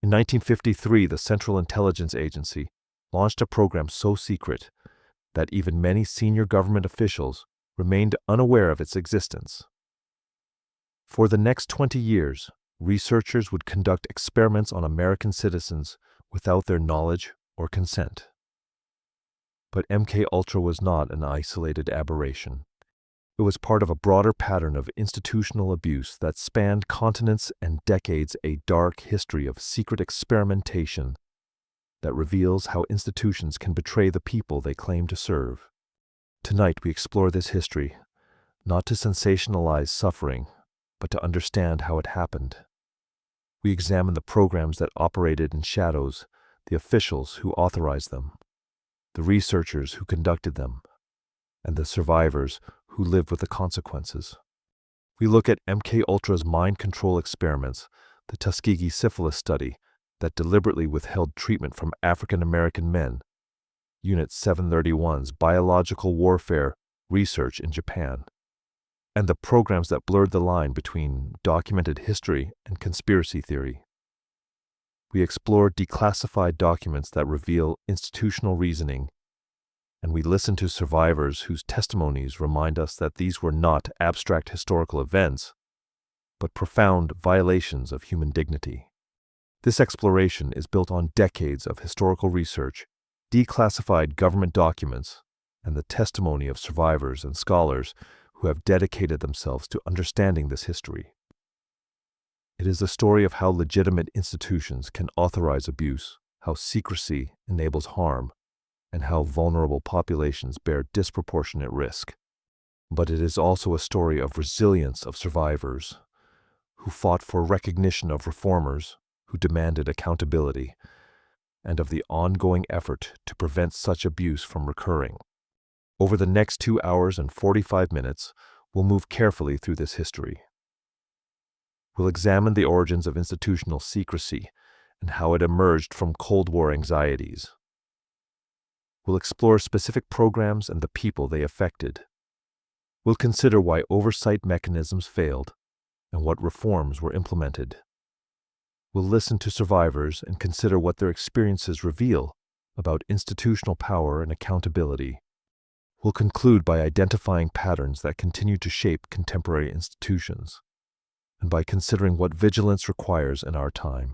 In 1953, the Central Intelligence Agency launched a program so secret that even many senior government officials remained unaware of its existence. For the next 20 years, researchers would conduct experiments on American citizens without their knowledge or consent. But MKUltra was not an isolated aberration. It was part of a broader pattern of institutional abuse that spanned continents and decades, a dark history of secret experimentation that reveals how institutions can betray the people they claim to serve. Tonight we explore this history, not to sensationalize suffering, but to understand how it happened. We examine the programs that operated in shadows, the officials who authorized them, the researchers who conducted them, and the survivors who lived with the consequences. We look at MKUltra's mind control experiments, the Tuskegee Syphilis study that deliberately withheld treatment from African American men, Unit 731's biological warfare research in Japan, and the programs that blurred the line between documented history and conspiracy theory. We explore declassified documents that reveal institutional reasoning, and we listen to survivors whose testimonies remind us that these were not abstract historical events, but profound violations of human dignity. This exploration is built on decades of historical research, declassified government documents, and the testimony of survivors and scholars who have dedicated themselves to understanding this history. It is the story of how legitimate institutions can authorize abuse, how secrecy enables harm, and how vulnerable populations bear disproportionate risk. But it is also a story of resilience of survivors who fought for recognition of reformers who demanded accountability, and of the ongoing effort to prevent such abuse from recurring. Over the next 2 hours and 45 minutes, we'll move carefully through this history. We'll examine the origins of institutional secrecy and how it emerged from Cold War anxieties. We'll explore specific programs and the people they affected. We'll consider why oversight mechanisms failed and what reforms were implemented. We'll listen to survivors and consider what their experiences reveal about institutional power and accountability. We'll conclude by identifying patterns that continue to shape contemporary institutions, and by considering what vigilance requires in our time.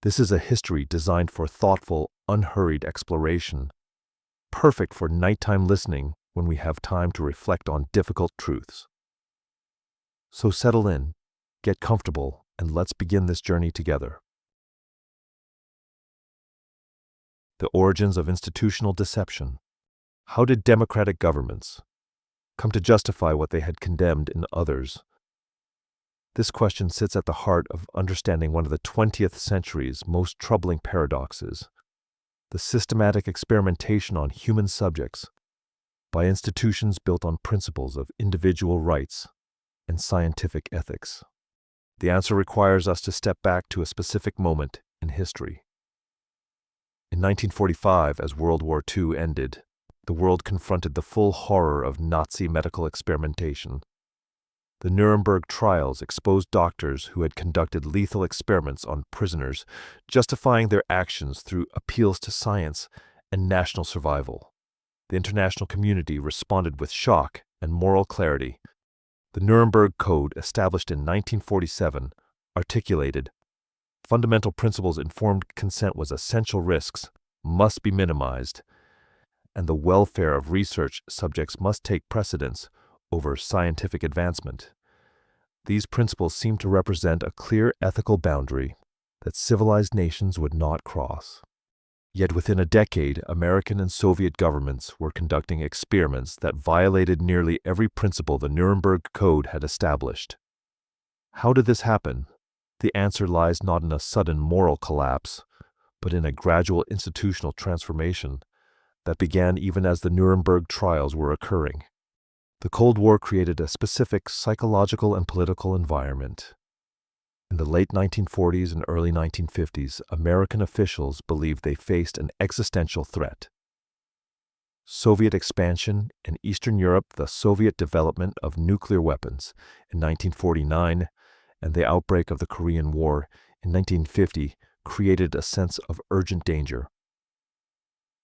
This is a history designed for thoughtful, unhurried exploration, perfect for nighttime listening when we have time to reflect on difficult truths. So settle in, get comfortable, and let's begin this journey together. The origins of institutional deception. How did democratic governments come to justify what they had condemned in others? This question sits at the heart of understanding one of the 20th century's most troubling paradoxes: the systematic experimentation on human subjects by institutions built on principles of individual rights and scientific ethics. The answer requires us to step back to a specific moment in history. In 1945, as World War II ended, the world confronted the full horror of Nazi medical experimentation. The Nuremberg trials exposed doctors who had conducted lethal experiments on prisoners, justifying their actions through appeals to science and national survival. The international community responded with shock and moral clarity. The Nuremberg Code, established in 1947, articulated fundamental principles: informed consent was essential, risks must be minimized, and the welfare of research subjects must take precedence over scientific advancement. These principles seem to represent a clear ethical boundary that civilized nations would not cross. Yet within a decade, American and Soviet governments were conducting experiments that violated nearly every principle the Nuremberg Code had established. How did this happen? The answer lies not in a sudden moral collapse, but in a gradual institutional transformation that began even as the Nuremberg trials were occurring. The Cold War created a specific psychological and political environment. In the late 1940s and early 1950s, American officials believed they faced an existential threat. Soviet expansion in Eastern Europe, the Soviet development of nuclear weapons in 1949, and the outbreak of the Korean War in 1950 created a sense of urgent danger.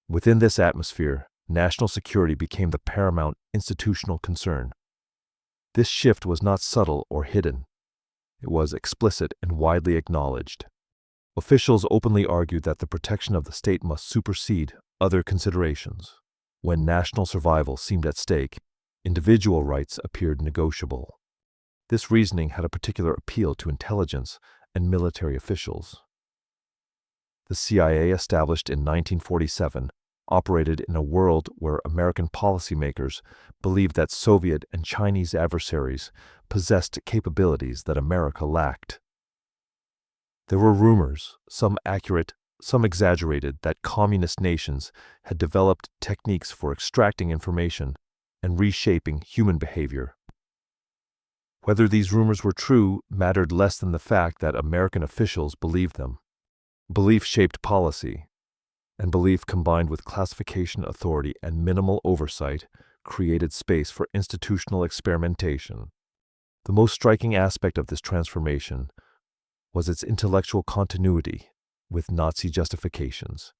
Within this atmosphere, national security became the paramount institutional concern. This shift was not subtle or hidden. It was explicit and widely acknowledged. Officials openly argued that the protection of the state must supersede other considerations. When national survival seemed at stake, individual rights appeared negotiable. This reasoning had a particular appeal to intelligence and military officials. The CIA, established in 1947, operated in a world where American policymakers believed that Soviet and Chinese adversaries possessed capabilities that America lacked. There were rumors, some accurate, some exaggerated, that communist nations had developed techniques for extracting information and reshaping human behavior. Whether these rumors were true mattered less than the fact that American officials believed them. Belief shaped policy, and belief combined with classification authority and minimal oversight created space for institutional experimentation. The most striking aspect of this transformation was its intellectual continuity with Nazi justifications.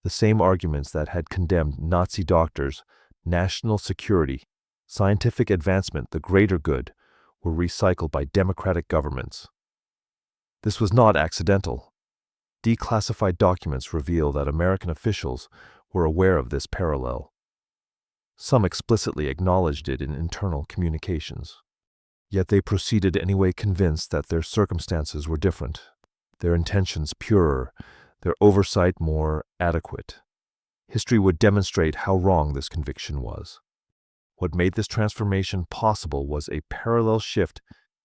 The same arguments that had condemned Nazi doctors, national security, scientific advancement, the greater good, were recycled by democratic governments. This was not accidental. Declassified documents reveal that American officials were aware of this parallel. Some explicitly acknowledged it in internal communications. Yet they proceeded anyway, convinced that their circumstances were different, their intentions purer, their oversight more adequate. History would demonstrate how wrong this conviction was. What made this transformation possible was a parallel shift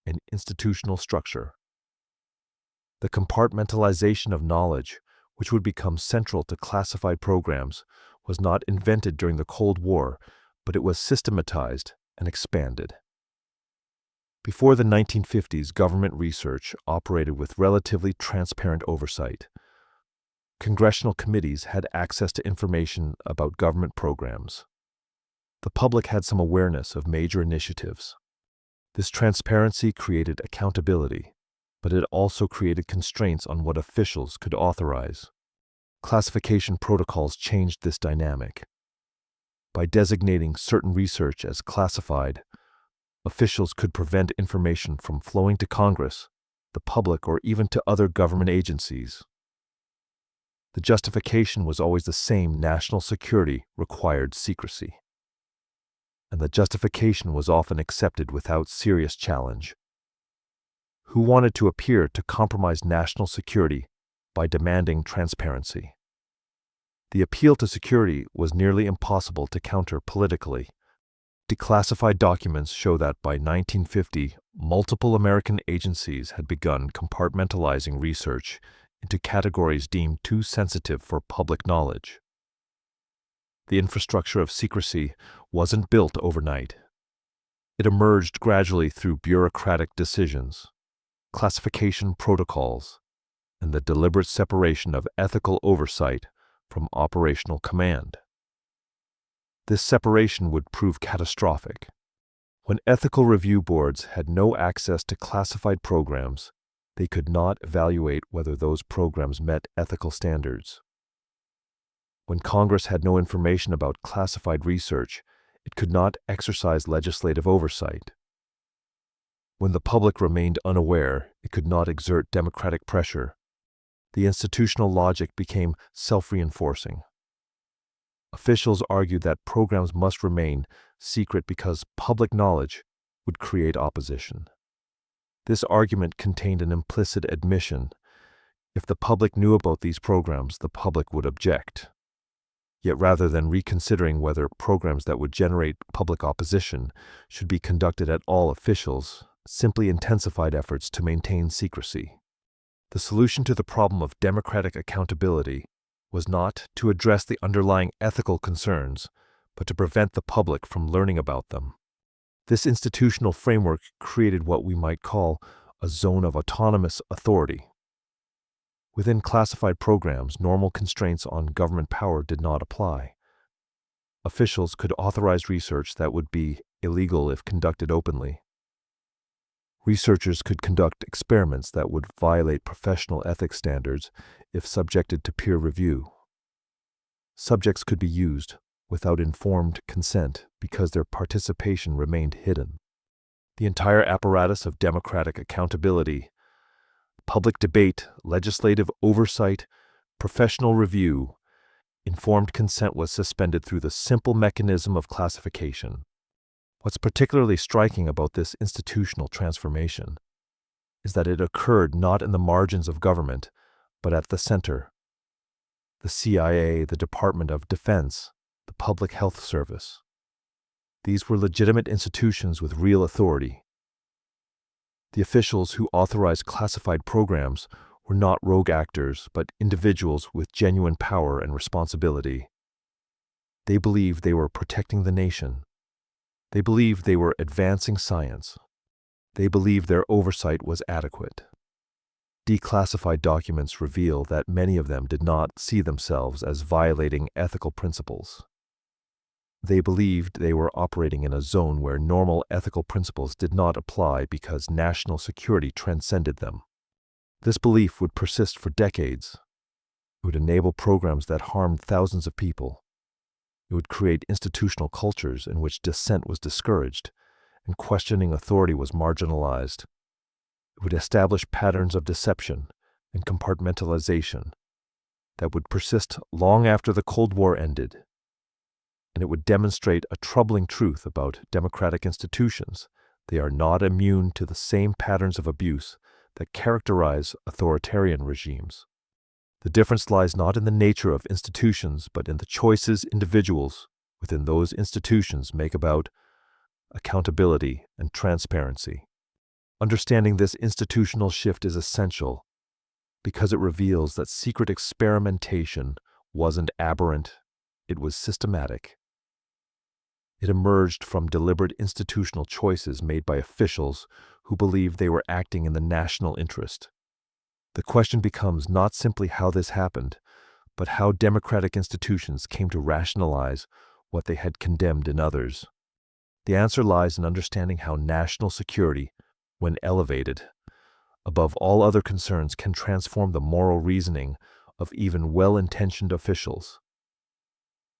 in institutional structure. The compartmentalization of knowledge, which would become central to classified programs, was not invented during the Cold War, but it was systematized and expanded. Before the 1950s, government research operated with relatively transparent oversight. Congressional committees had access to information about government programs. The public had some awareness of major initiatives. This transparency created accountability, but it also created constraints on what officials could authorize. Classification protocols changed this dynamic. By designating certain research as classified, officials could prevent information from flowing to Congress, the public, or even to other government agencies. The justification was always the same: national security required secrecy. And the justification was often accepted without serious challenge. Who wanted to appear to compromise national security by demanding transparency? The appeal to security was nearly impossible to counter politically. Declassified documents show that by 1950, multiple American agencies had begun compartmentalizing research into categories deemed too sensitive for public knowledge. The infrastructure of secrecy wasn't built overnight. It emerged gradually through bureaucratic decisions, classification protocols, and the deliberate separation of ethical oversight from operational command. This separation would prove catastrophic. When ethical review boards had no access to classified programs, they could not evaluate whether those programs met ethical standards. When Congress had no information about classified research, it could not exercise legislative oversight. When the public remained unaware, it could not exert democratic pressure. The institutional logic became self-reinforcing. Officials argued that programs must remain secret because public knowledge would create opposition. This argument contained an implicit admission: if the public knew about these programs, the public would object. Yet rather than reconsidering whether programs that would generate public opposition should be conducted at all, officials simply intensified efforts to maintain secrecy. The solution to the problem of democratic accountability was not to address the underlying ethical concerns, but to prevent the public from learning about them. This institutional framework created what we might call a zone of autonomous authority. Within classified programs, normal constraints on government power did not apply. Officials could authorize research that would be illegal if conducted openly. Researchers could conduct experiments that would violate professional ethics standards if subjected to peer review. Subjects could be used without informed consent because their participation remained hidden. The entire apparatus of democratic accountability, public debate, legislative oversight, professional review, informed consent was suspended through the simple mechanism of classification. What's particularly striking about this institutional transformation is that it occurred not in the margins of government, but at the center. The CIA, the Department of Defense, the Public Health Service. These were legitimate institutions with real authority. The officials who authorized classified programs were not rogue actors, but individuals with genuine power and responsibility. They believed they were protecting the nation. They believed they were advancing science. They believed their oversight was adequate. Declassified documents reveal that many of them did not see themselves as violating ethical principles. They believed they were operating in a zone where normal ethical principles did not apply because national security transcended them. This belief would persist for decades. It would enable programs that harmed thousands of people. It would create institutional cultures in which dissent was discouraged and questioning authority was marginalized. It would establish patterns of deception and compartmentalization that would persist long after the Cold War ended. And it would demonstrate a troubling truth about democratic institutions. They are not immune to the same patterns of abuse that characterize authoritarian regimes. The difference lies not in the nature of institutions, but in the choices individuals within those institutions make about accountability and transparency. Understanding this institutional shift is essential because it reveals that secret experimentation wasn't aberrant, it was systematic. It emerged from deliberate institutional choices made by officials who believed they were acting in the national interest. The question becomes not simply how this happened, but how democratic institutions came to rationalize what they had condemned in others. The answer lies in understanding how national security, when elevated above all other concerns, can transform the moral reasoning of even well-intentioned officials.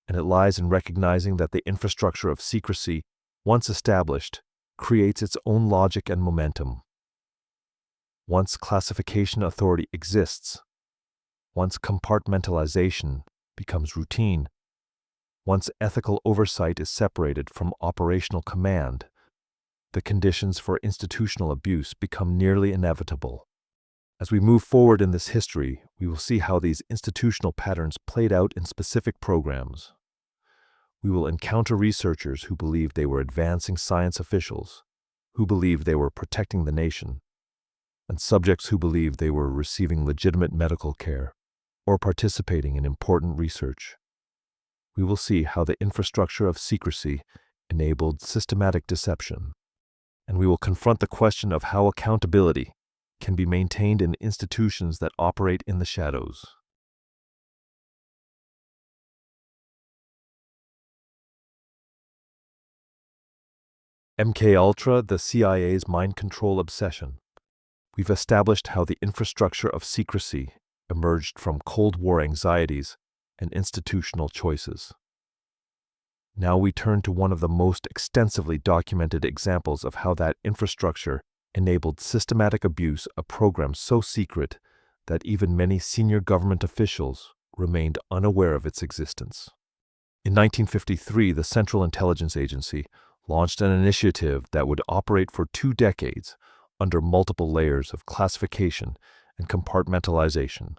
And it lies in recognizing that the infrastructure of secrecy, once established, creates its own logic and momentum. Once classification authority exists, once compartmentalization becomes routine, once ethical oversight is separated from operational command, the conditions for institutional abuse become nearly inevitable. As we move forward in this history, we will see how these institutional patterns played out in specific programs. We will encounter researchers who believed they were advancing science officials, who believed they were protecting the nation, and subjects who believed they were receiving legitimate medical care or participating in important research. We will see how the infrastructure of secrecy enabled systematic deception, and we will confront the question of how accountability can be maintained in institutions that operate in the shadows. MKUltra, the CIA's mind control obsession. We've established how the infrastructure of secrecy emerged from Cold War anxieties and institutional choices. Now we turn to one of the most extensively documented examples of how that infrastructure enabled systematic abuse, a program so secret that even many senior government officials remained unaware of its existence. In 1953, the Central Intelligence Agency launched an initiative that would operate for 2 decades under multiple layers of classification and compartmentalization.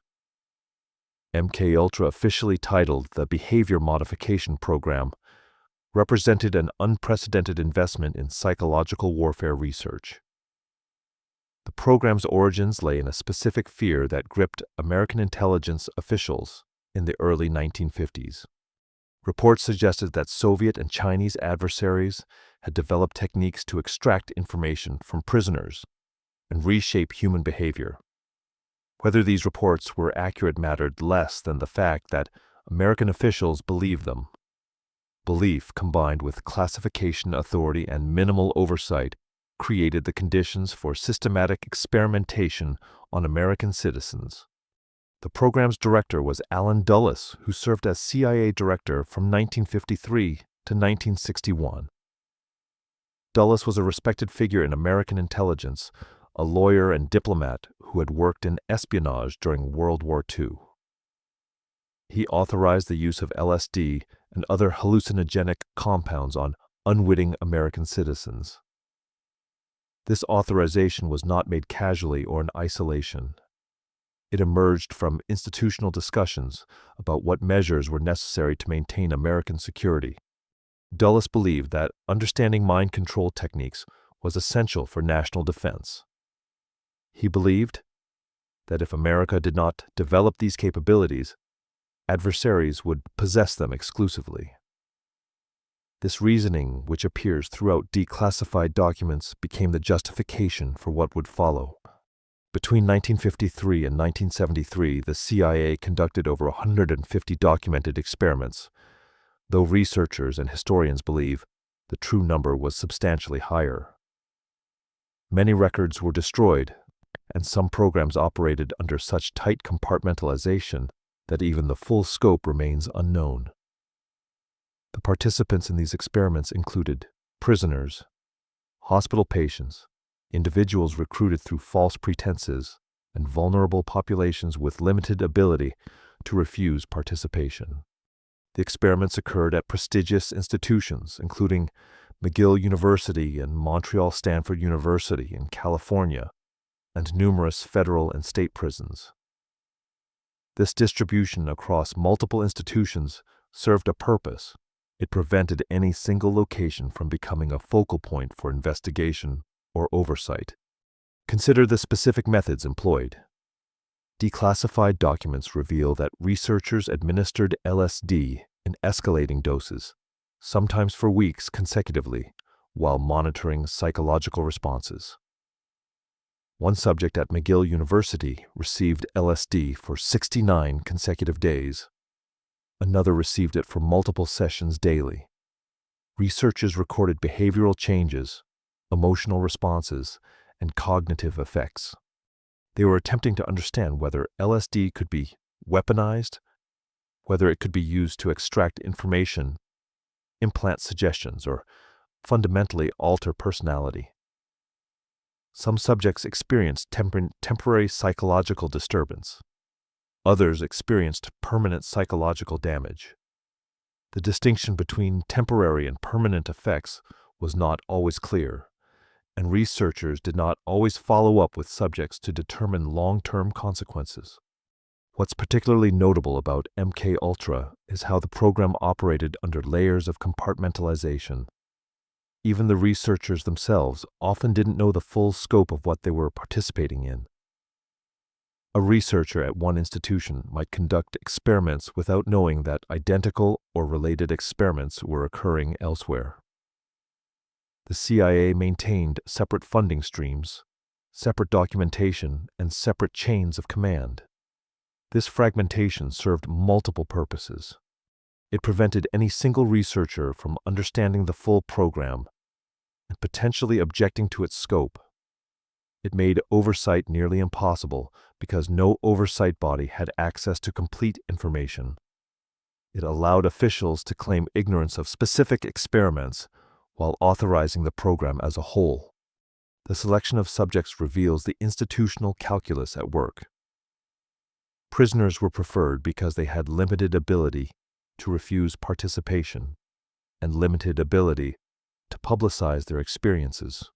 MKUltra, officially titled the Behavior Modification Program, represented an unprecedented investment in psychological warfare research. The program's origins lay in a specific fear that gripped American intelligence officials in the early 1950s. Reports suggested that Soviet and Chinese adversaries had developed techniques to extract information from prisoners and reshape human behavior. Whether these reports were accurate mattered less than the fact that American officials believed them. Belief, combined with classification authority and minimal oversight, created the conditions for systematic experimentation on American citizens. The program's director was Allen Dulles, who served as CIA director from 1953 to 1961. Dulles was a respected figure in American intelligence, a lawyer and diplomat who had worked in espionage during World War II. He authorized the use of LSD and other hallucinogenic compounds on unwitting American citizens. This authorization was not made casually or in isolation. It emerged from institutional discussions about what measures were necessary to maintain American security. Dulles believed that understanding mind control techniques was essential for national defense. He believed that if America did not develop these capabilities, adversaries would possess them exclusively. This reasoning, which appears throughout declassified documents, became the justification for what would follow. Between 1953 and 1973, the CIA conducted over 150 documented experiments, though researchers and historians believe the true number was substantially higher. Many records were destroyed, and some programs operated under such tight compartmentalization that even the full scope remains unknown. The participants in these experiments included prisoners, hospital patients, individuals recruited through false pretenses, and vulnerable populations with limited ability to refuse participation. The experiments occurred at prestigious institutions, including McGill University and Montreal Stanford University in California, and numerous federal and state prisons. This distribution across multiple institutions served a purpose. It prevented any single location from becoming a focal point for investigation or oversight. Consider the specific methods employed. Declassified documents reveal that researchers administered LSD in escalating doses, sometimes for weeks consecutively, while monitoring psychological responses. One subject at McGill University received LSD for 69 consecutive days. Another received it for multiple sessions daily. Researchers recorded behavioral changes, emotional responses, and cognitive effects. They were attempting to understand whether LSD could be weaponized, whether it could be used to extract information, implant suggestions, or fundamentally alter personality. Some subjects experienced temporary psychological disturbance. Others experienced permanent psychological damage. The distinction between temporary and permanent effects was not always clear, and researchers did not always follow up with subjects to determine long-term consequences. What's particularly notable about MKUltra is how the program operated under layers of compartmentalization. Even the researchers themselves often didn't know the full scope of what they were participating in. A researcher at one institution might conduct experiments without knowing that identical or related experiments were occurring elsewhere. The CIA maintained separate funding streams, separate documentation, and separate chains of command. This fragmentation served multiple purposes. It prevented any single researcher from understanding the full program and potentially objecting to its scope. It made oversight nearly impossible because no oversight body had access to complete information. It allowed officials to claim ignorance of specific experiments while authorizing the program as a whole. The selection of subjects reveals the institutional calculus at work. Prisoners were preferred because they had limited ability to refuse participation and limited ability to publicize their experiences.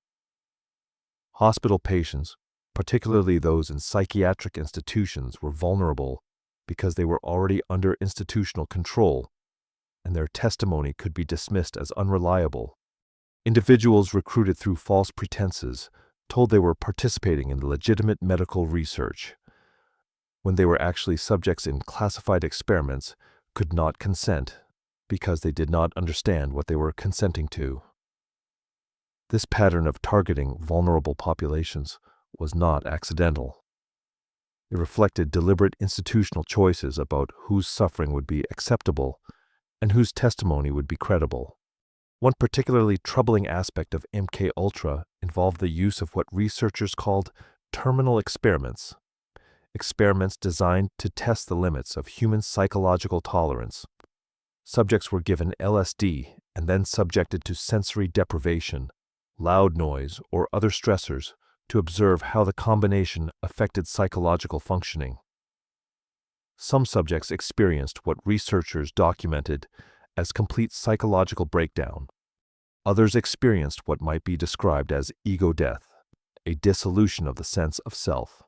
Hospital patients, particularly those in psychiatric institutions, were vulnerable because they were already under institutional control, and their testimony could be dismissed as unreliable. Individuals recruited through false pretenses told they were participating in legitimate medical research, when they were actually subjects in classified experiments, could not consent because they did not understand what they were consenting to. This pattern of targeting vulnerable populations was not accidental. It reflected deliberate institutional choices about whose suffering would be acceptable and whose testimony would be credible. One particularly troubling aspect of MKUltra involved the use of what researchers called terminal experiments, experiments designed to test the limits of human psychological tolerance. Subjects were given LSD and then subjected to sensory deprivation, loud noise, or other stressors to observe how the combination affected psychological functioning. Some subjects experienced what researchers documented as complete psychological breakdown. Others experienced what might be described as ego death, a dissolution of the sense of self.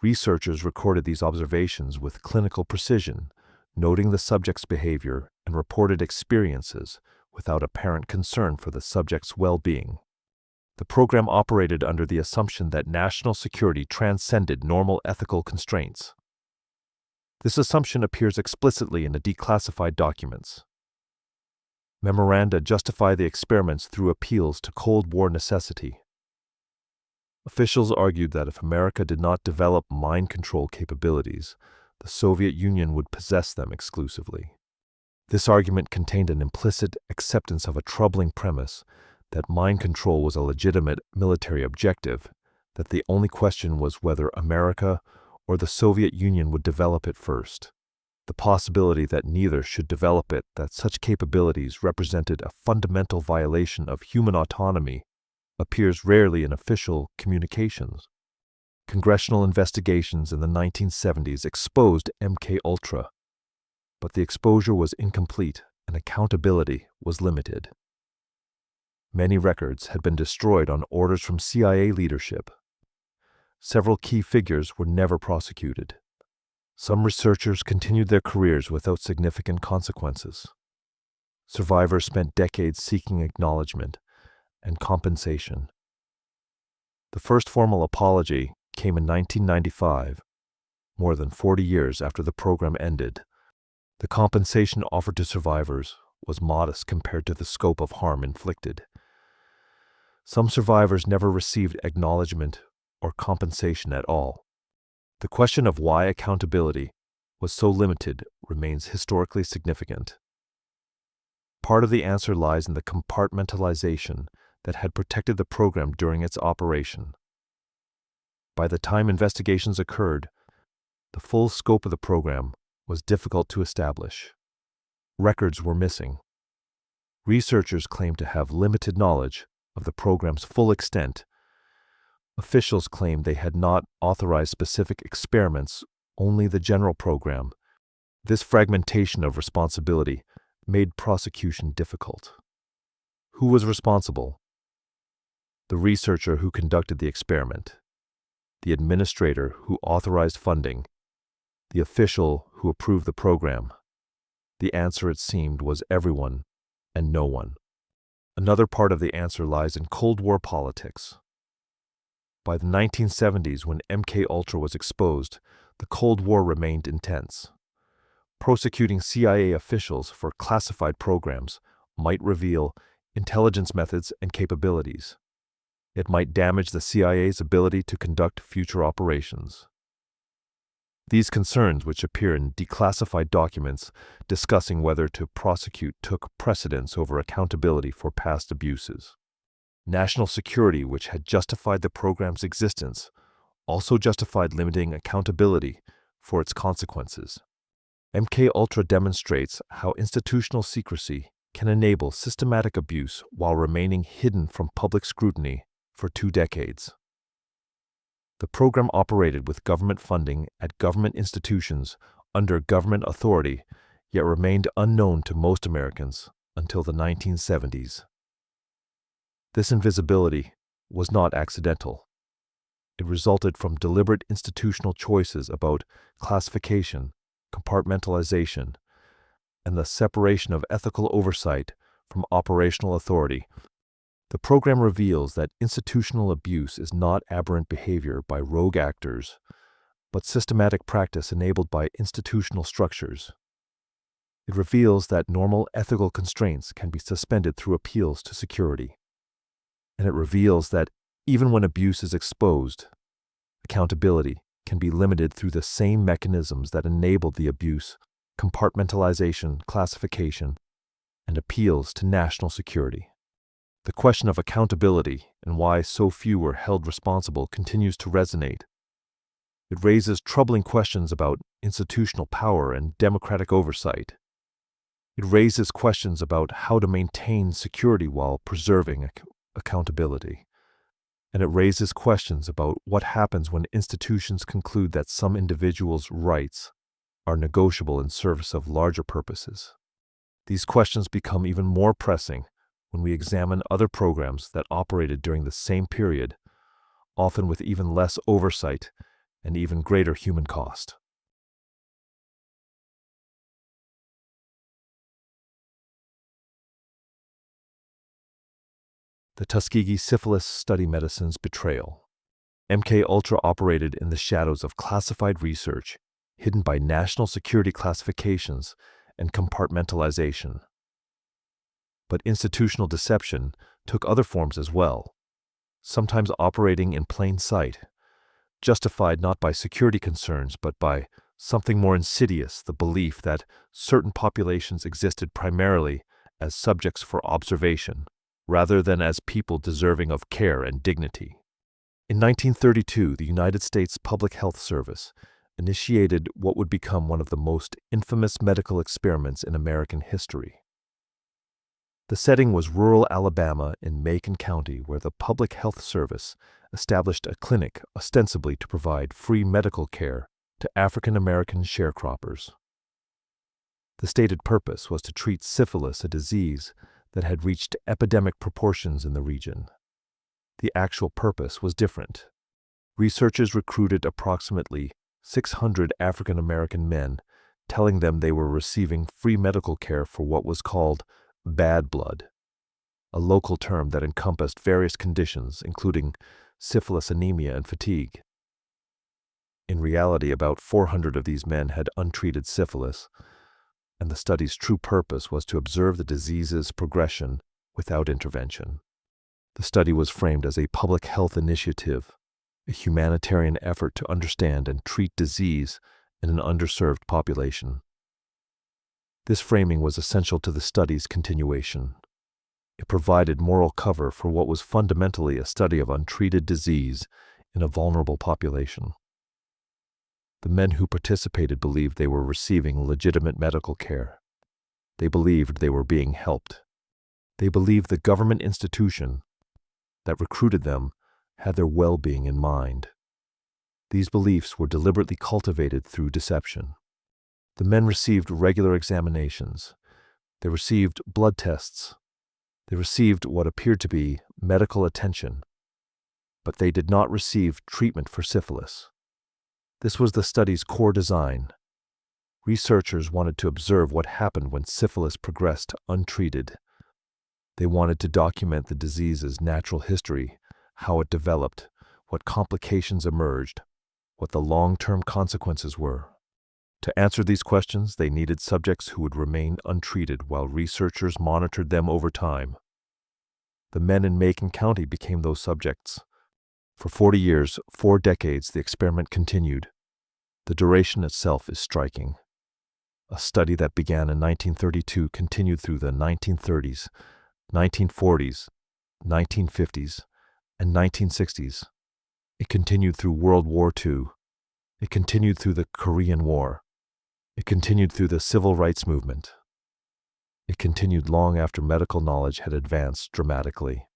Researchers recorded these observations with clinical precision, noting the subject's behavior and reported experiences without apparent concern for the subject's well-being. The program operated under the assumption that national security transcended normal ethical constraints. This assumption appears explicitly in the declassified documents. Memoranda justify the experiments through appeals to Cold War necessity. Officials argued that if America did not develop mind control capabilities, the Soviet Union would possess them exclusively. This argument contained an implicit acceptance of a troubling premise that mind control was a legitimate military objective, that the only question was whether America or the Soviet Union would develop it first. The possibility that neither should develop it, that such capabilities represented a fundamental violation of human autonomy, appears rarely in official communications. Congressional investigations in the 1970s exposed MKUltra, but the exposure was incomplete and accountability was limited. Many records had been destroyed on orders from CIA leadership. Several key figures were never prosecuted. Some researchers continued their careers without significant consequences. Survivors spent decades seeking acknowledgement and compensation. The first formal apology came in 1995, more than 40 years after the program ended. The compensation offered to survivors was modest compared to the scope of harm inflicted. Some survivors never received acknowledgement or compensation at all. The question of why accountability was so limited remains historically significant. Part of the answer lies in the compartmentalization that had protected the program during its operation. By the time investigations occurred, the full scope of the program was difficult to establish. Records were missing. Researchers claimed to have limited knowledge of the program's full extent. Officials claimed they had not authorized specific experiments, only the general program. This fragmentation of responsibility made prosecution difficult. Who was responsible? The researcher who conducted the experiment, the administrator who authorized funding, the official who approved the program. The answer, it seemed, was everyone and no one. Another part of the answer lies in Cold War politics. By the 1970s, when MKUltra was exposed, the Cold War remained intense. Prosecuting CIA officials for classified programs might reveal intelligence methods and capabilities. It might damage the CIA's ability to conduct future operations. These concerns, which appear in declassified documents discussing whether to prosecute, took precedence over accountability for past abuses. National security, which had justified the program's existence, also justified limiting accountability for its consequences. MKUltra demonstrates how institutional secrecy can enable systematic abuse while remaining hidden from public scrutiny for 2 decades. The program operated with government funding at government institutions under government authority, yet remained unknown to most Americans until the 1970s. This invisibility was not accidental. It resulted from deliberate institutional choices about classification, compartmentalization, and the separation of ethical oversight from operational authority. The program reveals that institutional abuse is not aberrant behavior by rogue actors, but systematic practice enabled by institutional structures. It reveals that normal ethical constraints can be suspended through appeals to security. And it reveals that even when abuse is exposed, accountability can be limited through the same mechanisms that enabled the abuse: compartmentalization, classification, and appeals to national security. The question of accountability and why so few were held responsible continues to resonate. It raises troubling questions about institutional power and democratic oversight. It raises questions about how to maintain security while preserving accountability. And it raises questions about what happens when institutions conclude that some individuals' rights are negotiable in service of larger purposes. These questions become even more pressing when we examine other programs that operated during the same period, often with even less oversight and even greater human cost. The Tuskegee Syphilis Study Medicine's Betrayal. MKUltra operated in the shadows of classified research, hidden by national security classifications and compartmentalization. But institutional deception took other forms as well, sometimes operating in plain sight, justified not by security concerns but by something more insidious, the belief that certain populations existed primarily as subjects for observation, rather than as people deserving of care and dignity. In 1932, the United States Public Health Service initiated what would become one of the most infamous medical experiments in American history. The setting was rural Alabama in Macon County, where the Public Health Service established a clinic ostensibly to provide free medical care to African American sharecroppers. The stated purpose was to treat syphilis, a disease that had reached epidemic proportions in the region. The actual purpose was different. Researchers recruited approximately 600 African American men, telling them they were receiving free medical care for what was called bad blood, a local term that encompassed various conditions, including syphilis, anemia, and fatigue. In reality, about 400 of these men had untreated syphilis, and the study's true purpose was to observe the disease's progression without intervention. The study was framed as a public health initiative, a humanitarian effort to understand and treat disease in an underserved population. This framing was essential to the study's continuation. It provided moral cover for what was fundamentally a study of untreated disease in a vulnerable population. The men who participated believed they were receiving legitimate medical care. They believed they were being helped. They believed the government institution that recruited them had their well-being in mind. These beliefs were deliberately cultivated through deception. The men received regular examinations. They received blood tests. They received what appeared to be medical attention, but they did not receive treatment for syphilis. This was the study's core design. Researchers wanted to observe what happened when syphilis progressed untreated. They wanted to document the disease's natural history, how it developed, what complications emerged, what the long-term consequences were. To answer these questions, they needed subjects who would remain untreated while researchers monitored them over time. The men in Macon County became those subjects. For 40 years, 4 decades, the experiment continued. The duration itself is striking. A study that began in 1932 continued through the 1930s, 1940s, 1950s, and 1960s. It continued through World War II. It continued through the Korean War. It continued through the Civil Rights Movement. It continued long after medical knowledge had advanced dramatically.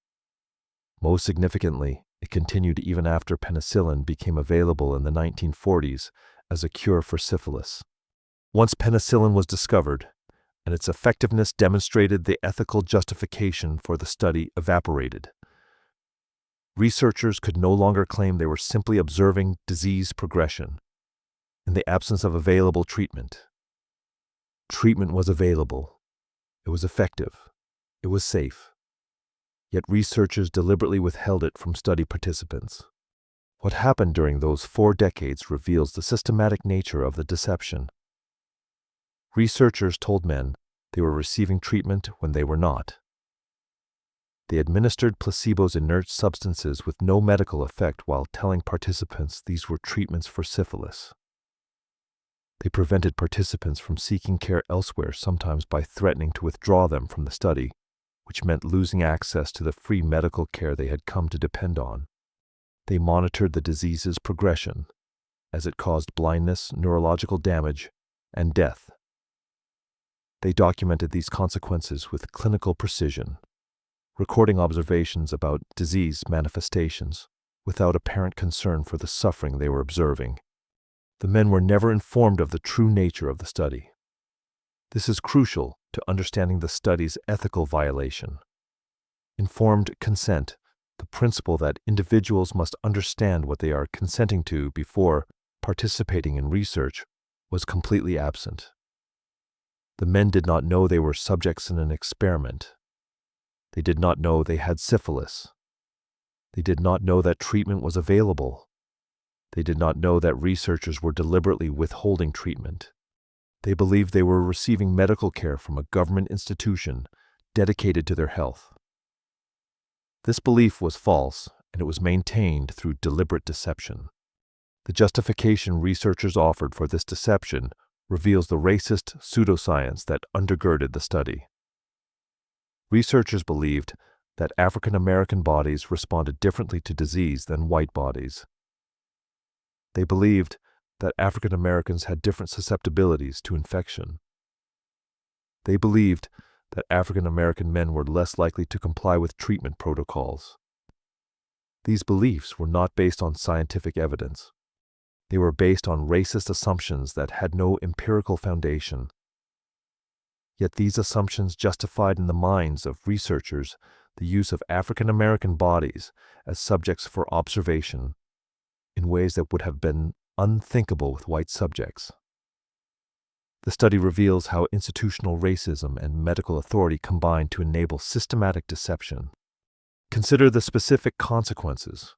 Most significantly, it continued even after penicillin became available in the 1940s as a cure for syphilis. Once penicillin was discovered, and its effectiveness demonstrated, the ethical justification for the study evaporated. Researchers could no longer claim they were simply observing disease progression in the absence of available treatment. Treatment was available. It was effective. It was safe. Yet researchers deliberately withheld it from study participants. What happened during those 4 decades reveals the systematic nature of the deception. Researchers told men they were receiving treatment when they were not. They administered placebos, inert substances with no medical effect, while telling participants these were treatments for syphilis. They prevented participants from seeking care elsewhere, sometimes by threatening to withdraw them from the study, which meant losing access to the free medical care they had come to depend on. They monitored the disease's progression, as it caused blindness, neurological damage, and death. They documented these consequences with clinical precision, recording observations about disease manifestations without apparent concern for the suffering they were observing. The men were never informed of the true nature of the study. This is crucial to understanding the study's ethical violation. Informed consent, the principle that individuals must understand what they are consenting to before participating in research, was completely absent. The men did not know they were subjects in an experiment. They did not know they had syphilis. They did not know that treatment was available. They did not know that researchers were deliberately withholding treatment. They believed they were receiving medical care from a government institution dedicated to their health. This belief was false, and it was maintained through deliberate deception. The justification researchers offered for this deception reveals the racist pseudoscience that undergirded the study. Researchers believed that African American bodies responded differently to disease than white bodies. They believed that African Americans had different susceptibilities to infection. They believed that African American men were less likely to comply with treatment protocols. These beliefs were not based on scientific evidence. They were based on racist assumptions that had no empirical foundation. Yet these assumptions justified in the minds of researchers the use of African American bodies as subjects for observation in ways that would have been unthinkable with white subjects. The study reveals how institutional racism and medical authority combine to enable systematic deception. Consider the specific consequences.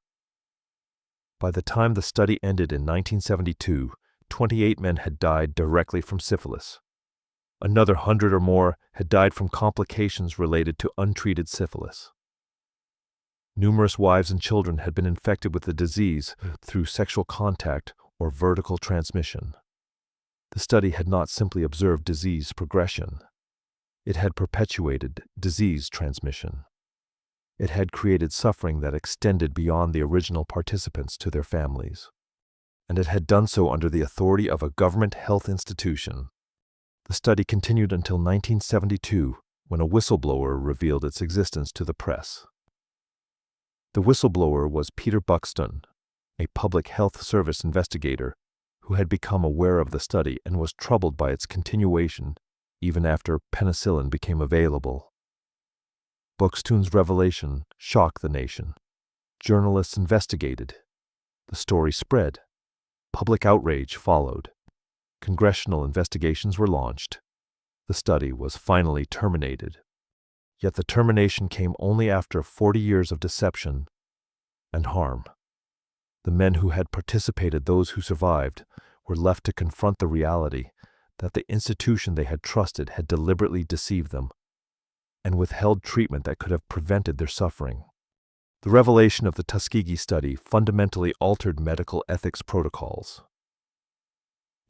By the time the study ended in 1972, 28 men had died directly from syphilis. Another 100 or more had died from complications related to untreated syphilis. Numerous wives and children had been infected with the disease through sexual contact or vertical transmission. The study had not simply observed disease progression. It had perpetuated disease transmission. It had created suffering that extended beyond the original participants to their families. And it had done so under the authority of a government health institution. The study continued until 1972, when a whistleblower revealed its existence to the press. The whistleblower was Peter Buxton, a public health service investigator who had become aware of the study and was troubled by its continuation even after penicillin became available. Buxton's revelation shocked the nation. Journalists investigated. The story spread. Public outrage followed. Congressional investigations were launched. The study was finally terminated. Yet the termination came only after 40 years of deception and harm. The men who had participated, those who survived, were left to confront the reality that the institution they had trusted had deliberately deceived them and withheld treatment that could have prevented their suffering. The revelation of the Tuskegee study fundamentally altered medical ethics protocols.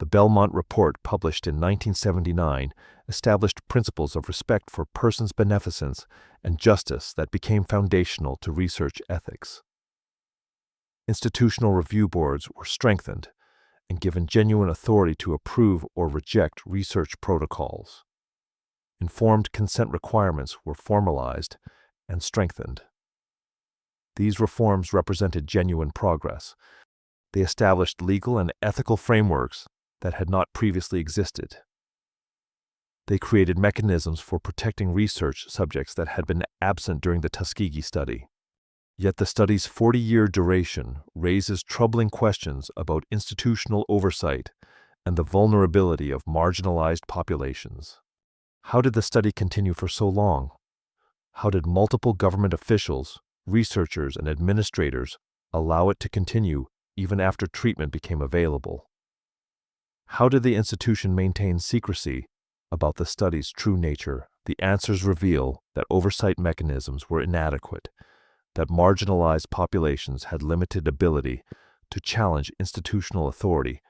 The Belmont Report, published in 1979, established principles of respect for persons' beneficence and justice that became foundational to research ethics. Institutional review boards were strengthened and given genuine authority to approve or reject research protocols. Informed consent requirements were formalized and strengthened. These reforms represented genuine progress. They established legal and ethical frameworks that had not previously existed. They created mechanisms for protecting research subjects that had been absent during the Tuskegee study. Yet the study's 40-year duration raises troubling questions about institutional oversight and the vulnerability of marginalized populations. How did the study continue for so long? How did multiple government officials, researchers, and administrators allow it to continue even after treatment became available? How did the institution maintain secrecy about the study's true nature? The answers reveal that oversight mechanisms were inadequate, that marginalized populations had limited ability to challenge institutional authority,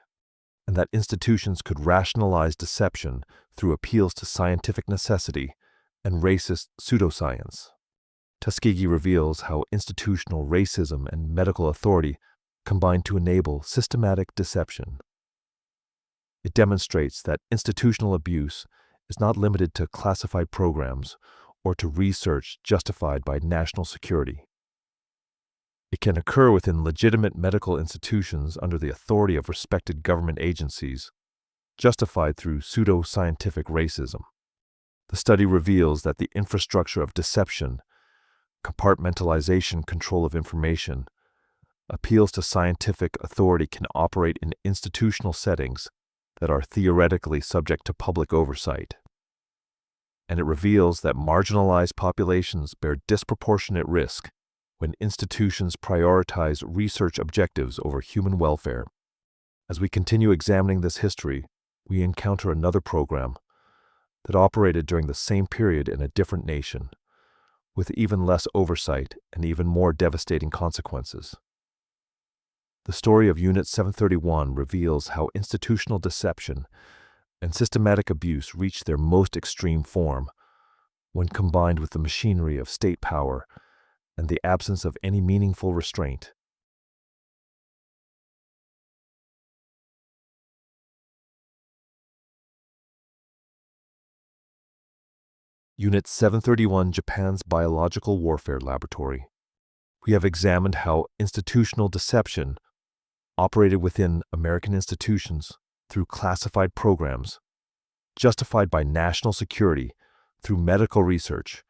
and that institutions could rationalize deception through appeals to scientific necessity and racist pseudoscience. Tuskegee reveals how institutional racism and medical authority combine to enable systematic deception. It demonstrates that institutional abuse is not limited to classified programs or to research justified by national security. It can occur within legitimate medical institutions under the authority of respected government agencies, justified through pseudo-scientific racism. The study reveals that the infrastructure of deception, compartmentalization, control of information, appeals to scientific authority can operate in institutional settings that are theoretically subject to public oversight. And it reveals that marginalized populations bear disproportionate risk when institutions prioritize research objectives over human welfare. As we continue examining this history, we encounter another program that operated during the same period in a different nation, with even less oversight and even more devastating consequences. The story of Unit 731 reveals how institutional deception and systematic abuse reach their most extreme form when combined with the machinery of state power and the absence of any meaningful restraint. Unit 731, Japan's Biological Warfare Laboratory. We have examined how institutional deception operated within American institutions through classified programs, justified by national security through medical research,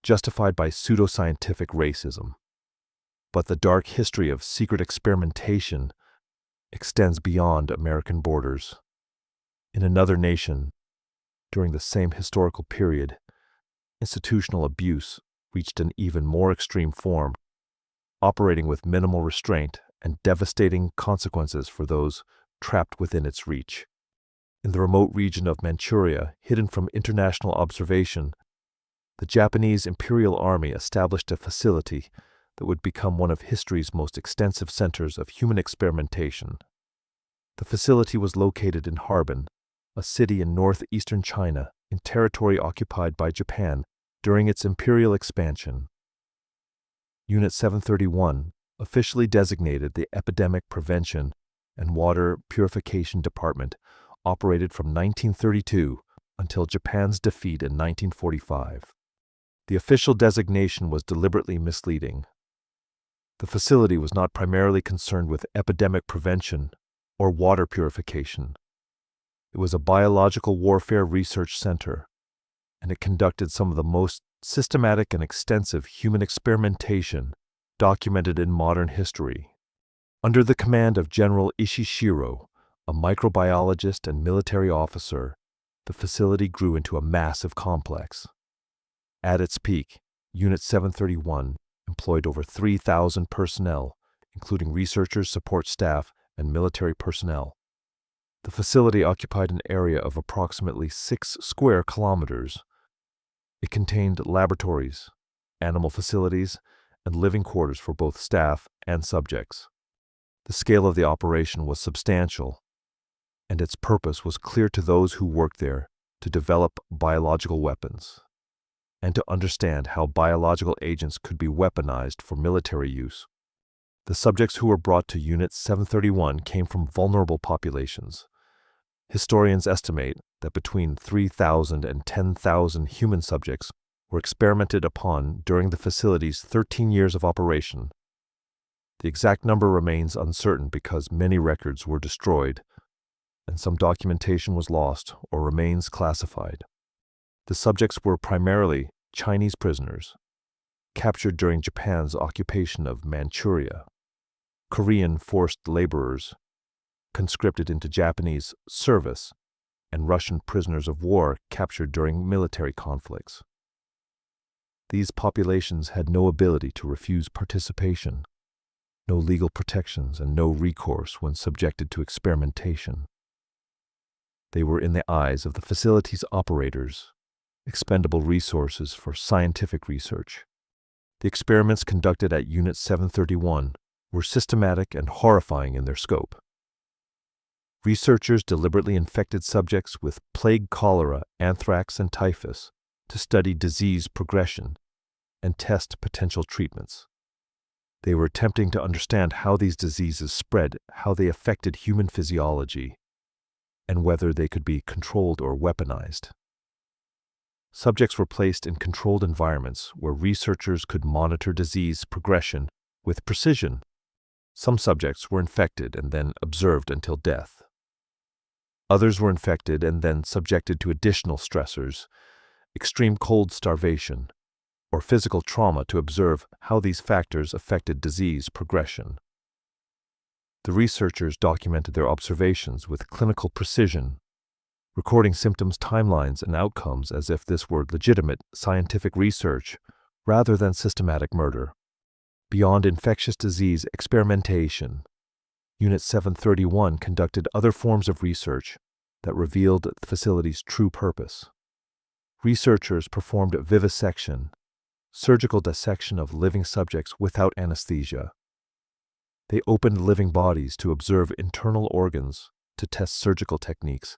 justified by pseudoscientific racism. But the dark history of secret experimentation extends beyond American borders. In another nation, during the same historical period, institutional abuse reached an even more extreme form, operating with minimal restraint and devastating consequences for those trapped within its reach. In the remote region of Manchuria, hidden from international observation, the Japanese Imperial Army established a facility that would become one of history's most extensive centers of human experimentation. The facility was located in Harbin, a city in northeastern China, in territory occupied by Japan during its imperial expansion. Unit 731, officially designated the Epidemic Prevention and Water Purification Department, operated from 1932 until Japan's defeat in 1945. The official designation was deliberately misleading. The facility was not primarily concerned with epidemic prevention or water purification. It was a biological warfare research center, and it conducted some of the most systematic and extensive human experimentation documented in modern history. Under the command of General Ishishiro, a microbiologist and military officer, the facility grew into a massive complex. At its peak, Unit 731 employed over 3,000 personnel, including researchers, support staff, and military personnel. The facility occupied an area of approximately 6 square kilometers. It contained laboratories, animal facilities, and living quarters for both staff and subjects. The scale of the operation was substantial, and its purpose was clear to those who worked there: to develop biological weapons and to understand how biological agents could be weaponized for military use. The subjects who were brought to Unit 731 came from vulnerable populations. Historians estimate that between 3,000 and 10,000 human subjects were experimented upon during the facility's 13 years of operation. The exact number remains uncertain because many records were destroyed and some documentation was lost or remains classified. The subjects were primarily Chinese prisoners, captured during Japan's occupation of Manchuria, Korean forced laborers, conscripted into Japanese service, and Russian prisoners of war captured during military conflicts. These populations had no ability to refuse participation, no legal protections, and no recourse when subjected to experimentation. They were, in the eyes of the facility's operators, expendable resources for scientific research. The experiments conducted at Unit 731 were systematic and horrifying in their scope. Researchers deliberately infected subjects with plague cholera, anthrax, and typhus to study disease progression and test potential treatments. They were attempting to understand how these diseases spread, how they affected human physiology, and whether they could be controlled or weaponized. Subjects were placed in controlled environments where researchers could monitor disease progression with precision. Some subjects were infected and then observed until death. Others were infected and then subjected to additional stressors, extreme cold starvation, or physical trauma to observe how these factors affected disease progression. The researchers documented their observations with clinical precision, recording symptoms, timelines, and outcomes as if this were legitimate scientific research rather than systematic murder. Beyond infectious disease experimentation, Unit 731 conducted other forms of research that revealed the facility's true purpose. Researchers performed vivisection, surgical dissection of living subjects without anesthesia. They opened living bodies to observe internal organs, to test surgical techniques,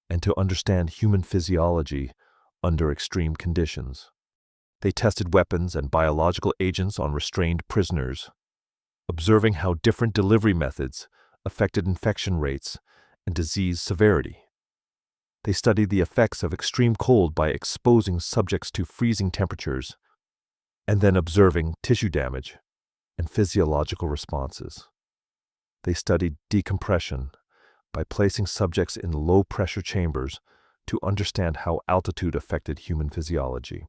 and to understand human physiology under extreme conditions. They tested weapons and biological agents on restrained prisoners, observing how different delivery methods affected infection rates and disease severity. They studied the effects of extreme cold by exposing subjects to freezing temperatures and then observing tissue damage and physiological responses. They studied decompression by placing subjects in low-pressure chambers to understand how altitude affected human physiology.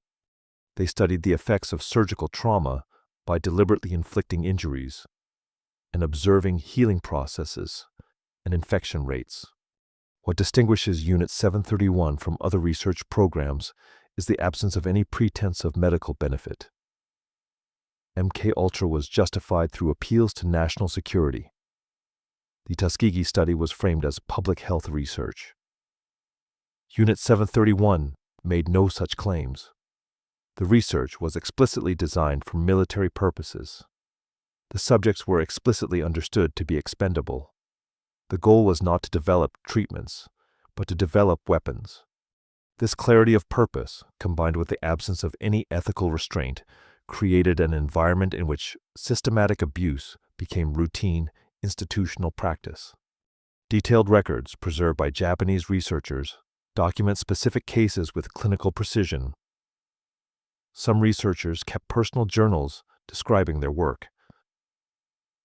They studied the effects of surgical trauma by deliberately inflicting injuries and observing healing processes and infection rates. What distinguishes Unit 731 from other research programs is the absence of any pretense of medical benefit. MKUltra was justified through appeals to national security. The Tuskegee study was framed as public health research. Unit 731 made no such claims. The research was explicitly designed for military purposes. The subjects were explicitly understood to be expendable. The goal was not to develop treatments, but to develop weapons. This clarity of purpose, combined with the absence of any ethical restraint, created an environment in which systematic abuse became routine, institutional practice. Detailed records preserved by Japanese researchers document specific cases with clinical precision. Some researchers kept personal journals describing their work.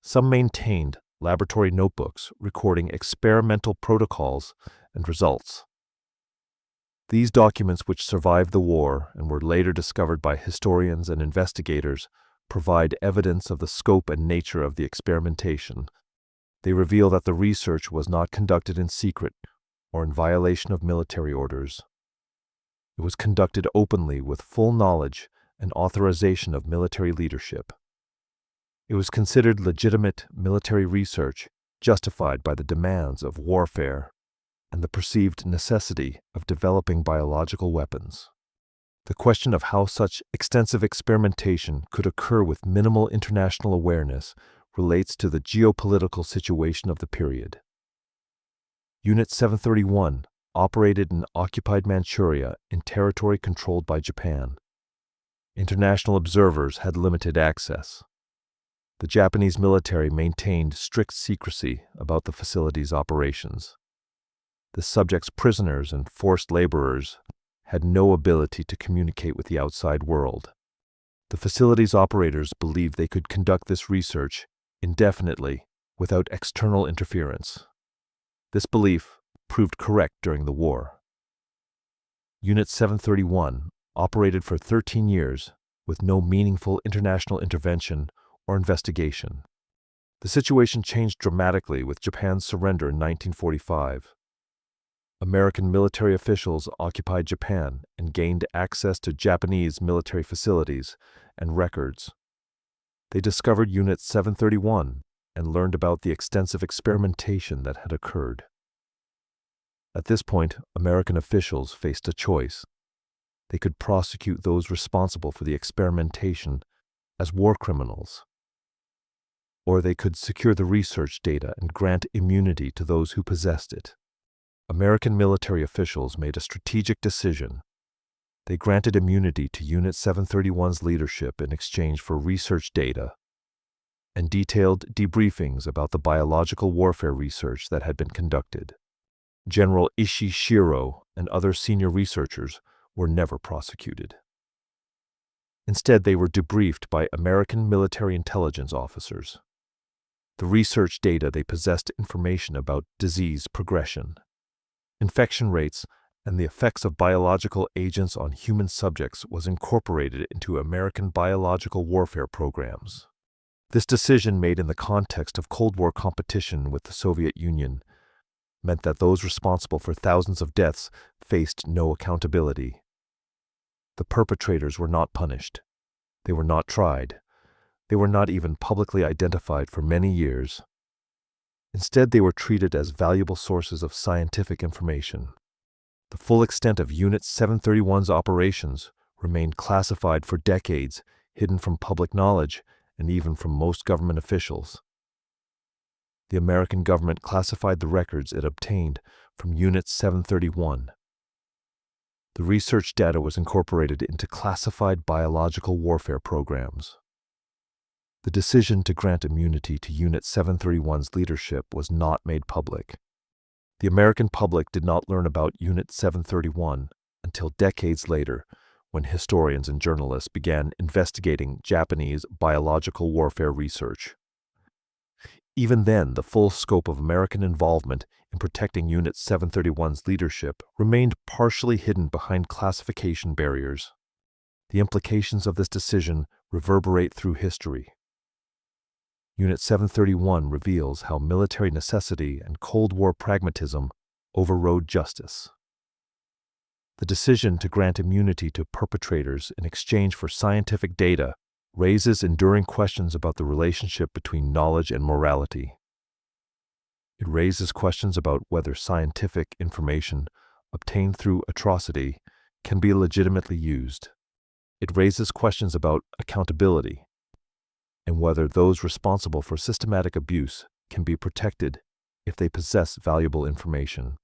Some maintained laboratory notebooks recording experimental protocols and results. These documents, which survived the war and were later discovered by historians and investigators, provide evidence of the scope and nature of the experimentation. They reveal that the research was not conducted in secret or in violation of military orders. It was conducted openly with full knowledge and authorization of military leadership. It was considered legitimate military research justified by the demands of warfare and the perceived necessity of developing biological weapons. The question of how such extensive experimentation could occur with minimal international awareness relates to the geopolitical situation of the period. Unit 731 operated in occupied Manchuria in territory controlled by Japan. International observers had limited access. The Japanese military maintained strict secrecy about the facility's operations. The subjects' prisoners and forced laborers had no ability to communicate with the outside world. The facility's operators believed they could conduct this research indefinitely without external interference. This belief proved correct during the war. Unit 731 operated for 13 years with no meaningful international intervention or investigation. The situation changed dramatically with Japan's surrender in 1945. American military officials occupied Japan and gained access to Japanese military facilities and records. They discovered Unit 731 and learned about the extensive experimentation that had occurred. At this point, American officials faced a choice. They could prosecute those responsible for the experimentation as war criminals. or they could secure the research data and grant immunity to those who possessed it. American military officials made a strategic decision. They granted immunity to Unit 731's leadership in exchange for research data and detailed debriefings about the biological warfare research that had been conducted. General Ishii Shiro and other senior researchers were never prosecuted. Instead, they were debriefed by American military intelligence officers. The research data they possessed information about disease progression, infection rates, and the effects of biological agents on human subjects was incorporated into American biological warfare programs. This decision, made in the context of Cold War competition with the Soviet Union, meant that those responsible for thousands of deaths faced no accountability. The perpetrators were not punished. They were not tried. They were not even publicly identified for many years. Instead, they were treated as valuable sources of scientific information. The full extent of Unit 731's operations remained classified for decades, hidden from public knowledge and even from most government officials. The American government classified the records it obtained from Unit 731. The research data was incorporated into classified biological warfare programs. The decision to grant immunity to Unit 731's leadership was not made public. The American public did not learn about Unit 731 until decades later, when historians and journalists began investigating Japanese biological warfare research. Even then, the full scope of American involvement in protecting Unit 731's leadership remained partially hidden behind classification barriers. The implications of this decision reverberate through history. Unit 731 reveals how military necessity and Cold War pragmatism overrode justice. The decision to grant immunity to perpetrators in exchange for scientific data raises enduring questions about the relationship between knowledge and morality. It raises questions about whether scientific information obtained through atrocity can be legitimately used. It raises questions about accountability and whether those responsible for systematic abuse can be protected if they possess valuable information.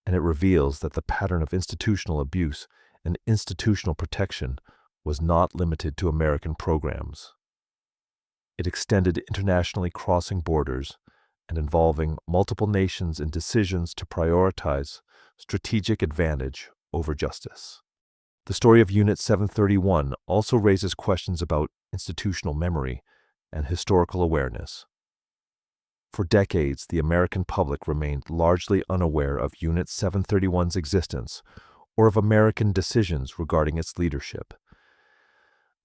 And it reveals that the pattern of institutional abuse and institutional protection was not limited to American programs. It extended internationally, crossing borders and involving multiple nations in decisions to prioritize strategic advantage over justice. The story of Unit 731 also raises questions about institutional memory and historical awareness. For decades, the American public remained largely unaware of Unit 731's existence or of American decisions regarding its leadership.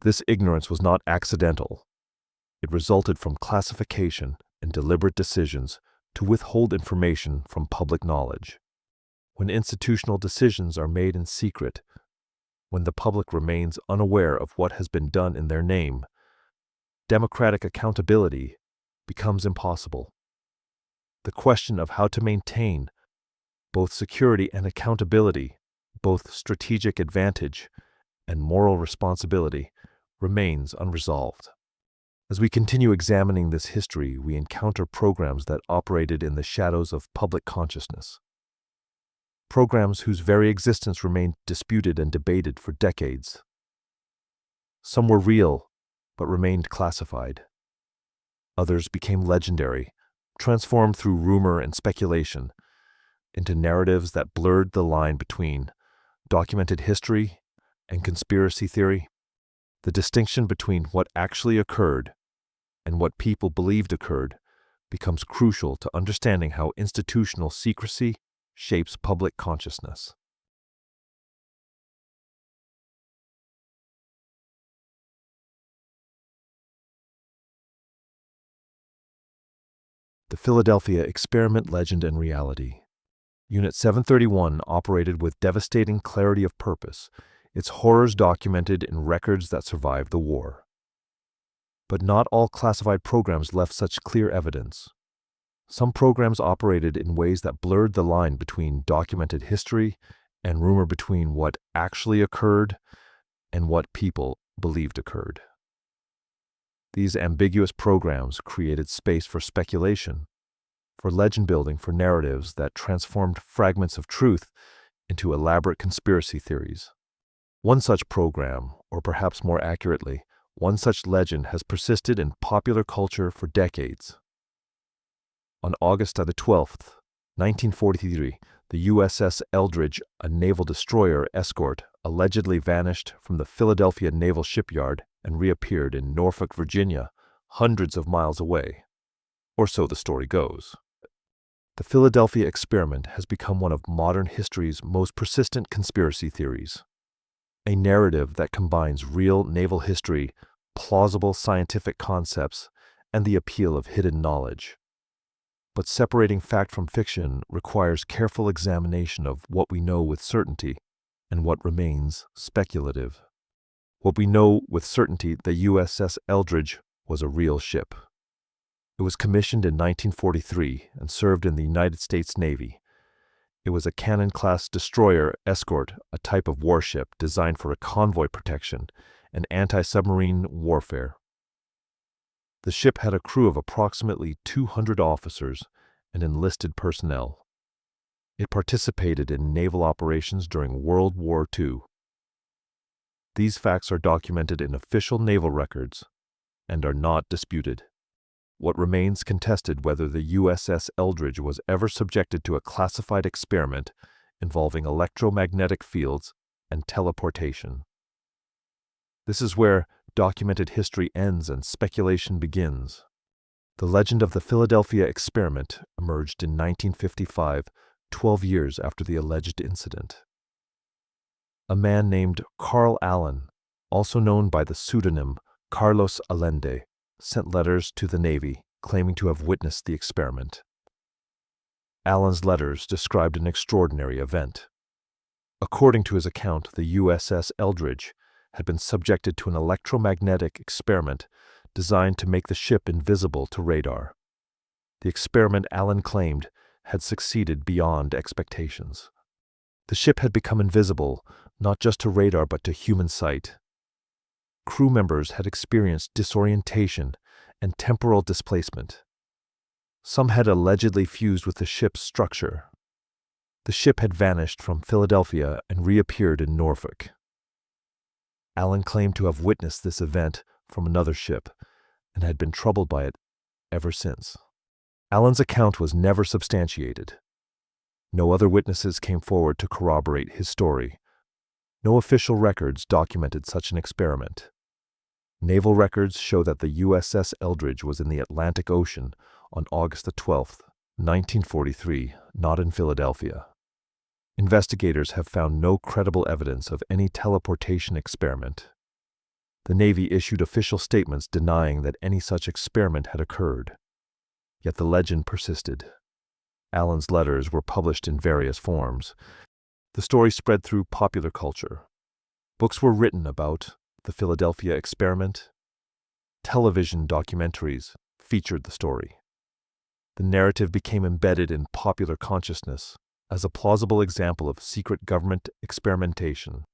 This ignorance was not accidental. It resulted from classification and deliberate decisions to withhold information from public knowledge. When institutional decisions are made in secret, when the public remains unaware of what has been done in their name, democratic accountability becomes impossible. The question of how to maintain both security and accountability, both strategic advantage and moral responsibility, remains unresolved. As we continue examining this history, we encounter programs that operated in the shadows of public consciousness. Programs whose very existence remained disputed and debated for decades. Some were real, but remained classified. Others became legendary, transformed through rumor and speculation into narratives that blurred the line between documented history and conspiracy theory. The distinction between what actually occurred and what people believed occurred becomes crucial to understanding how institutional secrecy shapes public consciousness. The Philadelphia Experiment, Legend and Reality. Unit 731 operated with devastating clarity of purpose, its horrors documented in records that survived the war. But not all classified programs left such clear evidence. Some programs operated in ways that blurred the line between documented history and rumor, between what actually occurred and what people believed occurred. These ambiguous programs created space for speculation, for legend building, for narratives that transformed fragments of truth into elaborate conspiracy theories. One such program, or perhaps more accurately, one such legend has persisted in popular culture for decades. On August 12th, 1943, the USS Eldridge, a naval destroyer escort, allegedly vanished from the Philadelphia Naval Shipyard and reappeared in Norfolk, Virginia, hundreds of miles away. Or so the story goes. The Philadelphia experiment has become one of modern history's most persistent conspiracy theories. A narrative that combines real naval history, plausible scientific concepts, and the appeal of hidden knowledge. But separating fact from fiction requires careful examination of what we know with certainty and what remains speculative. What we know with certainty, the USS Eldridge was a real ship. It was commissioned in 1943 and served in the United States Navy. It was a cannon-class destroyer escort, a type of warship designed for convoy protection and anti-submarine warfare. The ship had a crew of approximately 200 officers and enlisted personnel. It participated in naval operations during World War II. These facts are documented in official naval records and are not disputed. What remains contested whether the USS Eldridge was ever subjected to a classified experiment involving electromagnetic fields and teleportation. This is where documented history ends and speculation begins. The legend of the Philadelphia experiment emerged in 1955, 12 years after the alleged incident. A man named Carl Allen, also known by the pseudonym Carlos Allende, sent letters to the Navy claiming to have witnessed the experiment. Allen's letters described an extraordinary event. According to his account, the USS Eldridge had been subjected to an electromagnetic experiment designed to make the ship invisible to radar. The experiment, Allen claimed, had succeeded beyond expectations. The ship had become invisible, not just to radar but to human sight. Crew members had experienced disorientation and temporal displacement. Some had allegedly fused with the ship's structure. The ship had vanished from Philadelphia and reappeared in Norfolk. Allen claimed to have witnessed this event from another ship and had been troubled by it ever since. Allen's account was never substantiated. No other witnesses came forward to corroborate his story. No official records documented such an experiment. Naval records show that the USS Eldridge was in the Atlantic Ocean on August 12, 1943, not in Philadelphia. Investigators have found no credible evidence of any teleportation experiment. The Navy issued official statements denying that any such experiment had occurred. Yet the legend persisted. Allen's letters were published in various forms. The story spread through popular culture. Books were written about the Philadelphia experiment. Television documentaries featured the story. The narrative became embedded in popular consciousness as a plausible example of secret government experimentation.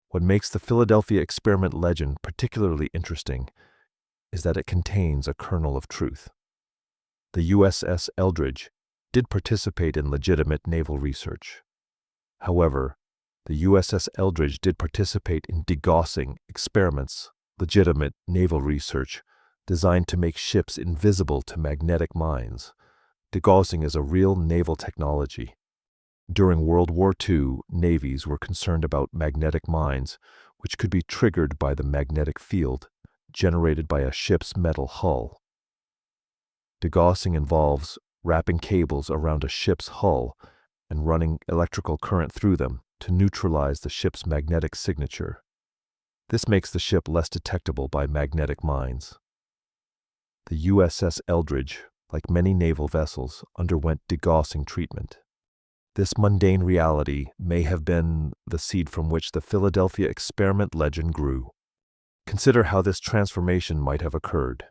What makes the Philadelphia experiment legend particularly interesting is that it contains a kernel of truth. The USS Eldridge did participate in legitimate naval research. However, the USS Eldridge did participate in degaussing experiments, legitimate naval research, designed to make ships invisible to magnetic mines. Degaussing is a real naval technology. During World War II, navies were concerned about magnetic mines, which could be triggered by the magnetic field generated by a ship's metal hull. Degaussing involves wrapping cables around a ship's hull and running electrical current through them to neutralize the ship's magnetic signature. This makes the ship less detectable by magnetic mines. The USS Eldridge, like many naval vessels, underwent degaussing treatment. This mundane reality may have been the seed from which the Philadelphia experiment legend grew. Consider how this transformation might have occurred.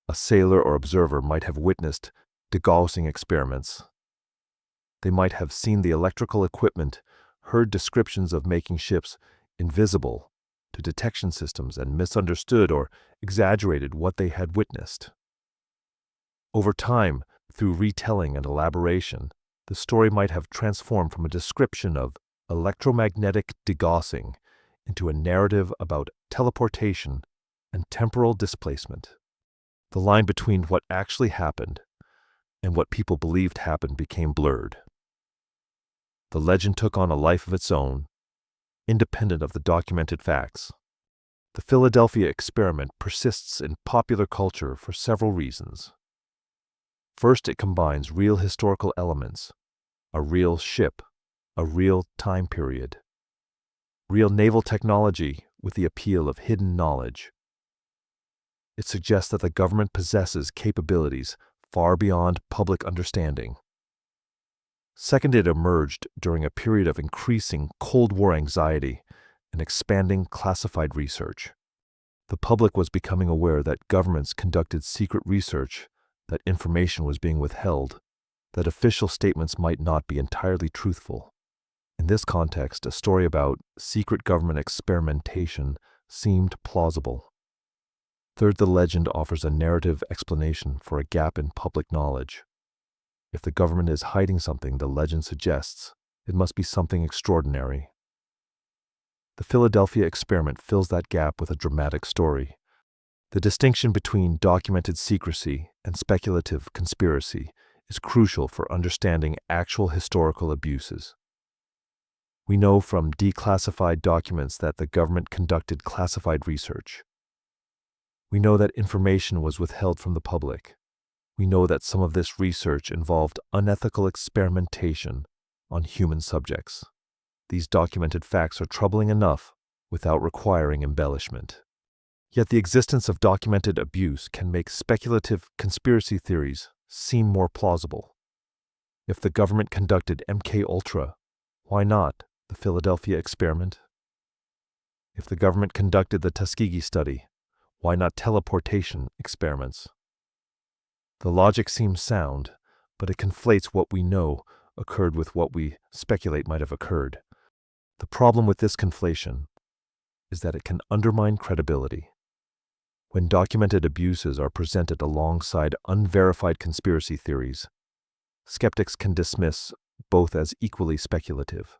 A sailor or observer might have witnessed degaussing experiments. They might have seen the electrical equipment, heard descriptions of making ships invisible, to detection systems and misunderstood or exaggerated what they had witnessed. Over time, through retelling and elaboration, the story might have transformed from a description of electromagnetic degaussing into a narrative about teleportation and temporal displacement. The line between what actually happened and what people believed happened became blurred. The legend took on a life of its own, independent of the documented facts. The Philadelphia experiment persists in popular culture for several reasons. First, it combines real historical elements, a real ship, a real time period, real naval technology with the appeal of hidden knowledge. It suggests that the government possesses capabilities far beyond public understanding. Second, it emerged during a period of increasing Cold War anxiety and expanding classified research. The public was becoming aware that governments conducted secret research, that information was being withheld, that official statements might not be entirely truthful. In this context, a story about secret government experimentation seemed plausible. Third, the legend offers a narrative explanation for a gap in public knowledge. If the government is hiding something, the legend suggests it must be something extraordinary. The Philadelphia experiment fills that gap with a dramatic story. The distinction between documented secrecy and speculative conspiracy is crucial for understanding actual historical abuses. We know from declassified documents that the government conducted classified research. We know that information was withheld from the public. We know that some of this research involved unethical experimentation on human subjects. These documented facts are troubling enough without requiring embellishment. Yet the existence of documented abuse can make speculative conspiracy theories seem more plausible. If the government conducted MKUltra, why not the Philadelphia experiment? If the government conducted the Tuskegee study, why not teleportation experiments? The logic seems sound, but it conflates what we know occurred with what we speculate might have occurred. The problem with this conflation is that it can undermine credibility. When documented abuses are presented alongside unverified conspiracy theories, skeptics can dismiss both as equally speculative.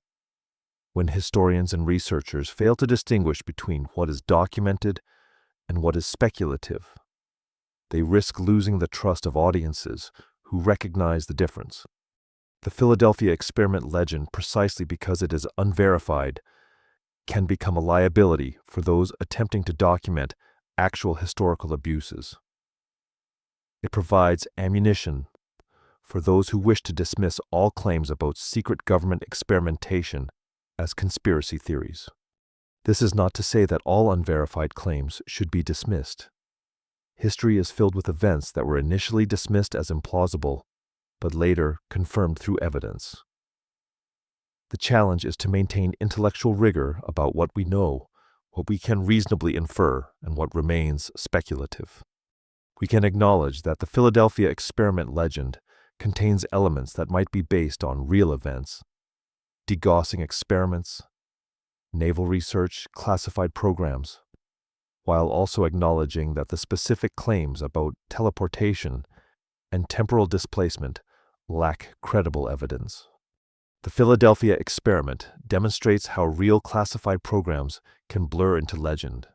When historians and researchers fail to distinguish between what is documented and what is speculative, they risk losing the trust of audiences who recognize the difference. The Philadelphia experiment legend, precisely because it is unverified, can become a liability for those attempting to document actual historical abuses. It provides ammunition for those who wish to dismiss all claims about secret government experimentation as conspiracy theories. This is not to say that all unverified claims should be dismissed. History is filled with events that were initially dismissed as implausible, but later confirmed through evidence. The challenge is to maintain intellectual rigor about what we know, what we can reasonably infer, and what remains speculative. We can acknowledge that the Philadelphia experiment legend contains elements that might be based on real events, degaussing experiments, naval research, classified programs, while also acknowledging that the specific claims about teleportation and temporal displacement lack credible evidence. The Philadelphia experiment demonstrates how real classified programs can blur into legend.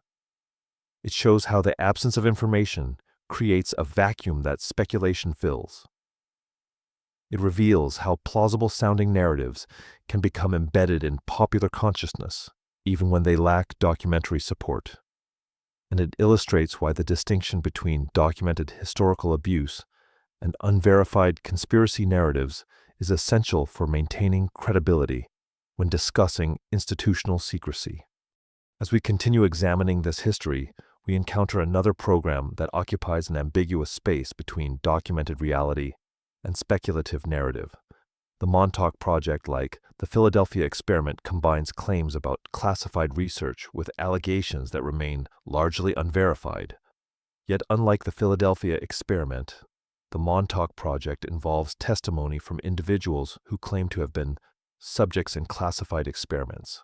It shows how the absence of information creates a vacuum that speculation fills. It reveals how plausible-sounding narratives can become embedded in popular consciousness, even when they lack documentary support. And it illustrates why the distinction between documented historical abuse and unverified conspiracy narratives is essential for maintaining credibility when discussing institutional secrecy. As we continue examining this history, we encounter another program that occupies an ambiguous space between documented reality and speculative narrative. The Montauk project, like the Philadelphia experiment, combines claims about classified research with allegations that remain largely unverified. Yet, unlike the Philadelphia experiment, the Montauk project involves testimony from individuals who claim to have been subjects in classified experiments.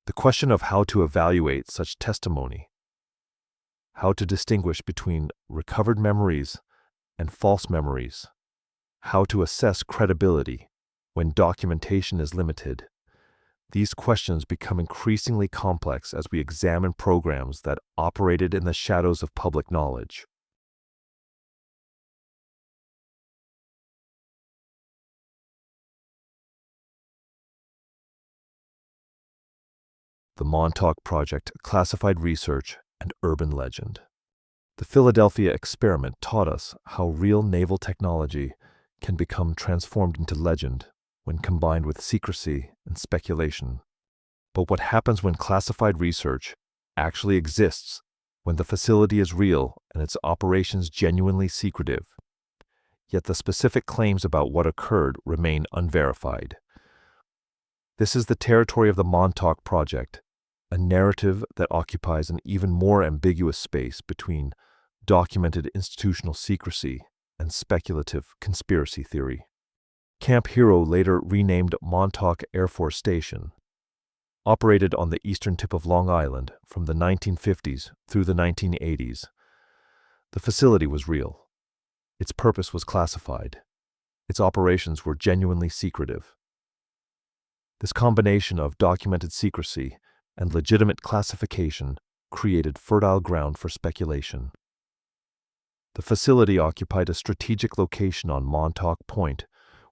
The question of how to evaluate such testimony, how to distinguish between recovered memories and false memories, how to assess credibility when documentation is limited. These questions become increasingly complex as we examine programs that operated in the shadows of public knowledge. The Montauk Project, Classified Research, and Urban Legend. The Philadelphia experiment taught us how real naval technology can become transformed into legend when combined with secrecy and speculation. But what happens when classified research actually exists, when the facility is real and its operations genuinely secretive, yet the specific claims about what occurred remain unverified? This is the territory of the Montauk Project, a narrative that occupies an even more ambiguous space between documented institutional secrecy and speculative conspiracy theory. Camp Hero, later renamed Montauk Air Force Station, operated on the eastern tip of Long Island from the 1950s through the 1980s. The facility was real. Its purpose was classified. Its operations were genuinely secretive. This combination of documented secrecy and legitimate classification created fertile ground for speculation. The facility occupied a strategic location on Montauk Point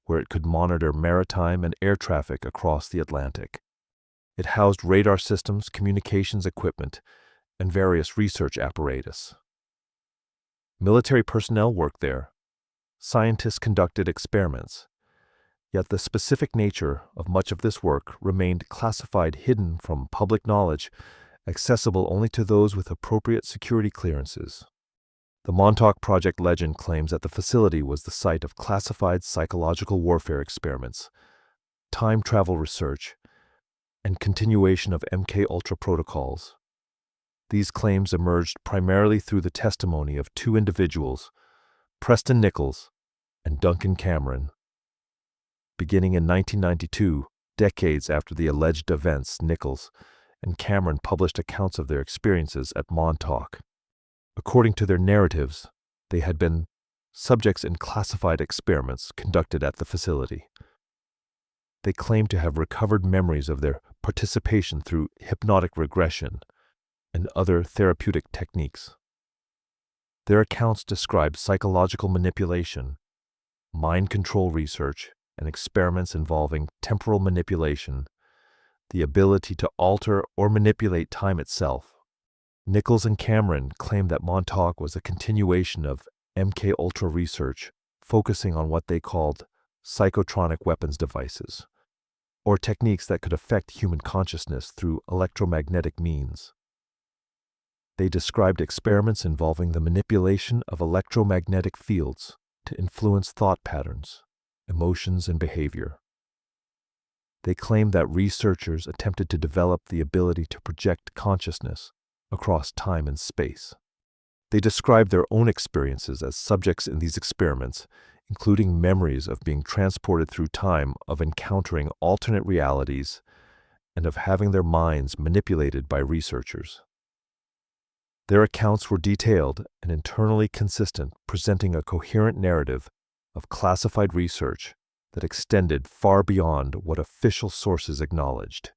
where it could monitor maritime and air traffic across the Atlantic. It housed radar systems, communications equipment, and various research apparatus. Military personnel worked there. Scientists conducted experiments. Yet the specific nature of much of this work remained classified, hidden from public knowledge, accessible only to those with appropriate security clearances. The Montauk Project legend claims that the facility was the site of classified psychological warfare experiments, time travel research, and continuation of MKUltra protocols. These claims emerged primarily through the testimony of two individuals, Preston Nichols and Duncan Cameron. Beginning in 1992, decades after the alleged events, Nichols and Cameron published accounts of their experiences at Montauk. According to their narratives, they had been subjects in classified experiments conducted at the facility. They claimed to have recovered memories of their participation through hypnotic regression and other therapeutic techniques. Their accounts describe psychological manipulation, mind control research, and experiments involving temporal manipulation, the ability to alter or manipulate time itself. Nichols and Cameron claimed that Montauk was a continuation of MKUltra research, focusing on what they called psychotronic weapons devices, or techniques that could affect human consciousness through electromagnetic means. They described experiments involving the manipulation of electromagnetic fields to influence thought patterns, emotions, and behavior. They claimed that researchers attempted to develop the ability to project consciousness across time and space. They described their own experiences as subjects in these experiments, including memories of being transported through time, of encountering alternate realities, and of having their minds manipulated by researchers. Their accounts were detailed and internally consistent, presenting a coherent narrative of classified research that extended far beyond what official sources acknowledged.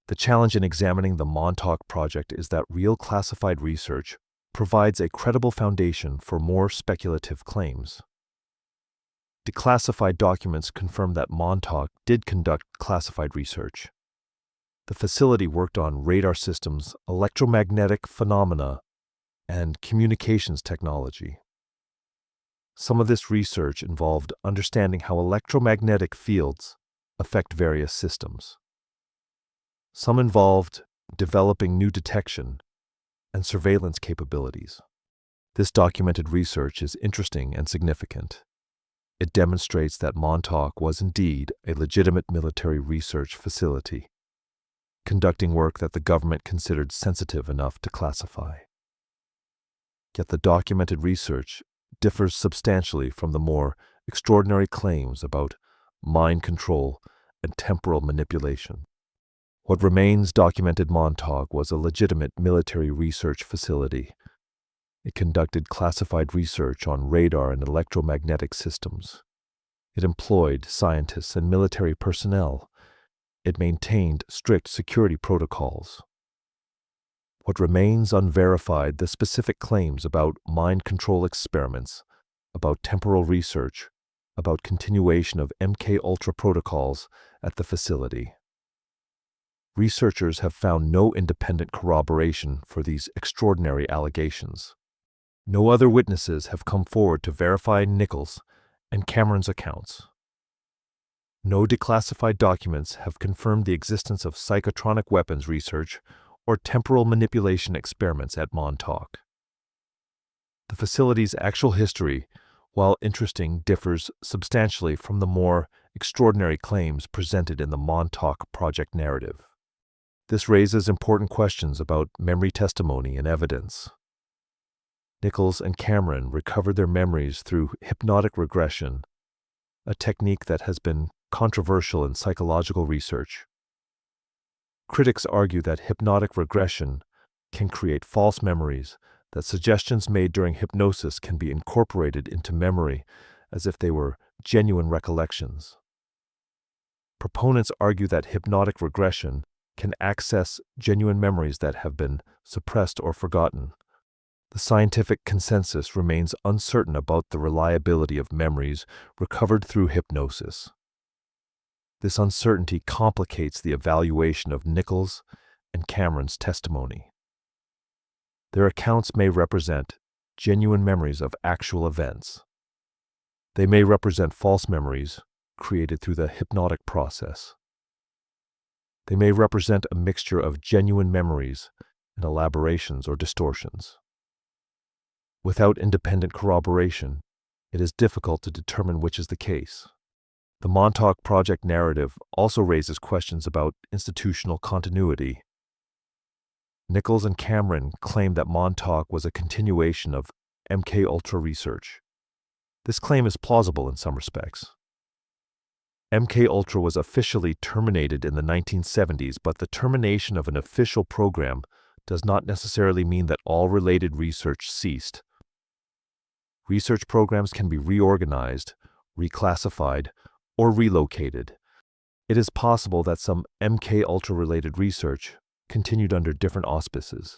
The challenge in examining the Montauk Project is that real classified research provides a credible foundation for more speculative claims. Declassified documents confirm that Montauk did conduct classified research. The facility worked on radar systems, electromagnetic phenomena, and communications technology. Some of this research involved understanding how electromagnetic fields affect various systems. Some involved developing new detection and surveillance capabilities. This documented research is interesting and significant. It demonstrates that Montauk was indeed a legitimate military research facility, conducting work that the government considered sensitive enough to classify. Yet the documented research differs substantially from the more extraordinary claims about mind control and temporal manipulation. What remains documented Montauk was a legitimate military research facility. It conducted classified research on radar and electromagnetic systems. It employed scientists and military personnel. It maintained strict security protocols. What remains unverified, the specific claims about mind control experiments, about temporal research, about continuation of MKUltra protocols at the facility. Researchers have found no independent corroboration for these extraordinary allegations. No other witnesses have come forward to verify Nichols and Cameron's accounts. No declassified documents have confirmed the existence of psychotronic weapons research or temporal manipulation experiments at Montauk. The facility's actual history, while interesting, differs substantially from the more extraordinary claims presented in the Montauk Project narrative. This raises important questions about memory testimony and evidence. Nichols and Cameron recovered their memories through hypnotic regression, a technique that has been controversial in psychological research. Critics argue that hypnotic regression can create false memories, that suggestions made during hypnosis can be incorporated into memory as if they were genuine recollections. Proponents argue that hypnotic regression can access genuine memories that have been suppressed or forgotten. The scientific consensus remains uncertain about the reliability of memories recovered through hypnosis. This uncertainty complicates the evaluation of Nichols and Cameron's testimony. Their accounts may represent genuine memories of actual events. They may represent false memories created through the hypnotic process. They may represent a mixture of genuine memories and elaborations or distortions. Without independent corroboration, it is difficult to determine which is the case. The Montauk Project narrative also raises questions about institutional continuity. Nichols and Cameron claim that Montauk was a continuation of MKUltra research. This claim is plausible in some respects. MKUltra was officially terminated in the 1970s, but the termination of an official program does not necessarily mean that all related research ceased. Research programs can be reorganized, reclassified, or relocated. It is possible that some MKUltra-related research continued under different auspices.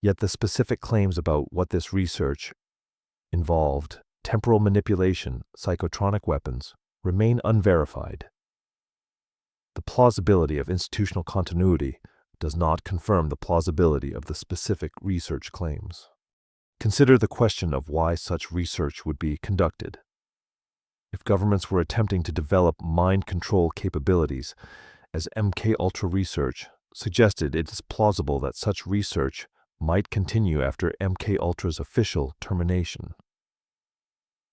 Yet the specific claims about what this research involved, temporal manipulation, psychotronic weapons, remain unverified. The plausibility of institutional continuity does not confirm the plausibility of the specific research claims. Consider the question of why such research would be conducted. If governments were attempting to develop mind control capabilities, as MKUltra research suggested, it is plausible that such research might continue after MKUltra's official termination.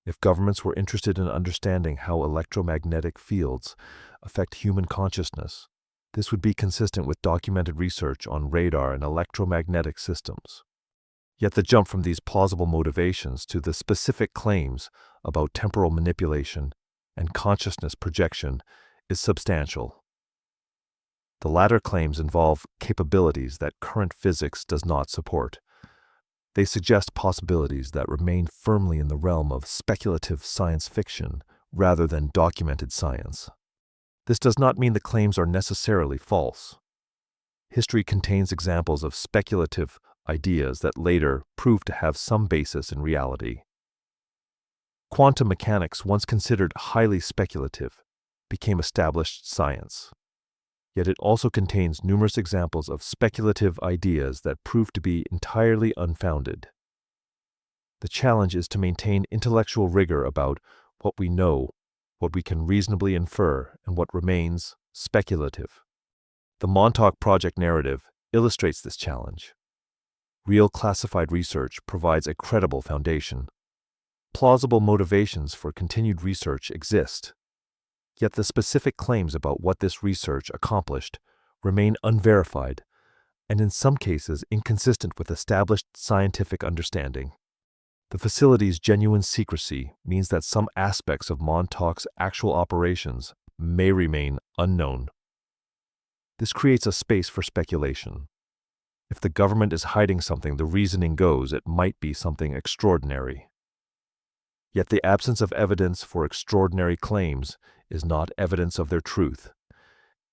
If governments were interested in understanding how electromagnetic fields affect human consciousness, this would be consistent with documented research on radar and electromagnetic systems. Yet the jump from these plausible motivations to the specific claims about temporal manipulation and consciousness projection is substantial. The latter claims involve capabilities that current physics does not support. They suggest possibilities that remain firmly in the realm of speculative science fiction rather than documented science. This does not mean the claims are necessarily false. History contains examples of speculative ideas that later proved to have some basis in reality. Quantum mechanics, once considered highly speculative, became established science. Yet it also contains numerous examples of speculative ideas that proved to be entirely unfounded. The challenge is to maintain intellectual rigor about what we know, what we can reasonably infer, and what remains speculative. The Montauk Project narrative illustrates this challenge. Real classified research provides a credible foundation. Plausible motivations for continued research exist. Yet the specific claims about what this research accomplished remain unverified and in some cases inconsistent with established scientific understanding. The facility's genuine secrecy means that some aspects of Montauk's actual operations may remain unknown. This creates a space for speculation. If the government is hiding something, the reasoning goes it might be something extraordinary. Yet the absence of evidence for extraordinary claims is not evidence of their truth.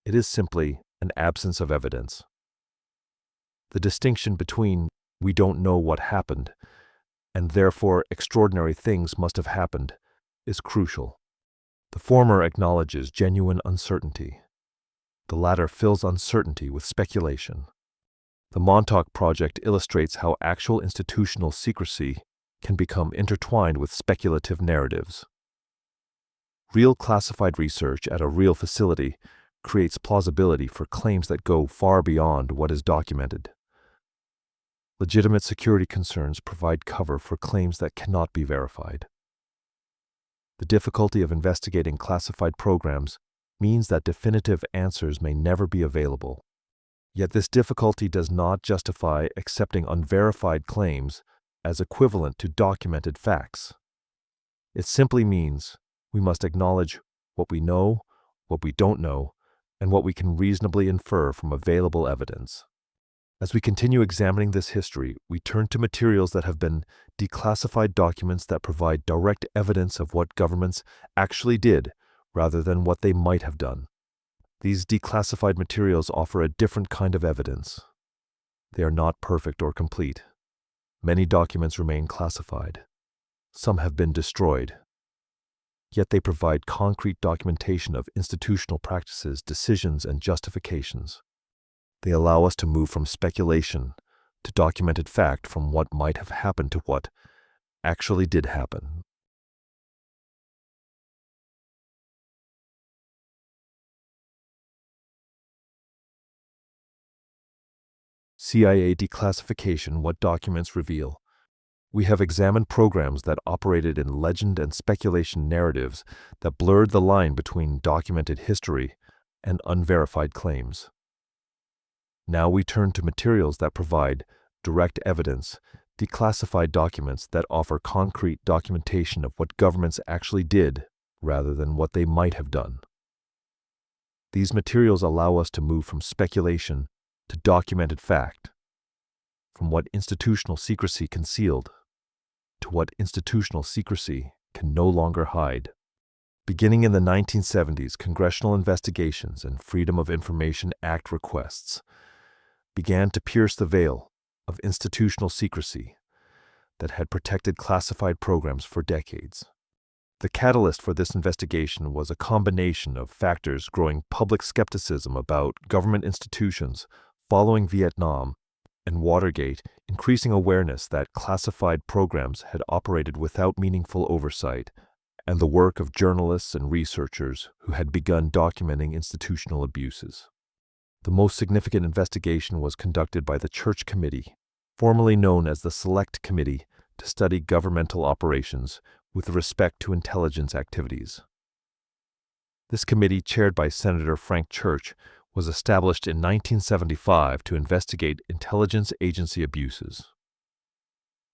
It is simply an absence of evidence. The distinction between "we don't know what happened" and "therefore extraordinary things must have happened" is crucial. The former acknowledges genuine uncertainty. The latter fills uncertainty with speculation. The Montauk project illustrates how actual institutional secrecy can become intertwined with speculative narratives. Real classified research at a real facility creates plausibility for claims that go far beyond what is documented. Legitimate security concerns provide cover for claims that cannot be verified. The difficulty of investigating classified programs means that definitive answers may never be available. Yet this difficulty does not justify accepting unverified claims as equivalent to documented facts. It simply means we must acknowledge what we know, what we don't know, and what we can reasonably infer from available evidence. As we continue examining this history, we turn to materials that have been declassified documents that provide direct evidence of what governments actually did rather than what they might have done. These declassified materials offer a different kind of evidence. They are not perfect or complete. Many documents remain classified. Some have been destroyed. Yet they provide concrete documentation of institutional practices, decisions, and justifications. They allow us to move from speculation to documented fact, from what might have happened to what actually did happen. CIA declassification: what documents reveal. We have examined programs that operated in legend and speculation narratives that blurred the line between documented history and unverified claims. Now we turn to materials that provide direct evidence, declassified documents that offer concrete documentation of what governments actually did rather than what they might have done. These materials allow us to move from speculation to documented fact, from what institutional secrecy concealed to what institutional secrecy can no longer hide. Beginning in the 1970s, congressional investigations and Freedom of Information Act requests began to pierce the veil of institutional secrecy that had protected classified programs for decades. The catalyst for this investigation was a combination of factors: growing public skepticism about government institutions following Vietnam and Watergate, increasing awareness that classified programs had operated without meaningful oversight, and the work of journalists and researchers who had begun documenting institutional abuses. The most significant investigation was conducted by the Church Committee, formerly known as the Select Committee to Study Governmental Operations with respect to intelligence activities. This committee, chaired by Senator Frank Church, was established in 1975 to investigate intelligence agency abuses.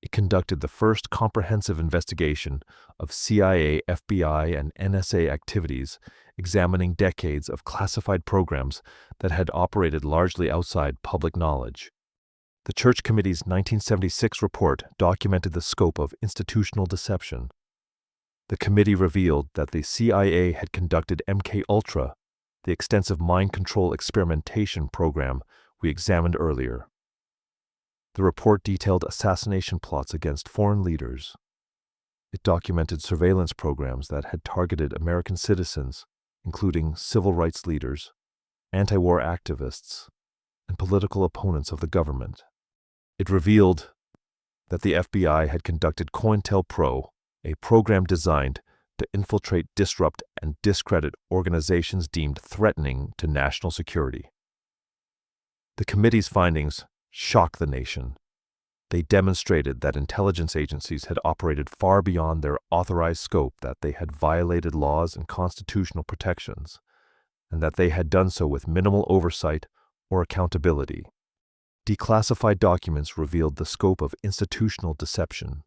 It conducted the first comprehensive investigation of CIA, FBI, and NSA activities, examining decades of classified programs that had operated largely outside public knowledge. The Church Committee's 1976 report documented the scope of institutional deception. The committee revealed that the CIA had conducted MKUltra, the extensive mind control experimentation program we examined earlier. The report detailed assassination plots against foreign leaders. It documented surveillance programs that had targeted American citizens, including civil rights leaders, anti-war activists, and political opponents of the government. It revealed that the FBI had conducted COINTELPRO, a program designed to infiltrate, disrupt, and discredit organizations deemed threatening to national security. The committee's findings shocked the nation. They demonstrated that intelligence agencies had operated far beyond their authorized scope, that they had violated laws and constitutional protections, and that they had done so with minimal oversight or accountability. Declassified documents revealed the scope of institutional deception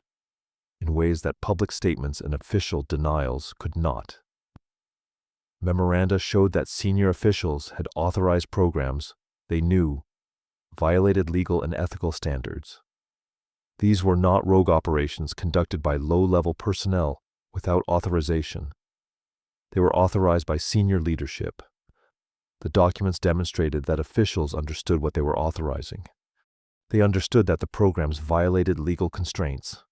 in ways that public statements and official denials could not. Memoranda showed that senior officials had authorized programs they knew violated legal and ethical standards. These were not rogue operations conducted by low-level personnel without authorization. They were authorized by senior leadership. The documents demonstrated that officials understood what they were authorizing. They understood that the programs violated legal constraints.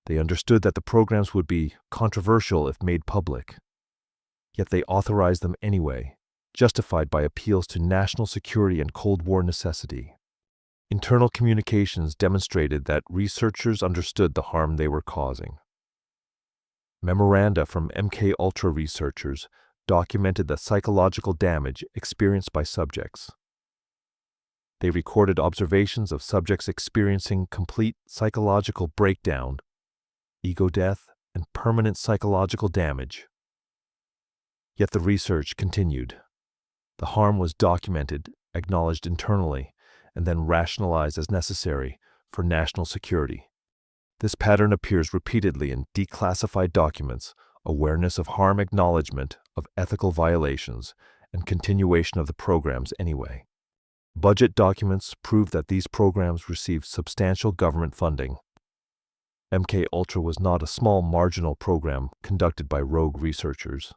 They understood that the programs would be controversial if made public. Yet they authorized them anyway, justified by appeals to national security and Cold War necessity. Internal communications demonstrated that researchers understood the harm they were causing. Memoranda from MKUltra researchers documented the psychological damage experienced by subjects. They recorded observations of subjects experiencing complete psychological breakdown, ego death, and permanent psychological damage. Yet the research continued. The harm was documented, acknowledged internally, and then rationalized as necessary for national security. This pattern appears repeatedly in declassified documents, awareness of harm, acknowledgement of ethical violations, and continuation of the programs anyway. Budget documents prove that these programs received substantial government funding. MKUltra was not a small marginal program conducted by rogue researchers.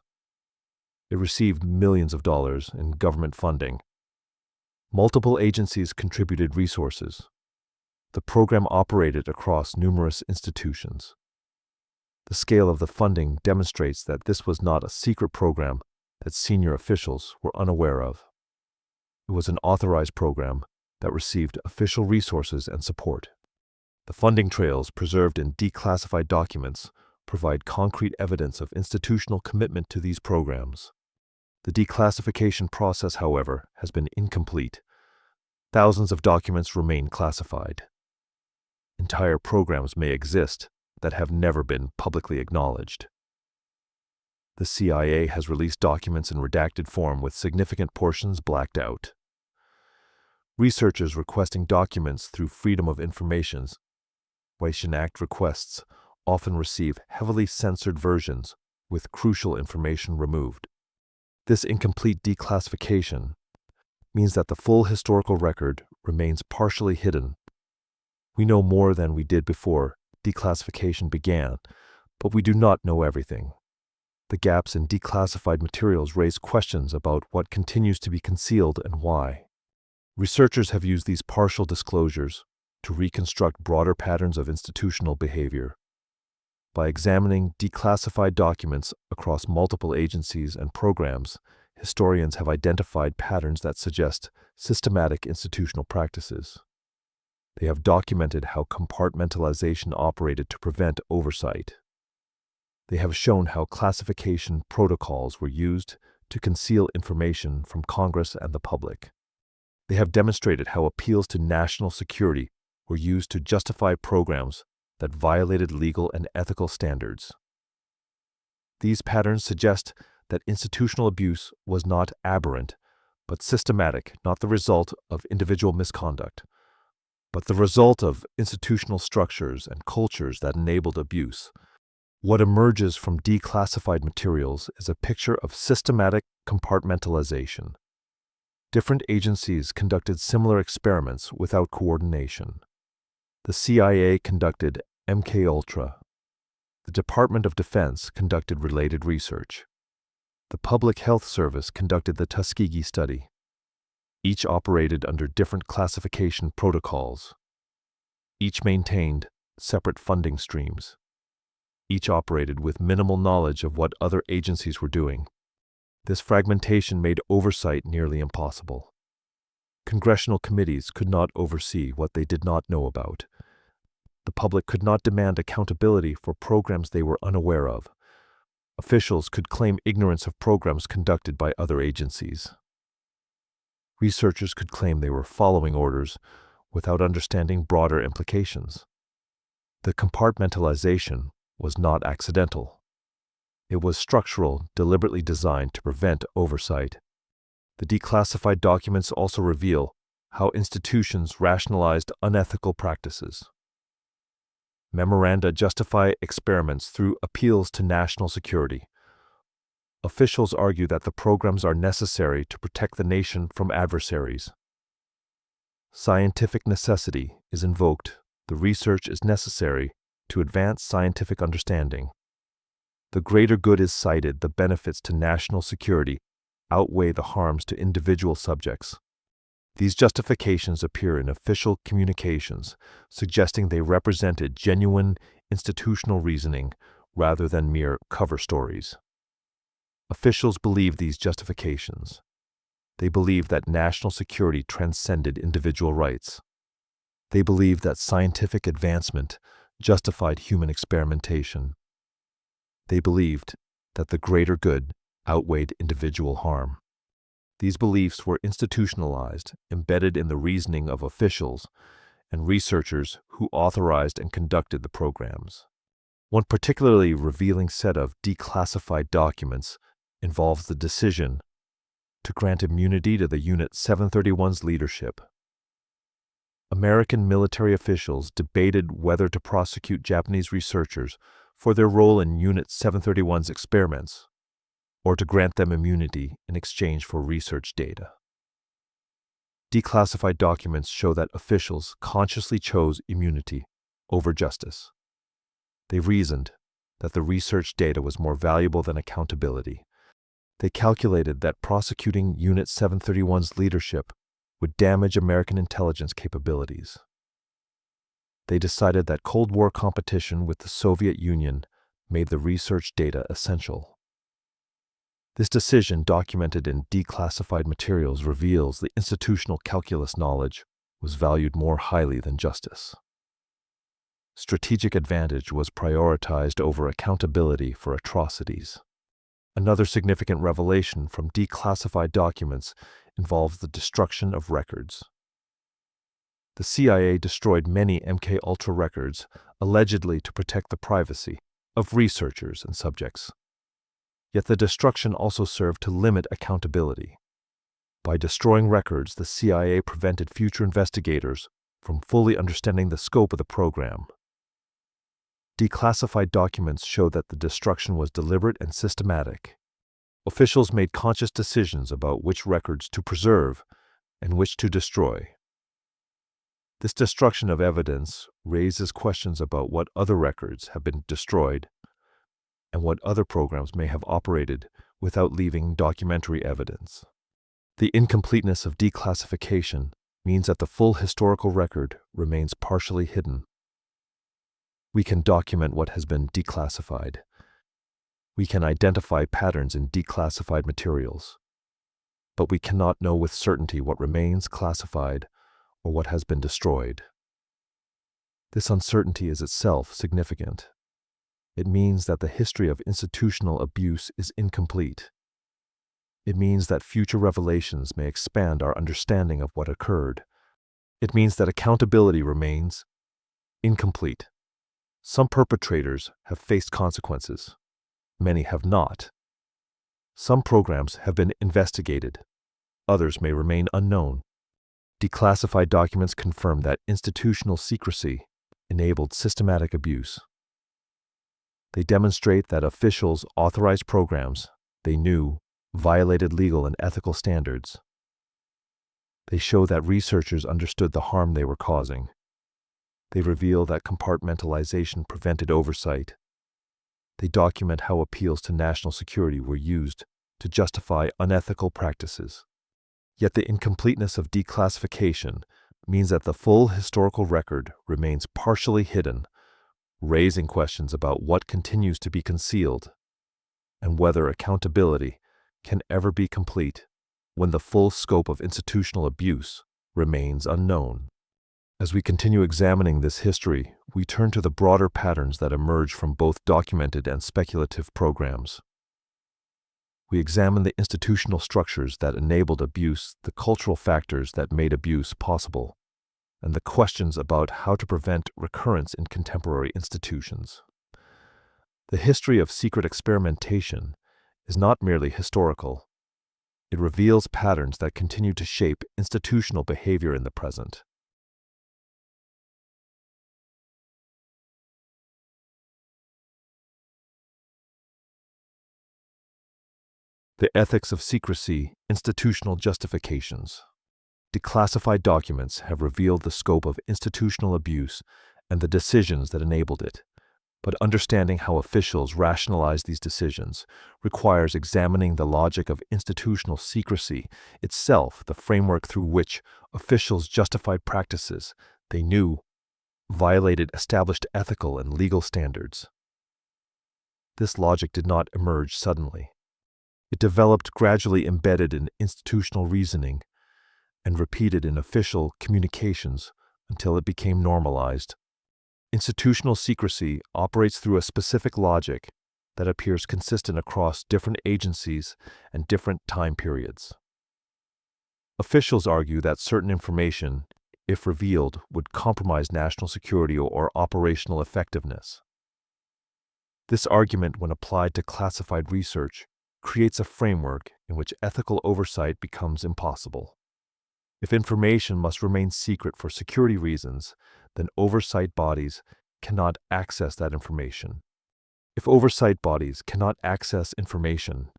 It received millions of dollars in government funding. Multiple agencies contributed resources. The program operated across numerous institutions. The scale of the funding demonstrates that this was not a secret program that senior officials were unaware of. It was an authorized program that received official resources and support. The funding trails preserved in declassified documents provide concrete evidence of institutional commitment to these programs. The declassification process, however, has been incomplete. Thousands of documents remain classified. Entire programs may exist that have never been publicly acknowledged. The CIA has released documents in redacted form with significant portions blacked out. Researchers requesting documents through Freedom of Information Act requests often receive heavily censored versions with crucial information removed. This incomplete declassification means that the full historical record remains partially hidden. We know more than we did before declassification began, but we do not know everything. The gaps in declassified materials raise questions about what continues to be concealed and why. Researchers have used these partial disclosures to reconstruct broader patterns of institutional behavior. By examining declassified documents across multiple agencies and programs, historians have identified patterns that suggest systematic institutional practices. They have documented how compartmentalization operated to prevent oversight. They have shown how classification protocols were used to conceal information from Congress and the public. They have demonstrated how appeals to national security were used to justify programs that violated legal and ethical standards. These patterns suggest that institutional abuse was not aberrant, but systematic, not the result of individual misconduct, but the result of institutional structures and cultures that enabled abuse. What emerges from declassified materials is a picture of systematic compartmentalization. Different agencies conducted similar experiments without coordination. The CIA conducted MKUltra. The Department of Defense conducted related research. The Public Health Service conducted the Tuskegee study. Each operated under different classification protocols. Each maintained separate funding streams. Each operated with minimal knowledge of what other agencies were doing. This fragmentation made oversight nearly impossible. Congressional committees could not oversee what they did not know about. The public could not demand accountability for programs they were unaware of. Officials could claim ignorance of programs conducted by other agencies. Researchers could claim they were following orders without understanding broader implications. The compartmentalization was not accidental. It was structural, deliberately designed to prevent oversight. The declassified documents also reveal how institutions rationalized unethical practices. Memoranda justify experiments through appeals to national security. Officials argue that the programs are necessary to protect the nation from adversaries. Scientific necessity is invoked. The research is necessary to advance scientific understanding. The greater good is cited. The benefits to national security outweigh the harms to individual subjects. These justifications appear in official communications, suggesting they represented genuine institutional reasoning rather than mere cover stories. Officials believed these justifications. They believed that national security transcended individual rights. They believed that scientific advancement justified human experimentation. They believed that the greater good outweighed individual harm. These beliefs were institutionalized, embedded in the reasoning of officials and researchers who authorized and conducted the programs. One particularly revealing set of declassified documents involves the decision to grant immunity to the Unit 731's leadership. American military officials debated whether to prosecute Japanese researchers for their role in Unit 731's experiments, or to grant them immunity in exchange for research data. Declassified documents show that officials consciously chose immunity over justice. They reasoned that the research data was more valuable than accountability. They calculated that prosecuting Unit 731's leadership would damage American intelligence capabilities. They decided that Cold War competition with the Soviet Union made the research data essential. This decision, documented in declassified materials, reveals the institutional calculus knowledge was valued more highly than justice. Strategic advantage was prioritized over accountability for atrocities. Another significant revelation from declassified documents involves the destruction of records. The CIA destroyed many MKUltra records, allegedly to protect the privacy of researchers and subjects. Yet the destruction also served to limit accountability. By destroying records, the CIA prevented future investigators from fully understanding the scope of the program. Declassified documents show that the destruction was deliberate and systematic. Officials made conscious decisions about which records to preserve and which to destroy. This destruction of evidence raises questions about what other records have been destroyed and what other programs may have operated without leaving documentary evidence. The incompleteness of declassification means that the full historical record remains partially hidden. We can document what has been declassified. We can identify patterns in declassified materials, but we cannot know with certainty what remains classified or what has been destroyed. This uncertainty is itself significant. It means that the history of institutional abuse is incomplete. It means that future revelations may expand our understanding of what occurred. It means that accountability remains incomplete. Some perpetrators have faced consequences. Many have not. Some programs have been investigated. Others may remain unknown. Declassified documents confirm that institutional secrecy enabled systematic abuse. They demonstrate that officials authorized programs they knew violated legal and ethical standards. They show that researchers understood the harm they were causing. They reveal that compartmentalization prevented oversight. They document how appeals to national security were used to justify unethical practices. Yet the incompleteness of declassification means that the full historical record remains partially hidden, raising questions about what continues to be concealed and whether accountability can ever be complete when the full scope of institutional abuse remains unknown. As we continue examining this history, we turn to the broader patterns that emerge from both documented and speculative programs. We examine the institutional structures that enabled abuse, the cultural factors that made abuse possible, and the questions about how to prevent recurrence in contemporary institutions. The history of secret experimentation is not merely historical. It reveals patterns that continue to shape institutional behavior in the present. The ethics of secrecy, institutional justifications. Declassified documents have revealed the scope of institutional abuse and the decisions that enabled it. But understanding how officials rationalize these decisions requires examining the logic of institutional secrecy itself, the framework through which officials justified practices they knew violated established ethical and legal standards. This logic did not emerge suddenly. It developed gradually embedded in institutional reasoning and repeated in official communications until it became normalized. Institutional secrecy operates through a specific logic that appears consistent across different agencies and different time periods. Officials argue that certain information, if revealed, would compromise national security or operational effectiveness. This argument, when applied to classified research, creates a framework in which ethical oversight becomes impossible. If information must remain secret for security reasons, then oversight bodies cannot access that information. If oversight bodies cannot access information,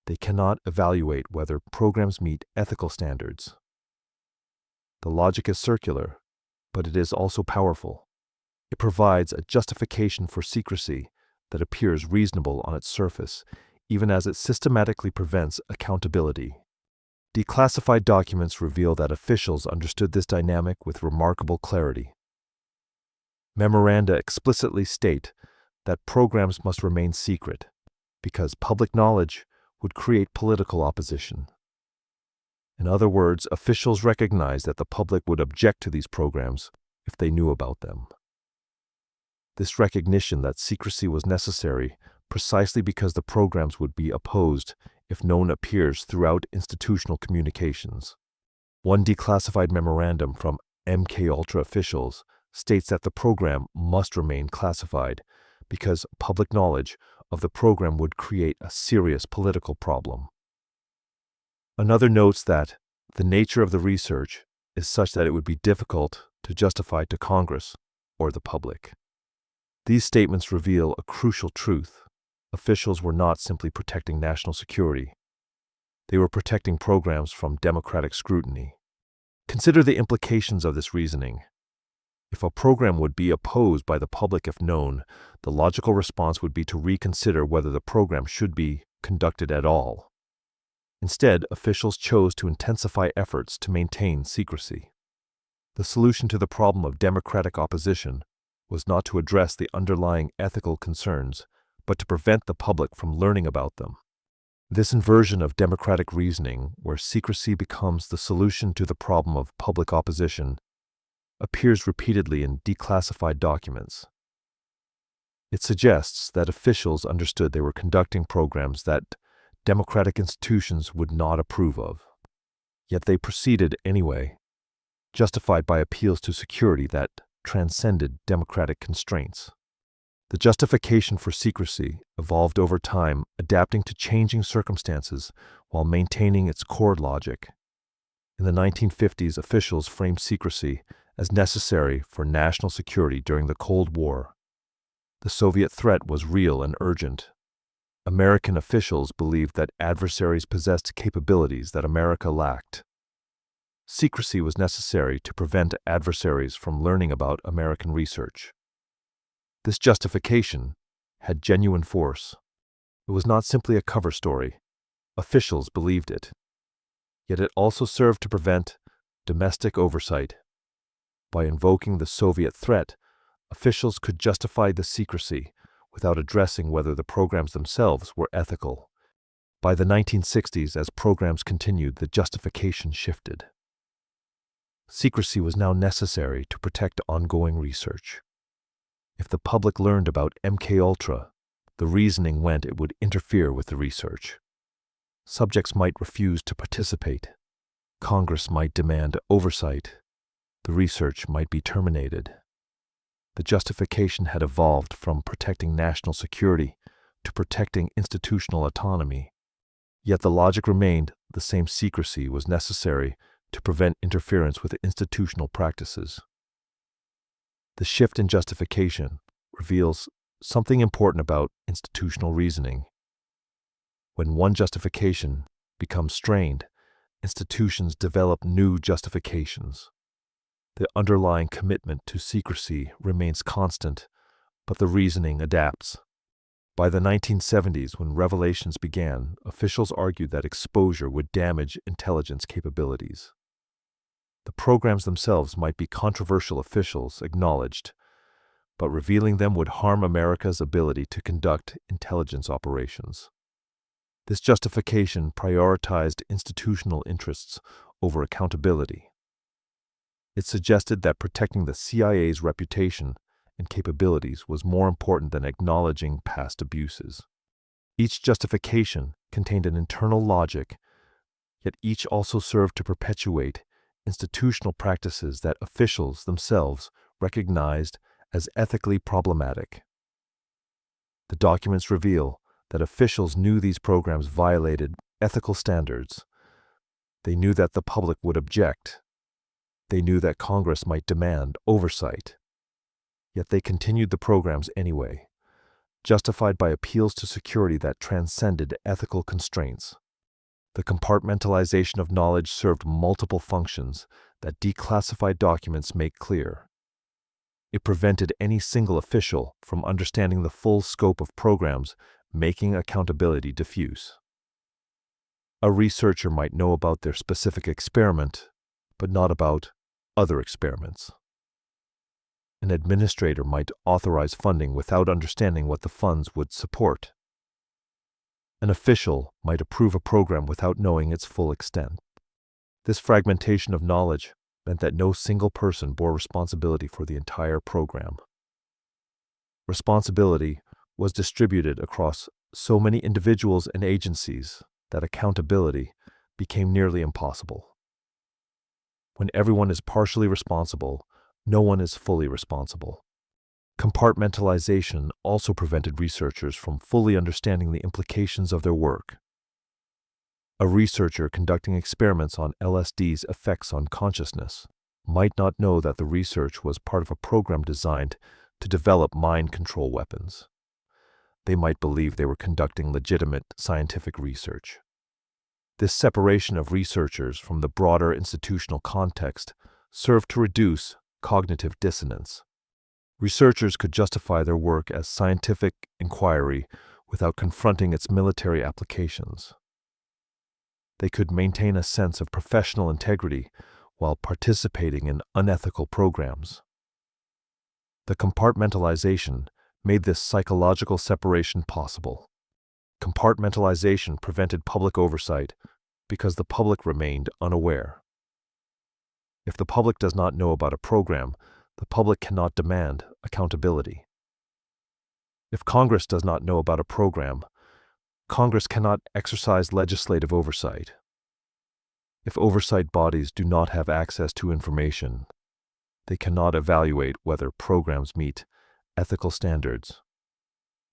they cannot evaluate whether programs meet ethical standards. The logic is circular, but it is also powerful. It provides a justification for secrecy that appears reasonable on its surface, even as it systematically prevents accountability. Declassified documents reveal that officials understood this dynamic with remarkable clarity. Memoranda explicitly state that programs must remain secret because public knowledge would create political opposition. In other words, officials recognized that the public would object to these programs if they knew about them. This recognition that secrecy was necessary precisely because the programs would be opposed if known appears throughout institutional communications. One declassified memorandum from MKUltra officials states that the program must remain classified because public knowledge of the program would create a serious political problem. Another notes that the nature of the research is such that it would be difficult to justify to Congress or the public. These statements reveal a crucial truth. Officials were not simply protecting national security. They were protecting programs from democratic scrutiny. Consider the implications of this reasoning. If a program would be opposed by the public if known, the logical response would be to reconsider whether the program should be conducted at all. Instead, officials chose to intensify efforts to maintain secrecy. The solution to the problem of democratic opposition was not to address the underlying ethical concerns, but to prevent the public from learning about them. This inversion of democratic reasoning, where secrecy becomes the solution to the problem of public opposition, appears repeatedly in declassified documents. It suggests that officials understood they were conducting programs that democratic institutions would not approve of. Yet they proceeded anyway, justified by appeals to security that transcended democratic constraints. The justification for secrecy evolved over time, adapting to changing circumstances while maintaining its core logic. In the 1950s, officials framed secrecy as necessary for national security during the Cold War. The Soviet threat was real and urgent. American officials believed that adversaries possessed capabilities that America lacked. Secrecy was necessary to prevent adversaries from learning about American research. This justification had genuine force. It was not simply a cover story. Officials believed it. Yet it also served to prevent domestic oversight. By invoking the Soviet threat, officials could justify the secrecy without addressing whether the programs themselves were ethical. By the 1960s, as programs continued, the justification shifted. Secrecy was now necessary to protect ongoing research. If the public learned about MKUltra, the reasoning went it would interfere with the research. Subjects might refuse to participate. Congress might demand oversight. The research might be terminated. The justification had evolved from protecting national security to protecting institutional autonomy. Yet the logic remained the same: secrecy was necessary to prevent interference with institutional practices. The shift in justification reveals something important about institutional reasoning. When one justification becomes strained, institutions develop new justifications. The underlying commitment to secrecy remains constant, but the reasoning adapts. By the 1970s, when revelations began, officials argued that exposure would damage intelligence capabilities. The programs themselves might be controversial, officials acknowledged, but revealing them would harm America's ability to conduct intelligence operations. This justification prioritized institutional interests over accountability. It suggested that protecting the CIA's reputation and capabilities was more important than acknowledging past abuses. Each justification contained an internal logic, yet each also served to perpetuate institutional practices that officials themselves recognized as ethically problematic. The documents reveal that officials knew these programs violated ethical standards. They knew that the public would object. They knew that Congress might demand oversight. Yet they continued the programs anyway, justified by appeals to security that transcended ethical constraints. The compartmentalization of knowledge served multiple functions that declassified documents make clear. It prevented any single official from understanding the full scope of programs, making accountability diffuse. A researcher might know about their specific experiment, but not about other experiments. An administrator might authorize funding without understanding what the funds would support. An official might approve a program without knowing its full extent. This fragmentation of knowledge meant that no single person bore responsibility for the entire program. Responsibility was distributed across so many individuals and agencies that accountability became nearly impossible. When everyone is partially responsible, no one is fully responsible. Compartmentalization also prevented researchers from fully understanding the implications of their work. A researcher conducting experiments on LSD's effects on consciousness might not know that the research was part of a program designed to develop mind control weapons. They might believe they were conducting legitimate scientific research. This separation of researchers from the broader institutional context served to reduce cognitive dissonance. Researchers could justify their work as scientific inquiry without confronting its military applications. They could maintain a sense of professional integrity while participating in unethical programs. The compartmentalization made this psychological separation possible. Compartmentalization prevented public oversight because the public remained unaware. If the public does not know about a program, the public cannot demand accountability. If Congress does not know about a program, Congress cannot exercise legislative oversight. If oversight bodies do not have access to information, they cannot evaluate whether programs meet ethical standards.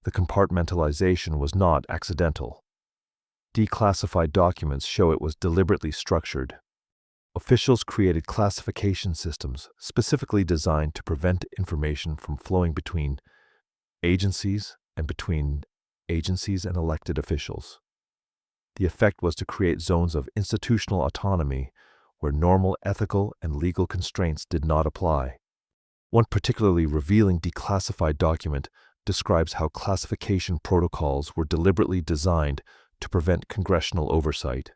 The compartmentalization was not accidental. Declassified documents show it was deliberately structured. Officials created classification systems specifically designed to prevent information from flowing between agencies and between agencies and elected officials. The effect was to create zones of institutional autonomy where normal ethical and legal constraints did not apply. One particularly revealing declassified document describes how classification protocols were deliberately designed to prevent congressional oversight.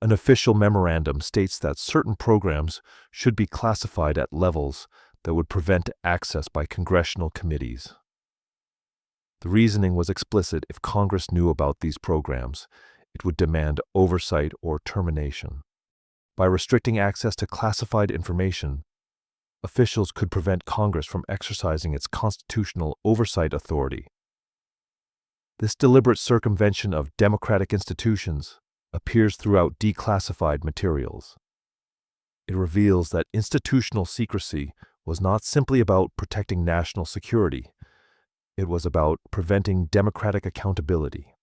An official memorandum states that certain programs should be classified at levels that would prevent access by congressional committees. The reasoning was explicit: if Congress knew about these programs, it would demand oversight or termination. By restricting access to classified information, officials could prevent Congress from exercising its constitutional oversight authority. This deliberate circumvention of democratic institutions appears throughout declassified materials. It reveals that institutional secrecy was not simply about protecting national security. It was about preventing democratic accountability.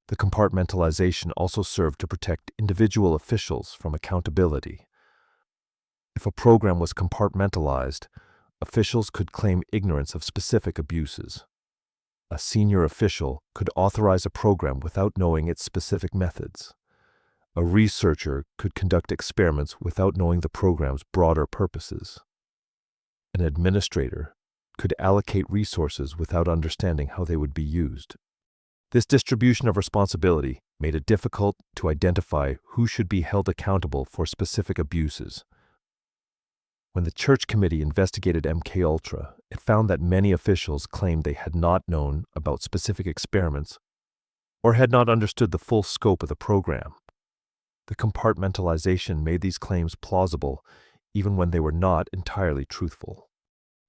The compartmentalization also served to protect individual officials from accountability. If a program was compartmentalized, officials could claim ignorance of specific abuses. A senior official could authorize a program without knowing its specific methods. A researcher could conduct experiments without knowing the program's broader purposes. An administrator could allocate resources without understanding how they would be used. This distribution of responsibility made it difficult to identify who should be held accountable for specific abuses. When the Church Committee investigated MKUltra, it found that many officials claimed they had not known about specific experiments or had not understood the full scope of the program. The compartmentalization made these claims plausible even when they were not entirely truthful.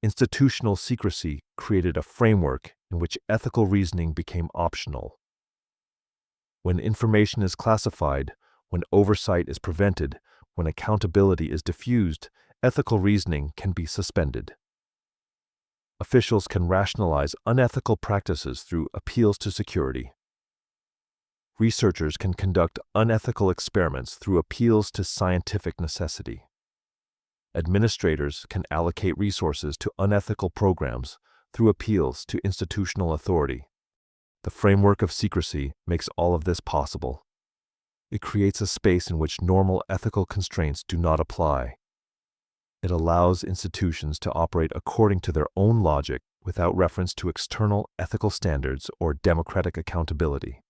Institutional secrecy created a framework in which ethical reasoning became optional. When information is classified, when oversight is prevented, when accountability is diffused, ethical reasoning can be suspended. Officials can rationalize unethical practices through appeals to security. Researchers can conduct unethical experiments through appeals to scientific necessity. Administrators can allocate resources to unethical programs through appeals to institutional authority. The framework of secrecy makes all of this possible. It creates a space in which normal ethical constraints do not apply. It allows institutions to operate according to their own logic without reference to external ethical standards or democratic accountability.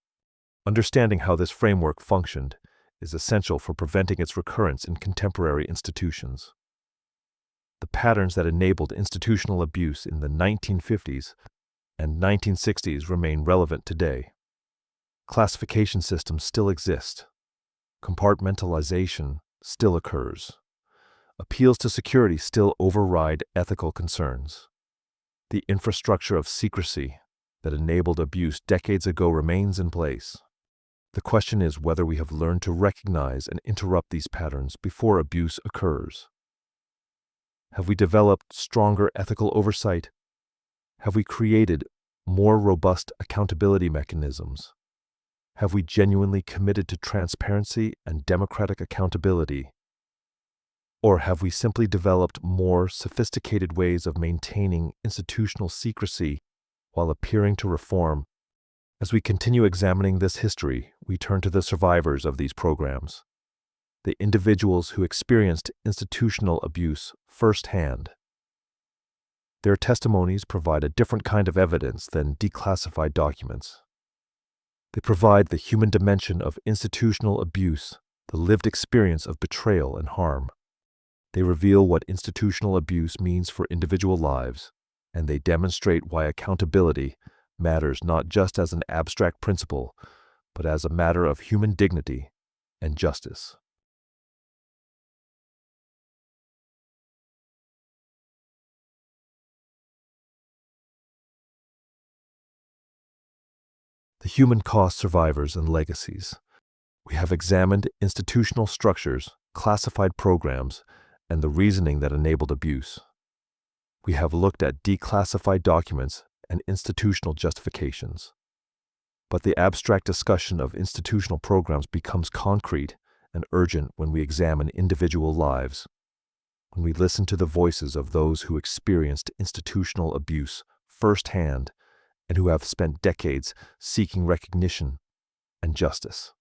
Understanding how this framework functioned is essential for preventing its recurrence in contemporary institutions. The patterns that enabled institutional abuse in the 1950s and 1960s remain relevant today. Classification systems still exist. Compartmentalization still occurs. Appeals to security still override ethical concerns. The infrastructure of secrecy that enabled abuse decades ago remains in place. The question is whether we have learned to recognize and interrupt these patterns before abuse occurs. Have we developed stronger ethical oversight? Have we created more robust accountability mechanisms? Have we genuinely committed to transparency and democratic accountability? Or have we simply developed more sophisticated ways of maintaining institutional secrecy while appearing to reform? As we continue examining this history, we turn to the survivors of these programs, the individuals who experienced institutional abuse firsthand. Their testimonies provide a different kind of evidence than declassified documents. They provide the human dimension of institutional abuse, the lived experience of betrayal and harm. They reveal what institutional abuse means for individual lives, and they demonstrate why accountability matters not just as an abstract principle, but as a matter of human dignity and justice. The human cost, survivors, and legacies. We have examined institutional structures, classified programs, and the reasoning that enabled abuse. We have looked at declassified documents and institutional justifications. But the abstract discussion of institutional programs becomes concrete and urgent when we examine individual lives, when we listen to the voices of those who experienced institutional abuse firsthand and who have spent decades seeking recognition and justice.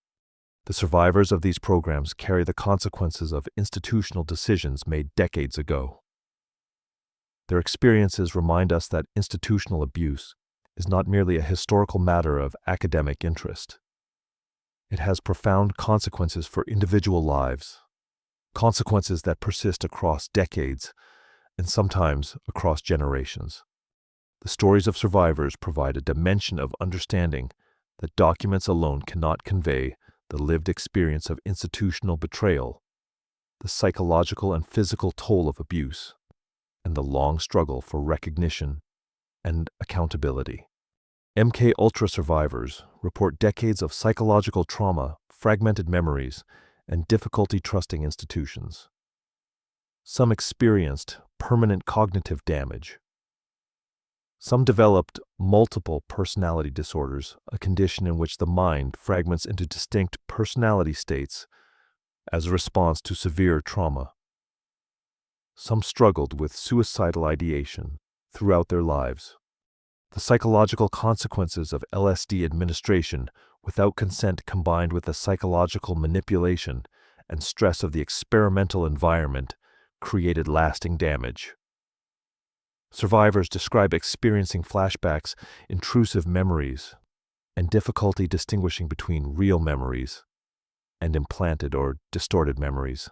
The survivors of these programs carry the consequences of institutional decisions made decades ago. Their experiences remind us that institutional abuse is not merely a historical matter of academic interest. It has profound consequences for individual lives, consequences that persist across decades and sometimes across generations. The stories of survivors provide a dimension of understanding that documents alone cannot convey: the lived experience of institutional betrayal, the psychological and physical toll of abuse, and the long struggle for recognition and accountability. MKUltra survivors report decades of psychological trauma, fragmented memories, and difficulty trusting institutions. Some experienced permanent cognitive damage. Some developed multiple personality disorders, a condition in which the mind fragments into distinct personality states as a response to severe trauma. Some struggled with suicidal ideation throughout their lives. The psychological consequences of LSD administration without consent combined with the psychological manipulation and stress of the experimental environment created lasting damage. Survivors describe experiencing flashbacks, intrusive memories, and difficulty distinguishing between real memories and implanted or distorted memories.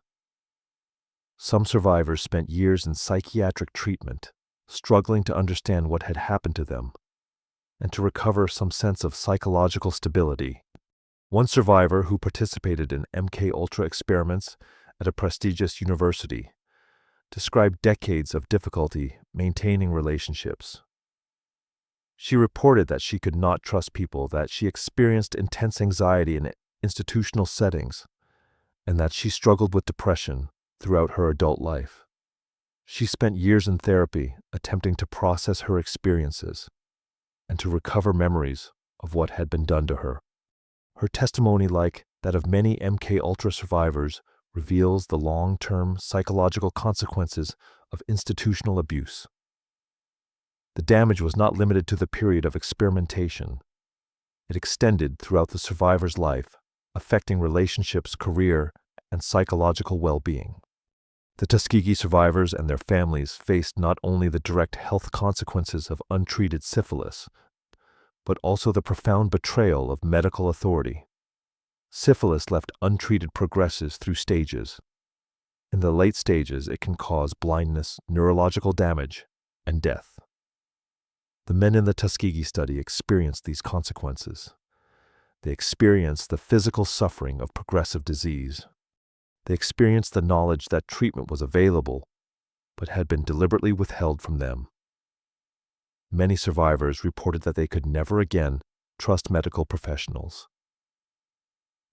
Some survivors spent years in psychiatric treatment, struggling to understand what had happened to them and to recover some sense of psychological stability. One survivor who participated in MKUltra experiments at a prestigious university described decades of difficulty maintaining relationships. She reported that she could not trust people, that she experienced intense anxiety in institutional settings, and that she struggled with depression throughout her adult life. She spent years in therapy attempting to process her experiences and to recover memories of what had been done to her. Her testimony, like that of many MKUltra survivors, reveals the long-term psychological consequences of institutional abuse. The damage was not limited to the period of experimentation. It extended throughout the survivor's life, affecting relationships, career, and psychological well-being. The Tuskegee survivors and their families faced not only the direct health consequences of untreated syphilis, but also the profound betrayal of medical authority. Syphilis left untreated progresses through stages. In the late stages, it can cause blindness, neurological damage, and death. The men in the Tuskegee study experienced these consequences. They experienced the physical suffering of progressive disease. They experienced the knowledge that treatment was available, but had been deliberately withheld from them. Many survivors reported that they could never again trust medical professionals.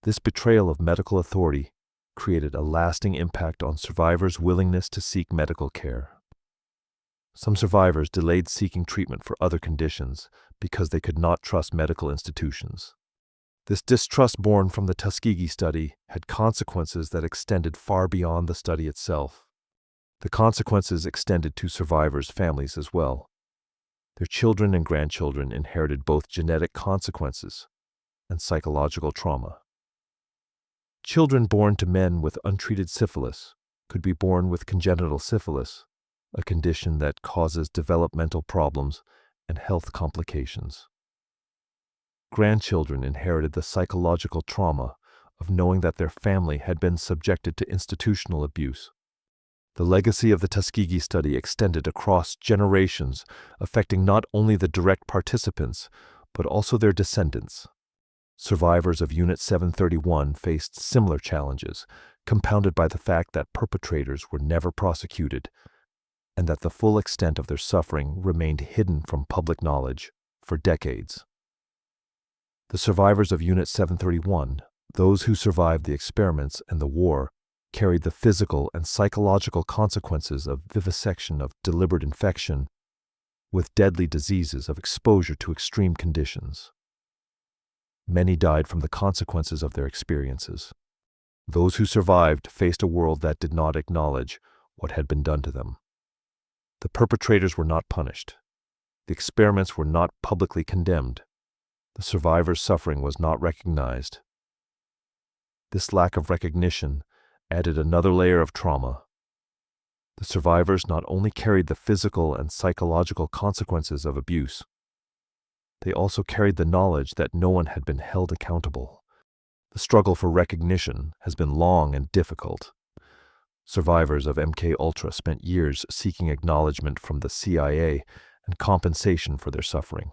This betrayal of medical authority created a lasting impact on survivors' willingness to seek medical care. Some survivors delayed seeking treatment for other conditions because they could not trust medical institutions. This distrust born from the Tuskegee study had consequences that extended far beyond the study itself. The consequences extended to survivors' families as well. Their children and grandchildren inherited both genetic consequences and psychological trauma. Children born to men with untreated syphilis could be born with congenital syphilis, a condition that causes developmental problems and health complications. Grandchildren inherited the psychological trauma of knowing that their family had been subjected to institutional abuse. The legacy of the Tuskegee study extended across generations, affecting not only the direct participants, but also their descendants. Survivors of Unit 731 faced similar challenges, compounded by the fact that perpetrators were never prosecuted, and that the full extent of their suffering remained hidden from public knowledge for decades. The survivors of Unit 731, those who survived the experiments and the war, carried the physical and psychological consequences of vivisection, of deliberate infection, with deadly diseases of exposure to extreme conditions. Many died from the consequences of their experiences. Those who survived faced a world that did not acknowledge what had been done to them. The perpetrators were not punished. The experiments were not publicly condemned. The survivors' suffering was not recognized. This lack of recognition added another layer of trauma. The survivors not only carried the physical and psychological consequences of abuse, they also carried the knowledge that no one had been held accountable. The struggle for recognition has been long and difficult. Survivors of MKUltra spent years seeking acknowledgement from the CIA and compensation for their suffering.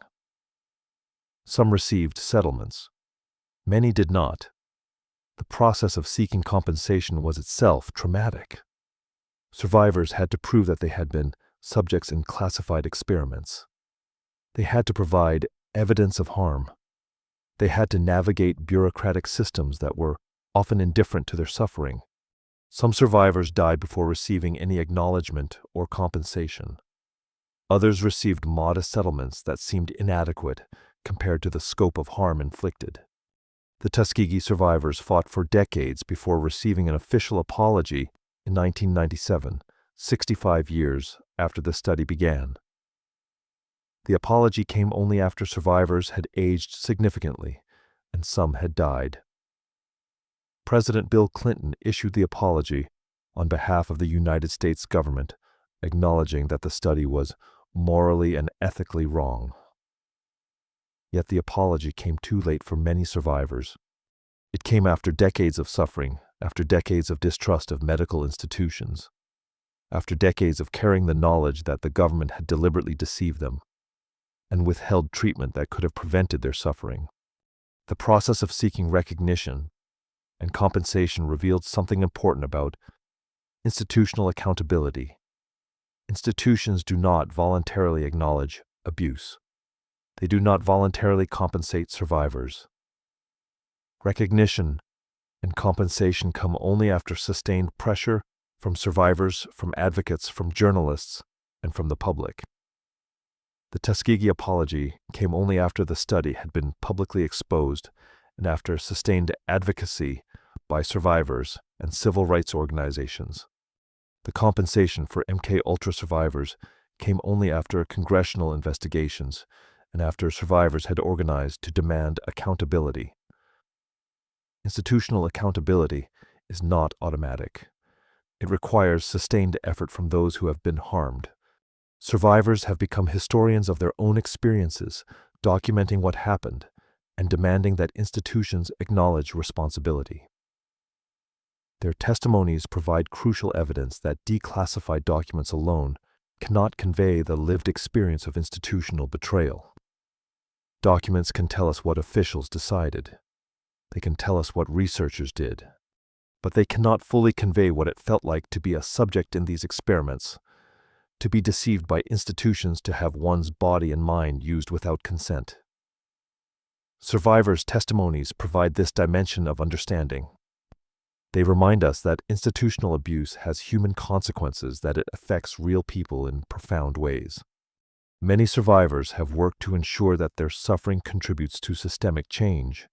Some received settlements. Many did not. The process of seeking compensation was itself traumatic. Survivors had to prove that they had been subjects in classified experiments. They had to provide evidence of harm. They had to navigate bureaucratic systems that were often indifferent to their suffering. Some survivors died before receiving any acknowledgement or compensation. Others received modest settlements that seemed inadequate compared to the scope of harm inflicted. The Tuskegee survivors fought for decades before receiving an official apology in 1997, 65 years after the study began. The apology came only after survivors had aged significantly, and some had died. President Bill Clinton issued the apology on behalf of the United States government, acknowledging that the study was morally and ethically wrong. Yet the apology came too late for many survivors. It came after decades of suffering, after decades of distrust of medical institutions, after decades of carrying the knowledge that the government had deliberately deceived them and withheld treatment that could have prevented their suffering. The process of seeking recognition and compensation revealed something important about institutional accountability. Institutions do not voluntarily acknowledge abuse. They do not voluntarily compensate survivors. Recognition and compensation come only after sustained pressure from survivors, from advocates, from journalists, and from the public. The Tuskegee apology came only after the study had been publicly exposed and after sustained advocacy by survivors and civil rights organizations. The compensation for MKUltra survivors came only after congressional investigations and after survivors had organized to demand accountability. Institutional accountability is not automatic. It requires sustained effort from those who have been harmed. Survivors have become historians of their own experiences, documenting what happened and demanding that institutions acknowledge responsibility. Their testimonies provide crucial evidence that declassified documents alone cannot convey the lived experience of institutional betrayal. Documents can tell us what officials decided. They can tell us what researchers did. But they cannot fully convey what it felt like to be a subject in these experiments, to be deceived by institutions, to have one's body and mind used without consent. Survivors' testimonies provide this dimension of understanding. They remind us that institutional abuse has human consequences, that it affects real people in profound ways. Many survivors have worked to ensure that their suffering contributes to systemic change.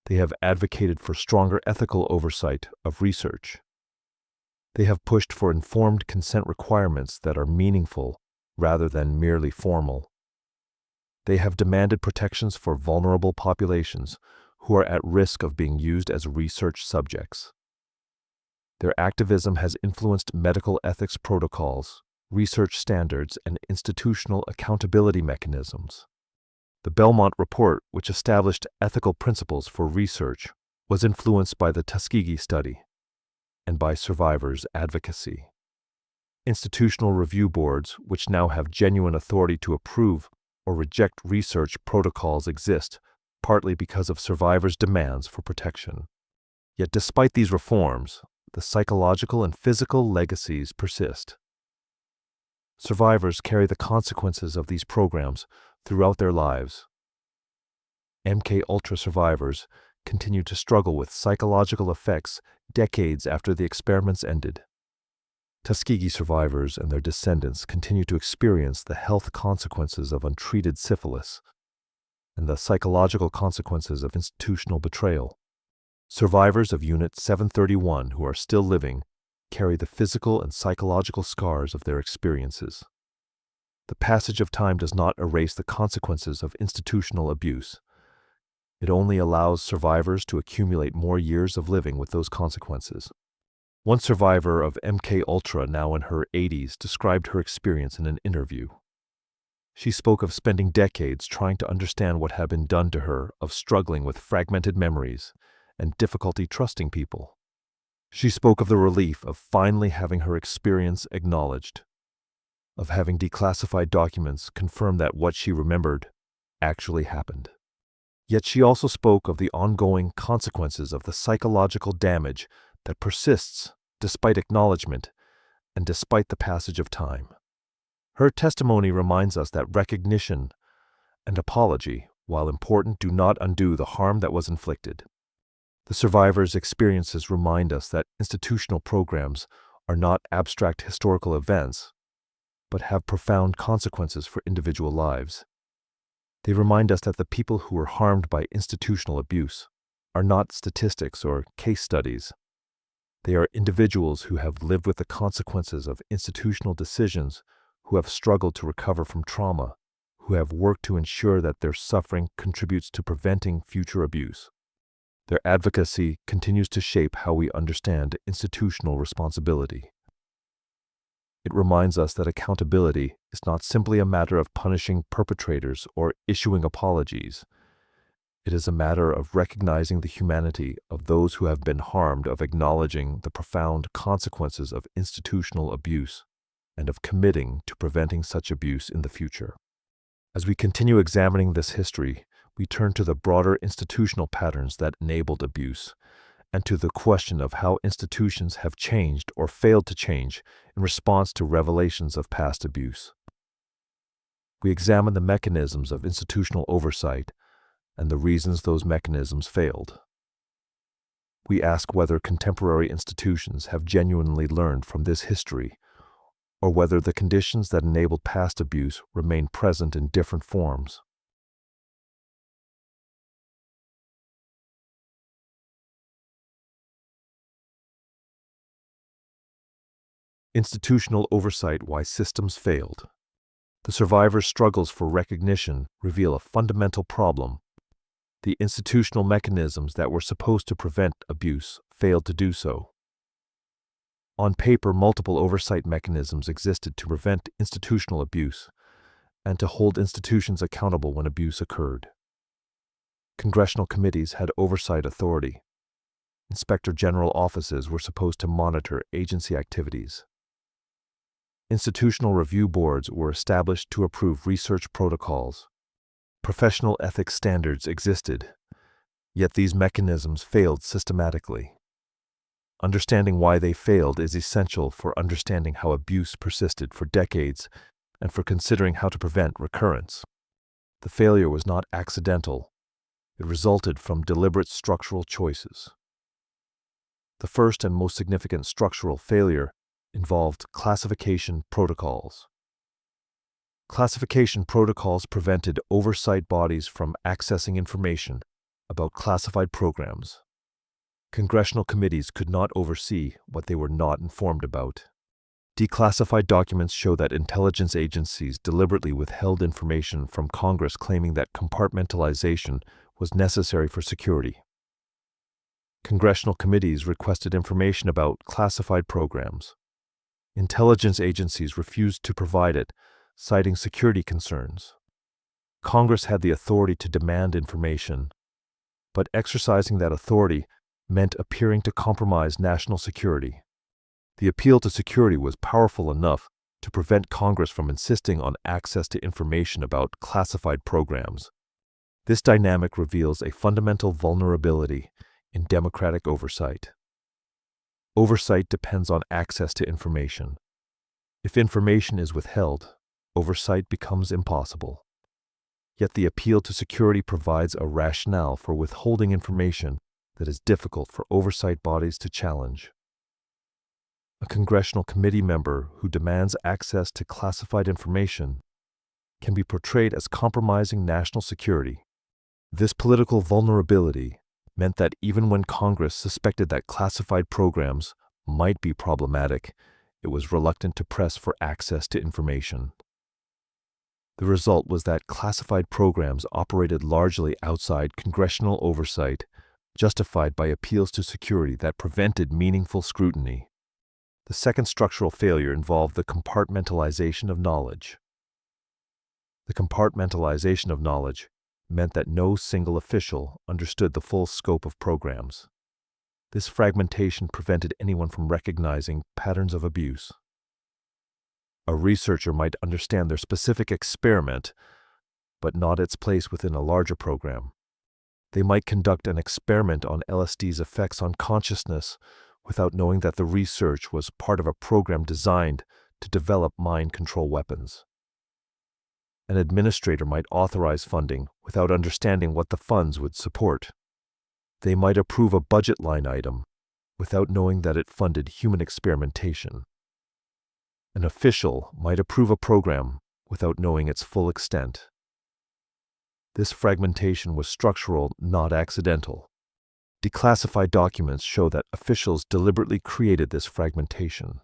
They have advocated for stronger ethical oversight of research. They have pushed for informed consent requirements that are meaningful rather than merely formal. They have demanded protections for vulnerable populations who are at risk of being used as research subjects. Their activism has influenced medical ethics protocols, research standards, and institutional accountability mechanisms. The Belmont Report, which established ethical principles for research, was influenced by the Tuskegee study and by survivors' advocacy. Institutional review boards, which now have genuine authority to approve or reject research protocols, exist, partly because of survivors' demands for protection. Yet despite these reforms, the psychological and physical legacies persist. Survivors carry the consequences of these programs throughout their lives. MKUltra survivors continue to struggle with psychological effects decades after the experiments ended. Tuskegee survivors and their descendants continue to experience the health consequences of untreated syphilis and the psychological consequences of institutional betrayal. Survivors of Unit 731 who are still living carry the physical and psychological scars of their experiences. The passage of time does not erase the consequences of institutional abuse. It only allows survivors to accumulate more years of living with those consequences. One survivor of MKUltra, now in her 80s, described her experience in an interview. She spoke of spending decades trying to understand what had been done to her, of struggling with fragmented memories and difficulty trusting people. She spoke of the relief of finally having her experience acknowledged, of having declassified documents confirm that what she remembered actually happened. Yet she also spoke of the ongoing consequences of the psychological damage that persists despite acknowledgement and despite the passage of time. Her testimony reminds us that recognition and apology, while important, do not undo the harm that was inflicted. The survivors' experiences remind us that institutional programs are not abstract historical events, but have profound consequences for individual lives. They remind us that the people who were harmed by institutional abuse are not statistics or case studies. They are individuals who have lived with the consequences of institutional decisions, who have struggled to recover from trauma, who have worked to ensure that their suffering contributes to preventing future abuse. Their advocacy continues to shape how we understand institutional responsibility. It reminds us that accountability is not simply a matter of punishing perpetrators or issuing apologies. It is a matter of recognizing the humanity of those who have been harmed, of acknowledging the profound consequences of institutional abuse, and of committing to preventing such abuse in the future. As we continue examining this history, we turn to the broader institutional patterns that enabled abuse, and to the question of how institutions have changed or failed to change in response to revelations of past abuse. We examine the mechanisms of institutional oversight and the reasons those mechanisms failed. We ask whether contemporary institutions have genuinely learned from this history, or whether the conditions that enabled past abuse remain present in different forms. Institutional oversight: why systems failed. The survivors' struggles for recognition reveal a fundamental problem. The institutional mechanisms that were supposed to prevent abuse failed to do so. On paper, multiple oversight mechanisms existed to prevent institutional abuse and to hold institutions accountable when abuse occurred. Congressional committees had oversight authority. Inspector General offices were supposed to monitor agency activities. Institutional review boards were established to approve research protocols. Professional ethics standards existed, yet these mechanisms failed systematically. Understanding why they failed is essential for understanding how abuse persisted for decades and for considering how to prevent recurrence. The failure was not accidental. It resulted from deliberate structural choices. The first and most significant structural failure involved classification protocols. Classification protocols prevented oversight bodies from accessing information about classified programs. Congressional committees could not oversee what they were not informed about. Declassified documents show that intelligence agencies deliberately withheld information from Congress, claiming that compartmentalization was necessary for security. Congressional committees requested information about classified programs. Intelligence agencies refused to provide it, citing security concerns. Congress had the authority to demand information, but exercising that authority meant appearing to compromise national security. The appeal to security was powerful enough to prevent Congress from insisting on access to information about classified programs. This dynamic reveals a fundamental vulnerability in democratic oversight. Oversight depends on access to information. If information is withheld, oversight becomes impossible. Yet the appeal to security provides a rationale for withholding information that is difficult for oversight bodies to challenge. A congressional committee member who demands access to classified information can be portrayed as compromising national security. This political vulnerability meant that even when Congress suspected that classified programs might be problematic, it was reluctant to press for access to information. The result was that classified programs operated largely outside congressional oversight, justified by appeals to security that prevented meaningful scrutiny. The second structural failure involved the compartmentalization of knowledge. The compartmentalization of knowledge meant that no single official understood the full scope of programs. This fragmentation prevented anyone from recognizing patterns of abuse. A researcher might understand their specific experiment, but not its place within a larger program. They might conduct an experiment on LSD's effects on consciousness without knowing that the research was part of a program designed to develop mind control weapons. An administrator might authorize funding without understanding what the funds would support. They might approve a budget line item without knowing that it funded human experimentation. An official might approve a program without knowing its full extent. This fragmentation was structural, not accidental. Declassified documents show that officials deliberately created this fragmentation.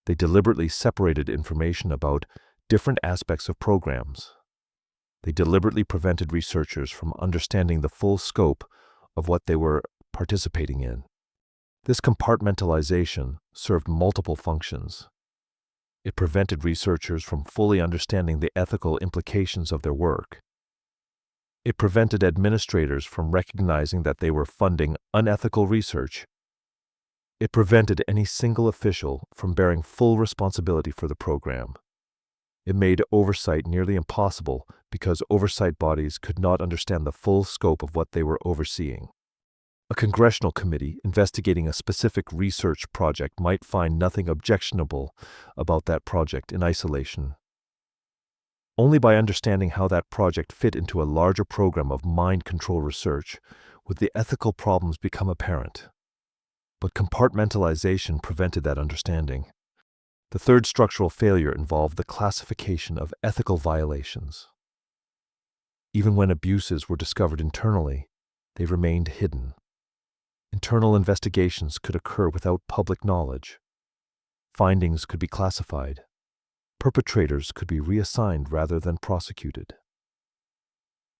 They deliberately separated information about different aspects of programs. They deliberately prevented researchers from understanding the full scope of what they were participating in. This compartmentalization served multiple functions. It prevented researchers from fully understanding the ethical implications of their work. It prevented administrators from recognizing that they were funding unethical research. It prevented any single official from bearing full responsibility for the program. It made oversight nearly impossible because oversight bodies could not understand the full scope of what they were overseeing. A congressional committee investigating a specific research project might find nothing objectionable about that project in isolation. Only by understanding how that project fit into a larger program of mind control research would the ethical problems become apparent. But compartmentalization prevented that understanding. The third structural failure involved the classification of ethical violations. Even when abuses were discovered internally, they remained hidden. Internal investigations could occur without public knowledge. Findings could be classified. Perpetrators could be reassigned rather than prosecuted.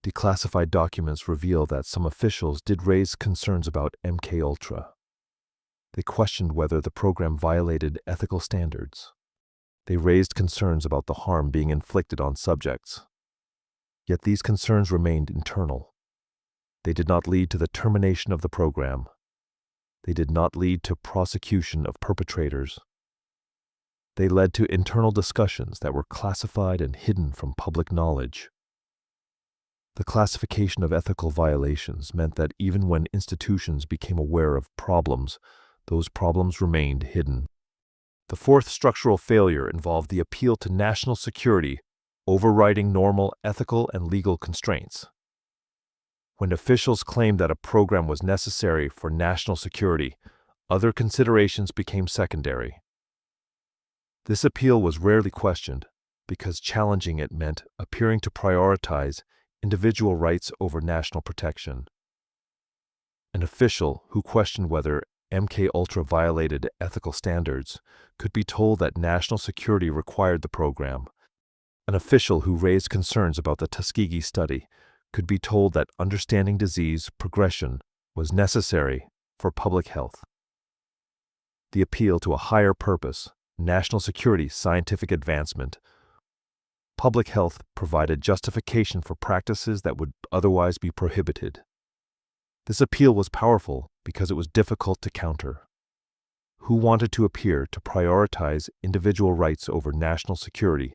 Declassified documents reveal that some officials did raise concerns about MKUltra. They questioned whether the program violated ethical standards. They raised concerns about the harm being inflicted on subjects. Yet these concerns remained internal. They did not lead to the termination of the program. They did not lead to prosecution of perpetrators. They led to internal discussions that were classified and hidden from public knowledge. The classification of ethical violations meant that even when institutions became aware of problems, those problems remained hidden. The fourth structural failure involved the appeal to national security, overriding normal ethical and legal constraints. When officials claimed that a program was necessary for national security, other considerations became secondary. This appeal was rarely questioned because challenging it meant appearing to prioritize individual rights over national protection. An official who questioned whether MKUltra violated ethical standards could be told that national security required the program. An official who raised concerns about the Tuskegee study could be told that understanding disease progression was necessary for public health. The appeal to a higher purpose, national security, scientific advancement, public health provided justification for practices that would otherwise be prohibited. This appeal was powerful because it was difficult to counter. Who wanted to appear to prioritize individual rights over national security?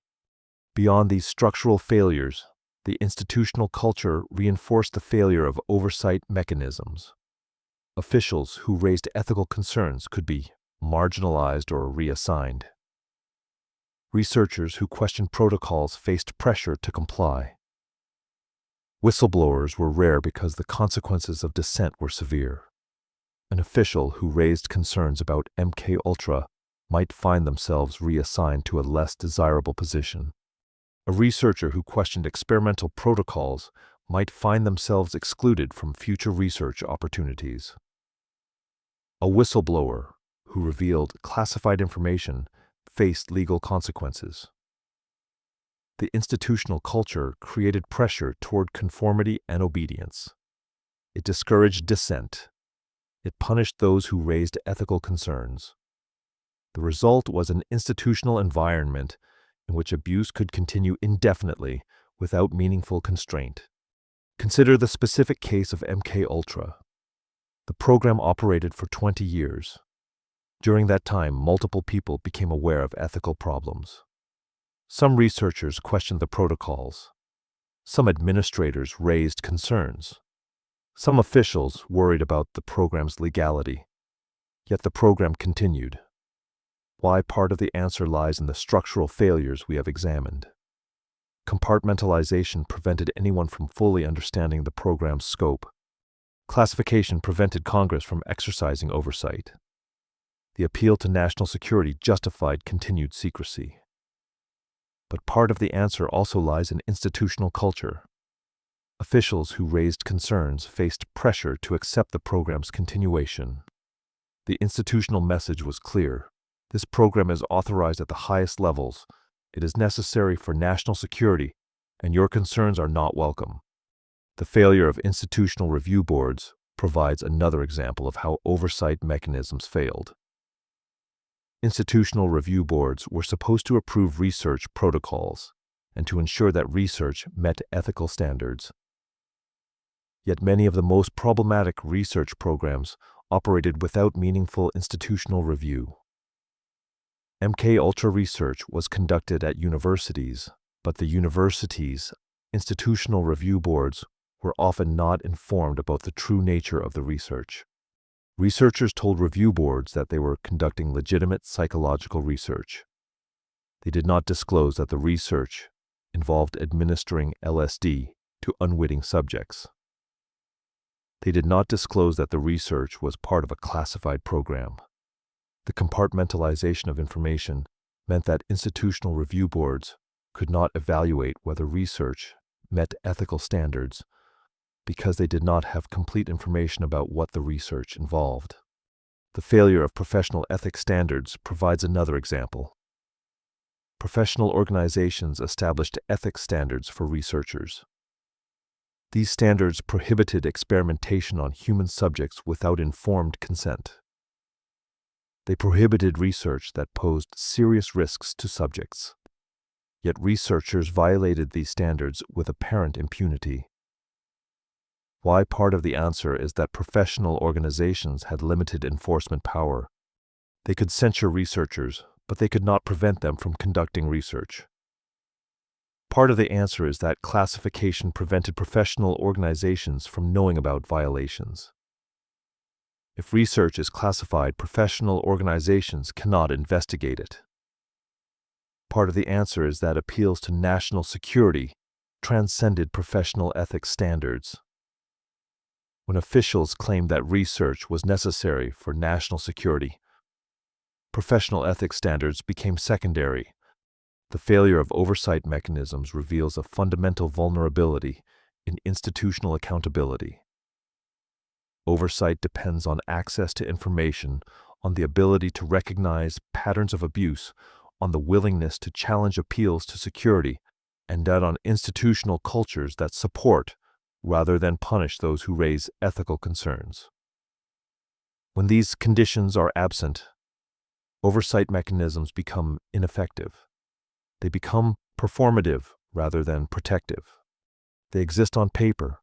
Beyond these structural failures, the institutional culture reinforced the failure of oversight mechanisms. Officials who raised ethical concerns could be marginalized or reassigned. Researchers who questioned protocols faced pressure to comply. Whistleblowers were rare because the consequences of dissent were severe. An official who raised concerns about MKUltra might find themselves reassigned to a less desirable position. A researcher who questioned experimental protocols might find themselves excluded from future research opportunities. A whistleblower who revealed classified information faced legal consequences. The institutional culture created pressure toward conformity and obedience. It discouraged dissent. It punished those who raised ethical concerns. The result was an institutional environment in which abuse could continue indefinitely without meaningful constraint. Consider the specific case of MKUltra. The program operated for 20 years. During that time, multiple people became aware of ethical problems. Some researchers questioned the protocols. Some administrators raised concerns. Some officials worried about the program's legality. Yet the program continued. Why part of the answer lies in the structural failures we have examined. Compartmentalization prevented anyone from fully understanding the program's scope. Classification prevented Congress from exercising oversight. The appeal to national security justified continued secrecy. But part of the answer also lies in institutional culture. Officials who raised concerns faced pressure to accept the program's continuation. The institutional message was clear. This program is authorized at the highest levels. It is necessary for national security, and your concerns are not welcome. The failure of institutional review boards provides another example of how oversight mechanisms failed. Institutional review boards were supposed to approve research protocols and to ensure that research met ethical standards. Yet many of the most problematic research programs operated without meaningful institutional review. MKUltra research was conducted at universities, but the universities' institutional review boards were often not informed about the true nature of the research. Researchers told review boards that they were conducting legitimate psychological research. They did not disclose that the research involved administering LSD to unwitting subjects. They did not disclose that the research was part of a classified program. The compartmentalization of information meant that institutional review boards could not evaluate whether research met ethical standards because they did not have complete information about what the research involved. The failure of professional ethics standards provides another example. Professional organizations established ethics standards for researchers. These standards prohibited experimentation on human subjects without informed consent. They prohibited research that posed serious risks to subjects. Yet researchers violated these standards with apparent impunity. Why? Part of the answer is that professional organizations had limited enforcement power. They could censure researchers, but they could not prevent them from conducting research. Part of the answer is that classification prevented professional organizations from knowing about violations. If research is classified, professional organizations cannot investigate it. Part of the answer is that appeals to national security transcended professional ethics standards. When officials claimed that research was necessary for national security, professional ethics standards became secondary. The failure of oversight mechanisms reveals a fundamental vulnerability in institutional accountability. Oversight depends on access to information, on the ability to recognize patterns of abuse, on the willingness to challenge appeals to security, and on institutional cultures that support rather than punish those who raise ethical concerns. When these conditions are absent, oversight mechanisms become ineffective. They become performative rather than protective. They exist on paper,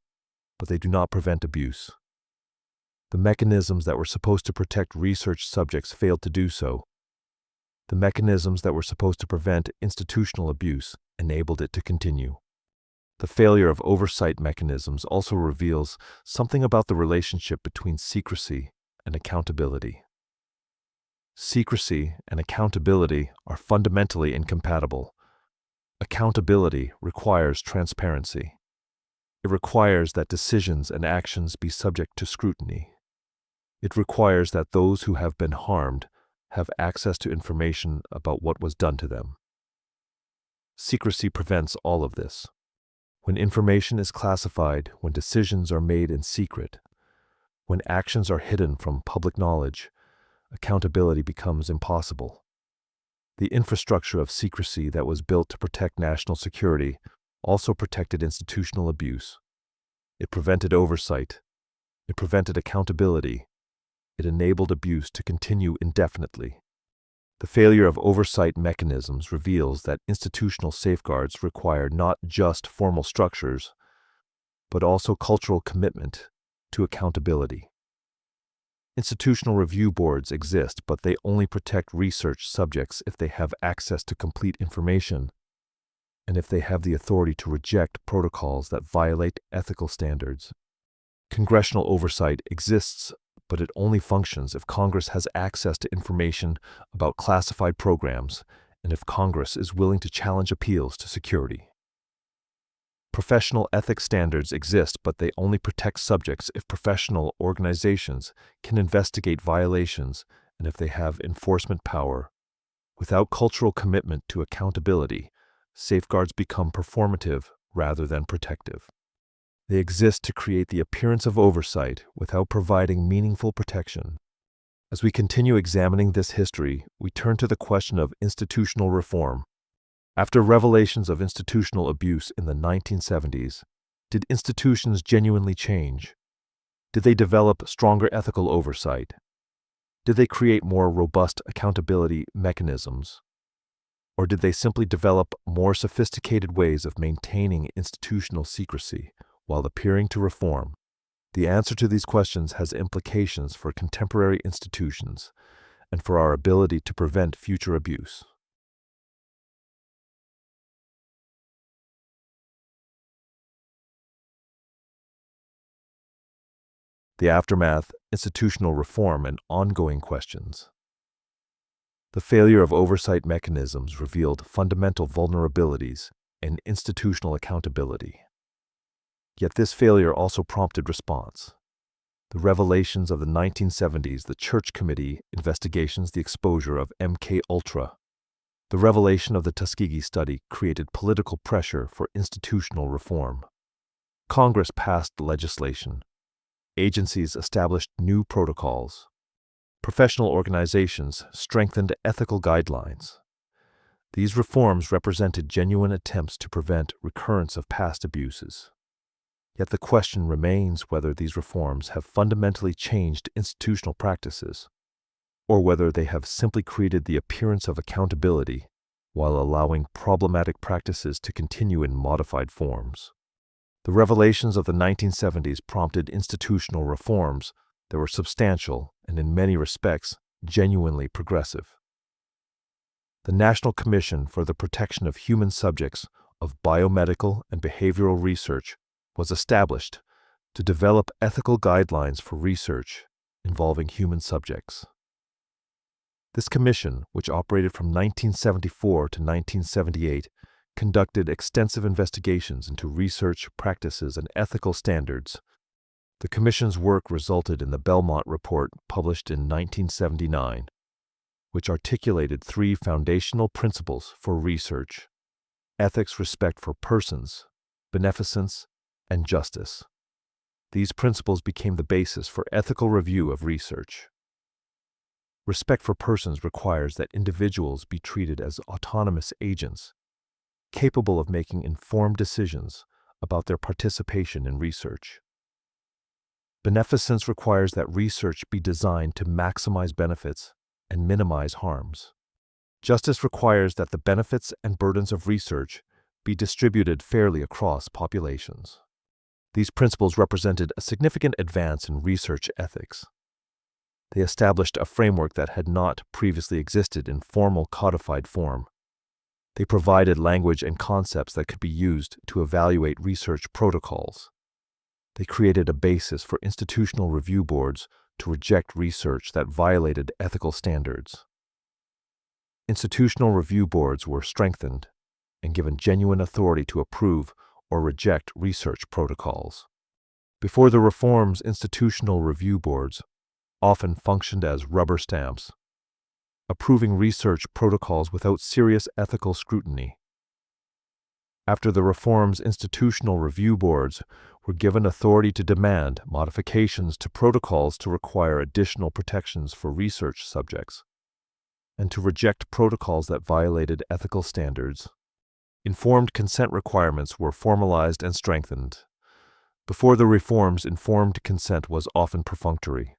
but they do not prevent abuse. The mechanisms that were supposed to protect research subjects failed to do so. The mechanisms that were supposed to prevent institutional abuse enabled it to continue. The failure of oversight mechanisms also reveals something about the relationship between secrecy and accountability. Secrecy and accountability are fundamentally incompatible. Accountability requires transparency. It requires that decisions and actions be subject to scrutiny. It requires that those who have been harmed have access to information about what was done to them. Secrecy prevents all of this. When information is classified, when decisions are made in secret, when actions are hidden from public knowledge, accountability becomes impossible. The infrastructure of secrecy that was built to protect national security also protected institutional abuse. It prevented oversight. It prevented accountability. It enabled abuse to continue indefinitely. The failure of oversight mechanisms reveals that institutional safeguards require not just formal structures, but also cultural commitment to accountability. Institutional review boards exist, but they only protect research subjects if they have access to complete information and if they have the authority to reject protocols that violate ethical standards. Congressional oversight exists, but it only functions if Congress has access to information about classified programs and if Congress is willing to challenge appeals to security. Professional ethics standards exist, but they only protect subjects if professional organizations can investigate violations and if they have enforcement power. Without cultural commitment to accountability, safeguards become performative rather than protective. They exist to create the appearance of oversight without providing meaningful protection. As we continue examining this history, we turn to the question of institutional reform. After revelations of institutional abuse in the 1970s, did institutions genuinely change? Did they develop stronger ethical oversight? Did they create more robust accountability mechanisms? Or did they simply develop more sophisticated ways of maintaining institutional secrecy while appearing to reform? The answer to these questions has implications for contemporary institutions and for our ability to prevent future abuse. The aftermath, institutional reform, and ongoing questions. The failure of oversight mechanisms revealed fundamental vulnerabilities in institutional accountability. Yet this failure also prompted response. The revelations of the 1970s, the Church Committee investigations, the exposure of MKUltra. The revelation of the Tuskegee study created political pressure for institutional reform. Congress passed legislation. Agencies established new protocols. Professional organizations strengthened ethical guidelines. These reforms represented genuine attempts to prevent recurrence of past abuses. Yet the question remains whether these reforms have fundamentally changed institutional practices, or whether they have simply created the appearance of accountability while allowing problematic practices to continue in modified forms. The revelations of the 1970s prompted institutional reforms that were substantial and in many respects genuinely progressive. The National Commission for the Protection of Human Subjects of Biomedical and Behavioral Research was established to develop ethical guidelines for research involving human subjects. This commission, which operated from 1974 to 1978, conducted extensive investigations into research practices and ethical standards. The Commission's work resulted in the Belmont Report published in 1979, which articulated 3 foundational principles for research: ethics, respect for persons, beneficence, and justice. These principles became the basis for ethical review of research. Respect for persons requires that individuals be treated as autonomous agents, capable of making informed decisions about their participation in research. Beneficence requires that research be designed to maximize benefits and minimize harms. Justice requires that the benefits and burdens of research be distributed fairly across populations. These principles represented a significant advance in research ethics. They established a framework that had not previously existed in formal codified form. They provided language and concepts that could be used to evaluate research protocols. They created a basis for institutional review boards to reject research that violated ethical standards. Institutional review boards were strengthened and given genuine authority to approve or reject research protocols. Before the reforms, institutional review boards often functioned as rubber stamps, approving research protocols without serious ethical scrutiny. After the reforms, institutional review boards were given authority to demand modifications to protocols to require additional protections for research subjects, and to reject protocols that violated ethical standards. Informed consent requirements were formalized and strengthened. Before the reforms, informed consent was often perfunctory.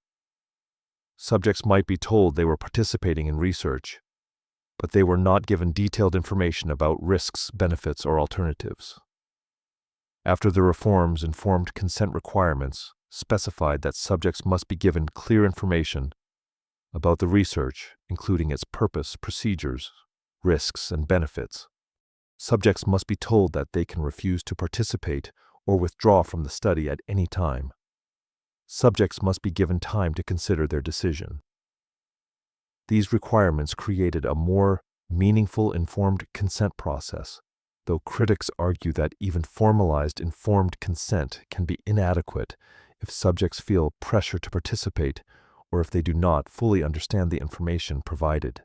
Subjects might be told they were participating in research, but they were not given detailed information about risks, benefits, or alternatives. After the reforms, informed consent requirements specified that subjects must be given clear information about the research, including its purpose, procedures, risks, and benefits. Subjects must be told that they can refuse to participate or withdraw from the study at any time. Subjects must be given time to consider their decision. These requirements created a more meaningful informed consent process, though critics argue that even formalized informed consent can be inadequate if subjects feel pressure to participate or if they do not fully understand the information provided.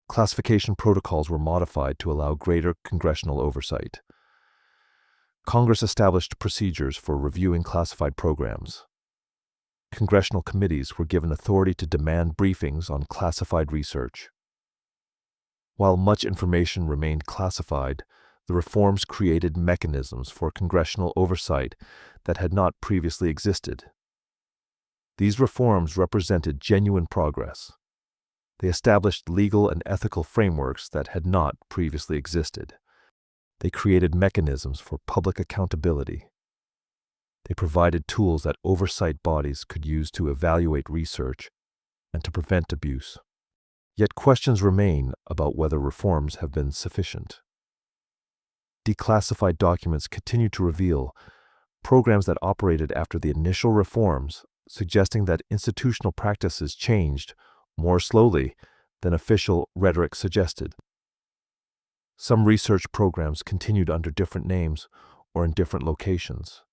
Classification protocols were modified to allow greater congressional oversight. Congress established procedures for reviewing classified programs. Congressional committees were given authority to demand briefings on classified research. While much information remained classified, the reforms created mechanisms for congressional oversight that had not previously existed. These reforms represented genuine progress. They established legal and ethical frameworks that had not previously existed. They created mechanisms for public accountability. They provided tools that oversight bodies could use to evaluate research and to prevent abuse. Yet questions remain about whether reforms have been sufficient. Declassified documents continue to reveal programs that operated after the initial reforms, suggesting that institutional practices changed more slowly than official rhetoric suggested. Some research programs continued under different names or in different locations.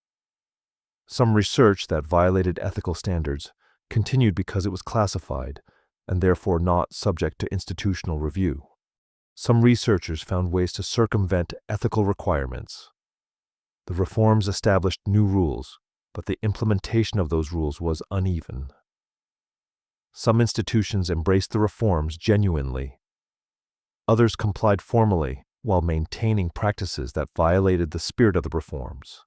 Some research that violated ethical standards continued because it was classified and therefore not subject to institutional review. Some researchers found ways to circumvent ethical requirements. The reforms established new rules, but the implementation of those rules was uneven. Some institutions embraced the reforms genuinely. Others complied formally while maintaining practices that violated the spirit of the reforms.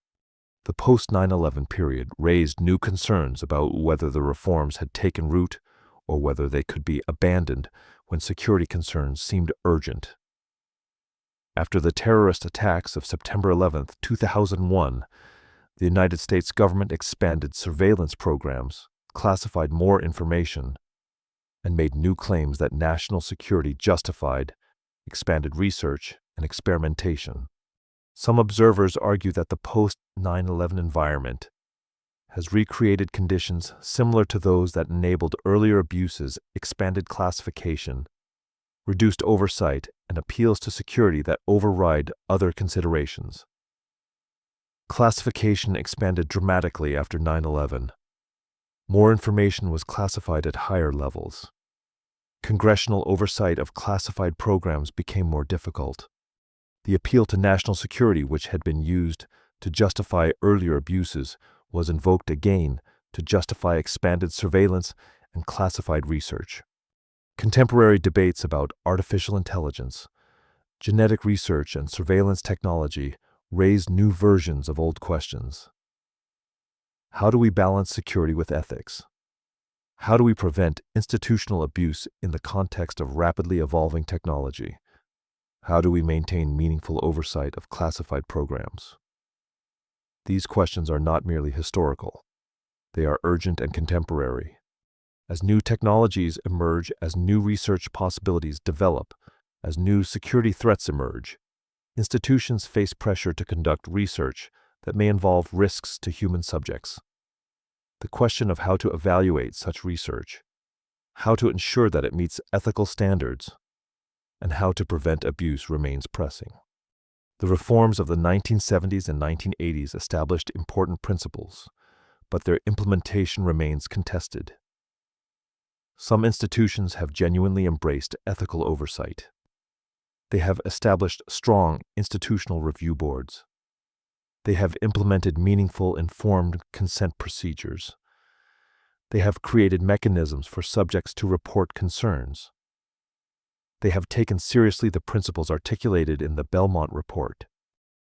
The post-9/11 period raised new concerns about whether the reforms had taken root or whether they could be abandoned when security concerns seemed urgent. After the terrorist attacks of September 11, 2001, the United States government expanded surveillance programs, classified more information, and made new claims that national security justified expanded research and experimentation. Some observers argue that the post-9/11 environment has recreated conditions similar to those that enabled earlier abuses, expanded classification, reduced oversight, and appeals to security that override other considerations. Classification expanded dramatically after 9/11. More information was classified at higher levels. Congressional oversight of classified programs became more difficult. The appeal to national security, which had been used to justify earlier abuses, was invoked again to justify expanded surveillance and classified research. Contemporary debates about artificial intelligence, genetic research, and surveillance technology raised new versions of old questions. How do we balance security with ethics? How do we prevent institutional abuse in the context of rapidly evolving technology? How do we maintain meaningful oversight of classified programs? These questions are not merely historical. They are urgent and contemporary. As new technologies emerge, as new research possibilities develop, as new security threats emerge, institutions face pressure to conduct research that may involve risks to human subjects. The question of how to evaluate such research, how to ensure that it meets ethical standards, and how to prevent abuse remains pressing. The reforms of the 1970s and 1980s established important principles, but their implementation remains contested. Some institutions have genuinely embraced ethical oversight. They have established strong institutional review boards. They have implemented meaningful, informed consent procedures. They have created mechanisms for subjects to report concerns. They have taken seriously the principles articulated in the Belmont Report.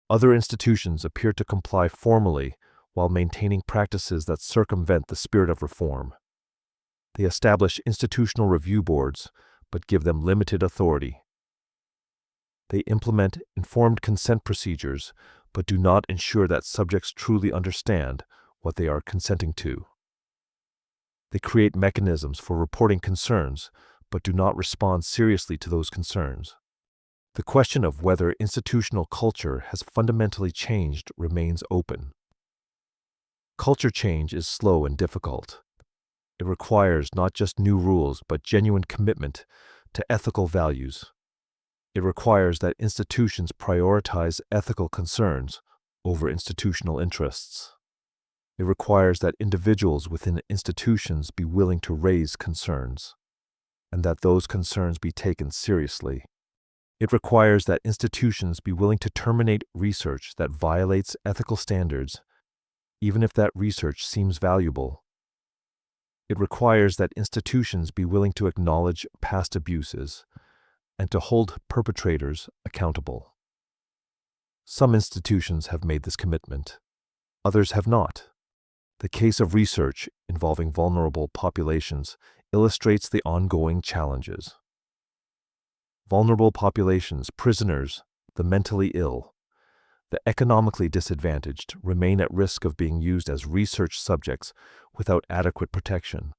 Other institutions appear to comply formally while maintaining practices that circumvent the spirit of reform. They establish institutional review boards, but give them limited authority. They implement informed consent procedures, but do not ensure that subjects truly understand what they are consenting to. They create mechanisms for reporting concerns, but do not respond seriously to those concerns. The question of whether institutional culture has fundamentally changed remains open. Culture change is slow and difficult. It requires not just new rules, but genuine commitment to ethical values. It requires that institutions prioritize ethical concerns over institutional interests. It requires that individuals within institutions be willing to raise concerns, and that those concerns be taken seriously. It requires that institutions be willing to terminate research that violates ethical standards, even if that research seems valuable. It requires that institutions be willing to acknowledge past abuses and to hold perpetrators accountable. Some institutions have made this commitment, others have not. The case of research involving vulnerable populations illustrates the ongoing challenges. Vulnerable populations, prisoners, the mentally ill, the economically disadvantaged remain at risk of being used as research subjects without adequate protection.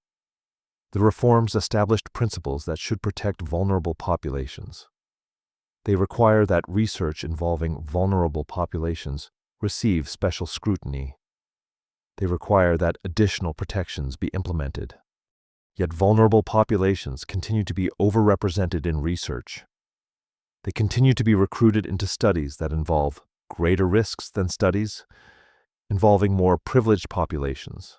The reforms established principles that should protect vulnerable populations. They require that research involving vulnerable populations receive special scrutiny. They require that additional protections be implemented. Yet vulnerable populations continue to be overrepresented in research. They continue to be recruited into studies that involve greater risks than studies involving more privileged populations.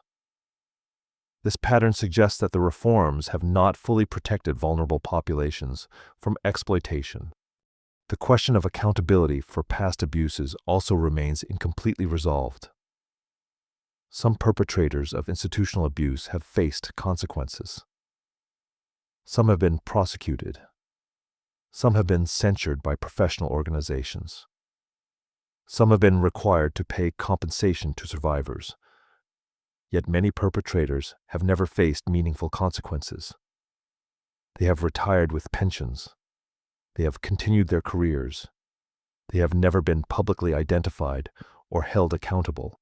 This pattern suggests that the reforms have not fully protected vulnerable populations from exploitation. The question of accountability for past abuses also remains incompletely resolved. Some perpetrators of institutional abuse have faced consequences. Some have been prosecuted. Some have been censured by professional organizations. Some have been required to pay compensation to survivors. Yet many perpetrators have never faced meaningful consequences. They have retired with pensions. They have continued their careers. They have never been publicly identified or held accountable.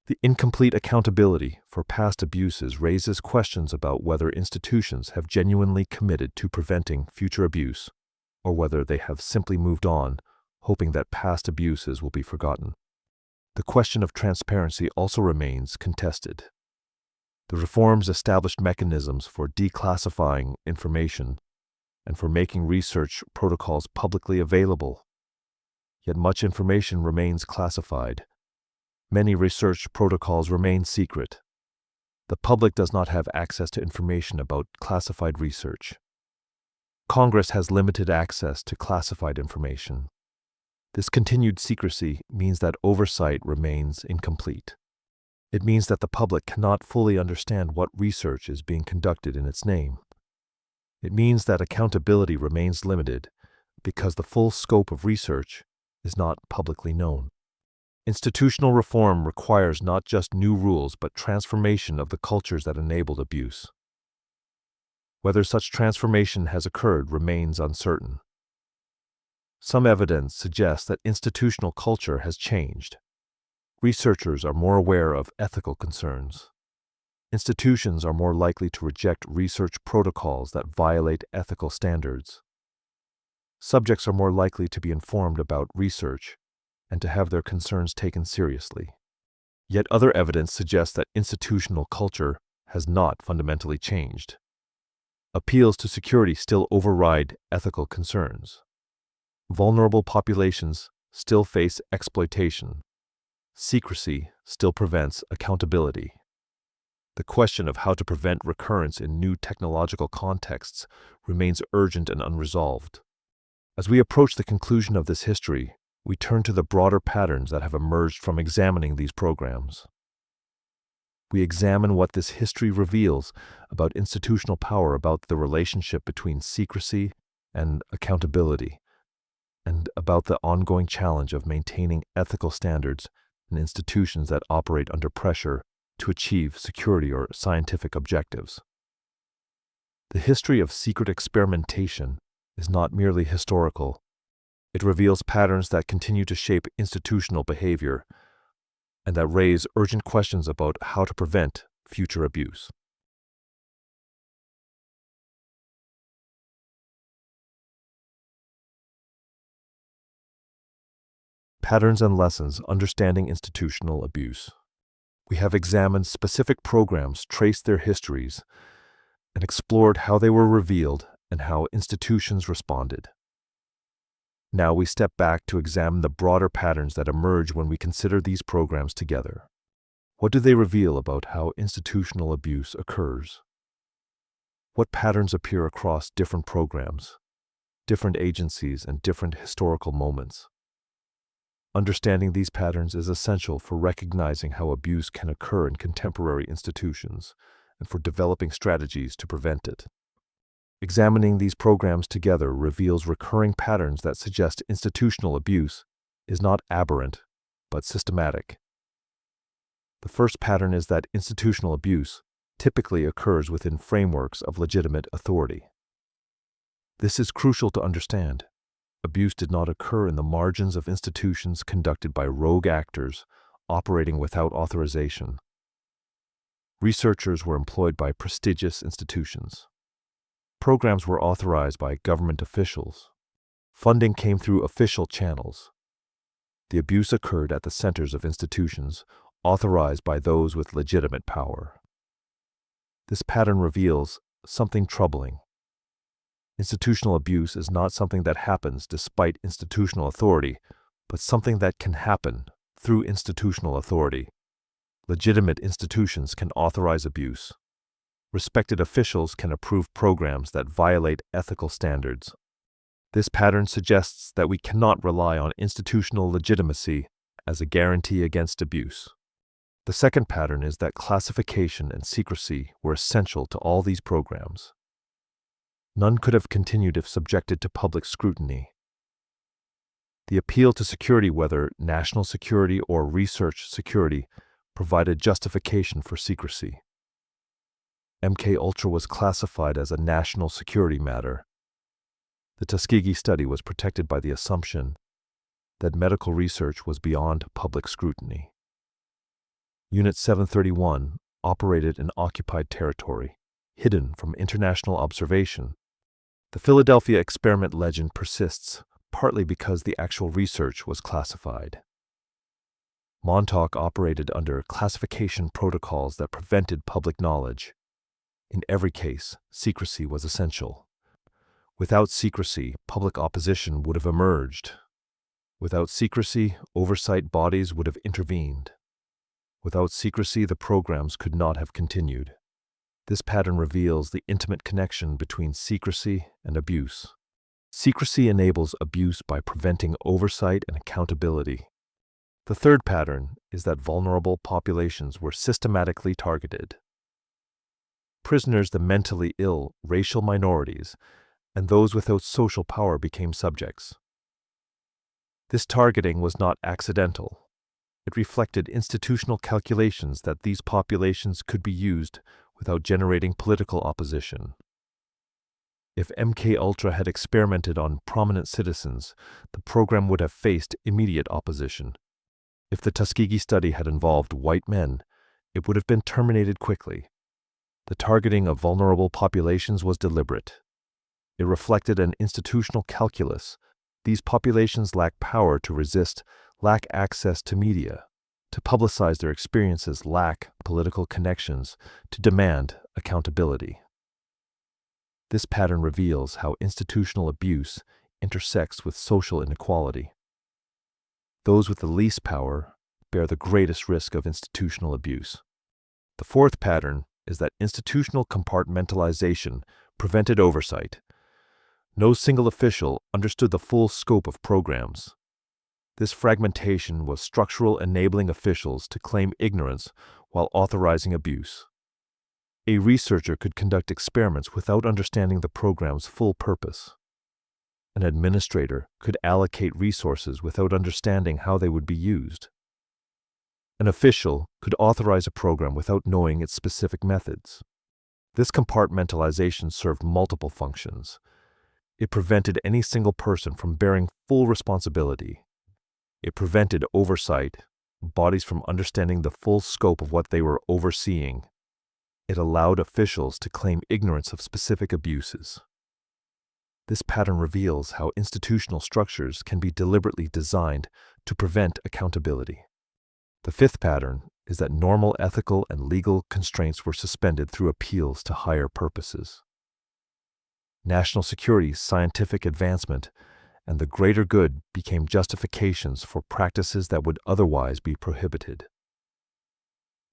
The incomplete accountability for past abuses raises questions about whether institutions have genuinely committed to preventing future abuse, or whether they have simply moved on, hoping that past abuses will be forgotten. The question of transparency also remains contested. The reforms established mechanisms for declassifying information and for making research protocols publicly available. Yet much information remains classified. Many research protocols remain secret. The public does not have access to information about classified research. Congress has limited access to classified information. This continued secrecy means that oversight remains incomplete. It means that the public cannot fully understand what research is being conducted in its name. It means that accountability remains limited because the full scope of research is not publicly known. Institutional reform requires not just new rules but transformation of the cultures that enabled abuse. Whether such transformation has occurred remains uncertain. Some evidence suggests that institutional culture has changed. Researchers are more aware of ethical concerns. Institutions are more likely to reject research protocols that violate ethical standards. Subjects are more likely to be informed about research and to have their concerns taken seriously. Yet other evidence suggests that institutional culture has not fundamentally changed. Appeals to security still override ethical concerns. Vulnerable populations still face exploitation. Secrecy still prevents accountability. The question of how to prevent recurrence in new technological contexts remains urgent and unresolved. As we approach the conclusion of this history, we turn to the broader patterns that have emerged from examining these programs. We examine what this history reveals about institutional power, about the relationship between secrecy and accountability, and about the ongoing challenge of maintaining ethical standards in institutions that operate under pressure to achieve security or scientific objectives. The history of secret experimentation is not merely historical. It reveals patterns that continue to shape institutional behavior and that raise urgent questions about how to prevent future abuse. Patterns and lessons understanding institutional abuse. We have examined specific programs, traced their histories, and explored how they were revealed and how institutions responded. Now we step back to examine the broader patterns that emerge when we consider these programs together. What do they reveal about how institutional abuse occurs? What patterns appear across different programs, different agencies, and different historical moments? Understanding these patterns is essential for recognizing how abuse can occur in contemporary institutions and for developing strategies to prevent it. Examining these programs together reveals recurring patterns that suggest institutional abuse is not aberrant, but systematic. The first pattern is that institutional abuse typically occurs within frameworks of legitimate authority. This is crucial to understand. Abuse did not occur in the margins of institutions conducted by rogue actors operating without authorization. Researchers were employed by prestigious institutions. Programs were authorized by government officials. Funding came through official channels. The abuse occurred at the centers of institutions authorized by those with legitimate power. This pattern reveals something troubling. Institutional abuse is not something that happens despite institutional authority, but something that can happen through institutional authority. Legitimate institutions can authorize abuse. Respected officials can approve programs that violate ethical standards. This pattern suggests that we cannot rely on institutional legitimacy as a guarantee against abuse. The second pattern is that classification and secrecy were essential to all these programs. None could have continued if subjected to public scrutiny. The appeal to security, whether national security or research security, provided justification for secrecy. MKUltra was classified as a national security matter. The Tuskegee study was protected by the assumption that medical research was beyond public scrutiny. Unit 731 operated in occupied territory, hidden from international observation. The Philadelphia experiment legend persists, partly because the actual research was classified. Montauk operated under classification protocols that prevented public knowledge. In every case, secrecy was essential. Without secrecy, public opposition would have emerged. Without secrecy, oversight bodies would have intervened. Without secrecy, the programs could not have continued. This pattern reveals the intimate connection between secrecy and abuse. Secrecy enables abuse by preventing oversight and accountability. The third pattern is that vulnerable populations were systematically targeted. Prisoners, the mentally ill, racial minorities, and those without social power became subjects. This targeting was not accidental. It reflected institutional calculations that these populations could be used without generating political opposition. If MKUltra had experimented on prominent citizens, the program would have faced immediate opposition. If the Tuskegee study had involved white men, it would have been terminated quickly. The targeting of vulnerable populations was deliberate. It reflected an institutional calculus. These populations lack power to resist, lack access to media, to publicize their experiences, lack political connections, to demand accountability. This pattern reveals how institutional abuse intersects with social inequality. Those with the least power bear the greatest risk of institutional abuse. The fourth pattern is that institutional compartmentalization prevented oversight. No single official understood the full scope of programs. This fragmentation was structural, enabling officials to claim ignorance while authorizing abuse. A researcher could conduct experiments without understanding the program's full purpose. An administrator could allocate resources without understanding how they would be used. An official could authorize a program without knowing its specific methods. This compartmentalization served multiple functions. It prevented any single person from bearing full responsibility. It prevented oversight, bodies from understanding the full scope of what they were overseeing. It allowed officials to claim ignorance of specific abuses. This pattern reveals how institutional structures can be deliberately designed to prevent accountability. The fifth pattern is that normal ethical and legal constraints were suspended through appeals to higher purposes. National security, scientific advancement, and the greater good became justifications for practices that would otherwise be prohibited.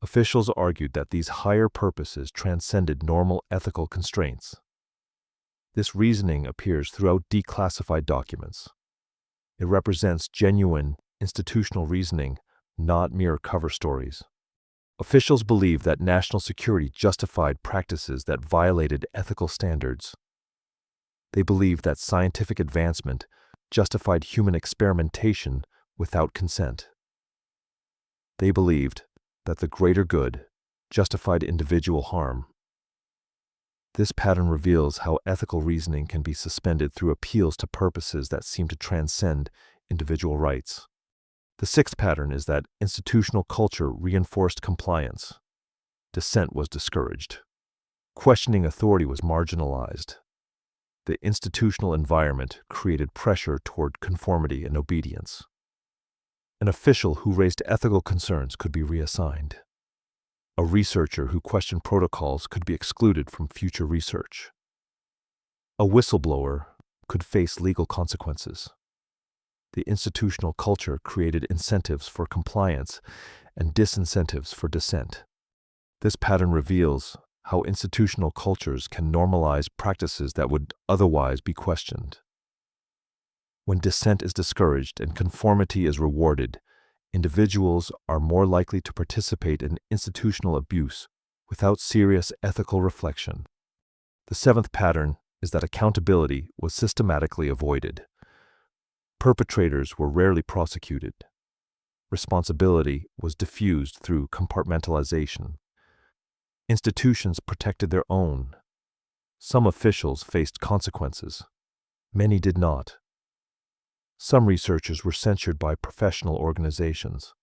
Officials argued that these higher purposes transcended normal ethical constraints. This reasoning appears throughout declassified documents. It represents genuine institutional reasoning, not mere cover stories. Officials believed that national security justified practices that violated ethical standards. They believed that scientific advancement justified human experimentation without consent. They believed that the greater good justified individual harm. This pattern reveals how ethical reasoning can be suspended through appeals to purposes that seem to transcend individual rights. The sixth pattern is that institutional culture reinforced compliance. Dissent was discouraged. Questioning authority was marginalized. The institutional environment created pressure toward conformity and obedience. An official who raised ethical concerns could be reassigned. A researcher who questioned protocols could be excluded from future research. A whistleblower could face legal consequences. The institutional culture created incentives for compliance and disincentives for dissent. This pattern reveals how institutional cultures can normalize practices that would otherwise be questioned. When dissent is discouraged and conformity is rewarded, individuals are more likely to participate in institutional abuse without serious ethical reflection. The seventh pattern is that accountability was systematically avoided. Perpetrators were rarely prosecuted. Responsibility was diffused through compartmentalization. Institutions protected their own. Some officials faced consequences. Many did not. Some researchers were censured by professional organizations.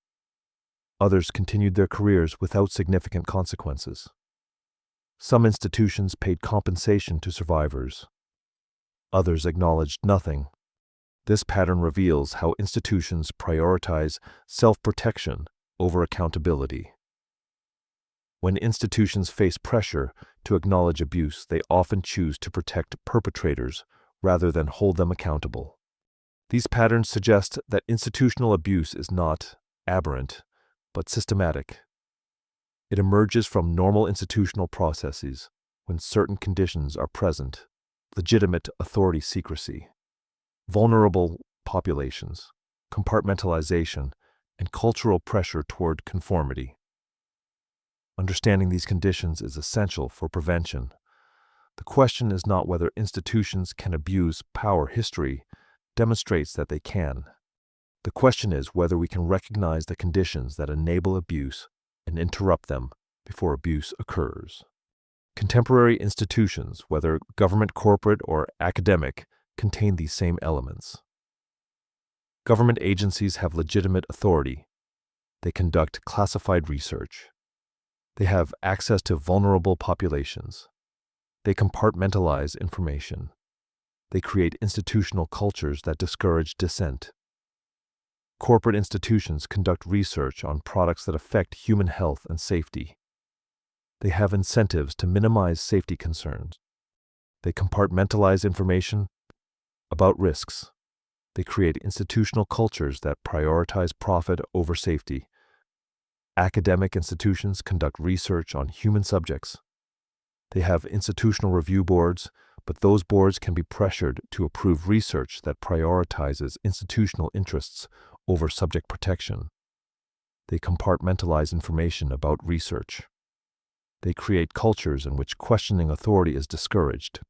Others continued their careers without significant consequences. Some institutions paid compensation to survivors. Others acknowledged nothing. This pattern reveals how institutions prioritize self-protection over accountability. When institutions face pressure to acknowledge abuse, they often choose to protect perpetrators rather than hold them accountable. These patterns suggest that institutional abuse is not aberrant, but systematic. It emerges from normal institutional processes when certain conditions are present: legitimate authority secrecy, vulnerable populations, compartmentalization, and cultural pressure toward conformity. Understanding these conditions is essential for prevention. The question is not whether institutions can abuse power. History demonstrates that they can. The question is whether we can recognize the conditions that enable abuse and interrupt them before abuse occurs. Contemporary institutions, whether government, corporate, or academic, contain these same elements. Government agencies have legitimate authority. They conduct classified research. They have access to vulnerable populations. They compartmentalize information. They create institutional cultures that discourage dissent. Corporate institutions conduct research on products that affect human health and safety. They have incentives to minimize safety concerns. They compartmentalize information about risks. They create institutional cultures that prioritize profit over safety. Academic institutions conduct research on human subjects. They have institutional review boards, but those boards can be pressured to approve research that prioritizes institutional interests over subject protection. They compartmentalize information about research. They create cultures in which questioning authority is discouraged.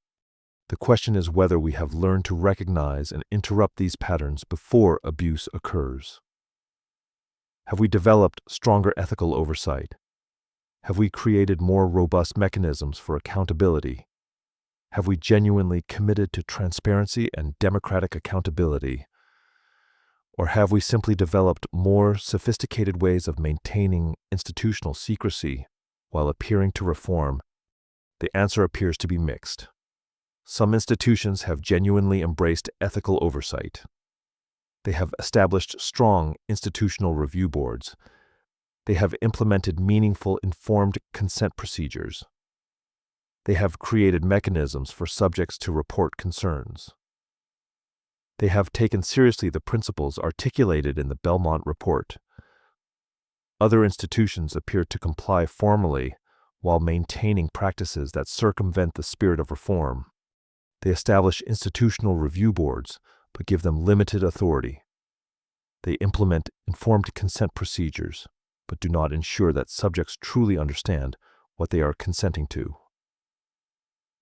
The question is whether we have learned to recognize and interrupt these patterns before abuse occurs. Have we developed stronger ethical oversight? Have we created more robust mechanisms for accountability? Have we genuinely committed to transparency and democratic accountability? Or have we simply developed more sophisticated ways of maintaining institutional secrecy while appearing to reform? The answer appears to be mixed. Some institutions have genuinely embraced ethical oversight. They have established strong institutional review boards. They have implemented meaningful informed consent procedures. They have created mechanisms for subjects to report concerns. They have taken seriously the principles articulated in the Belmont Report. Other institutions appear to comply formally while maintaining practices that circumvent the spirit of reform. They establish institutional review boards, but give them limited authority. They implement informed consent procedures, but do not ensure that subjects truly understand what they are consenting to.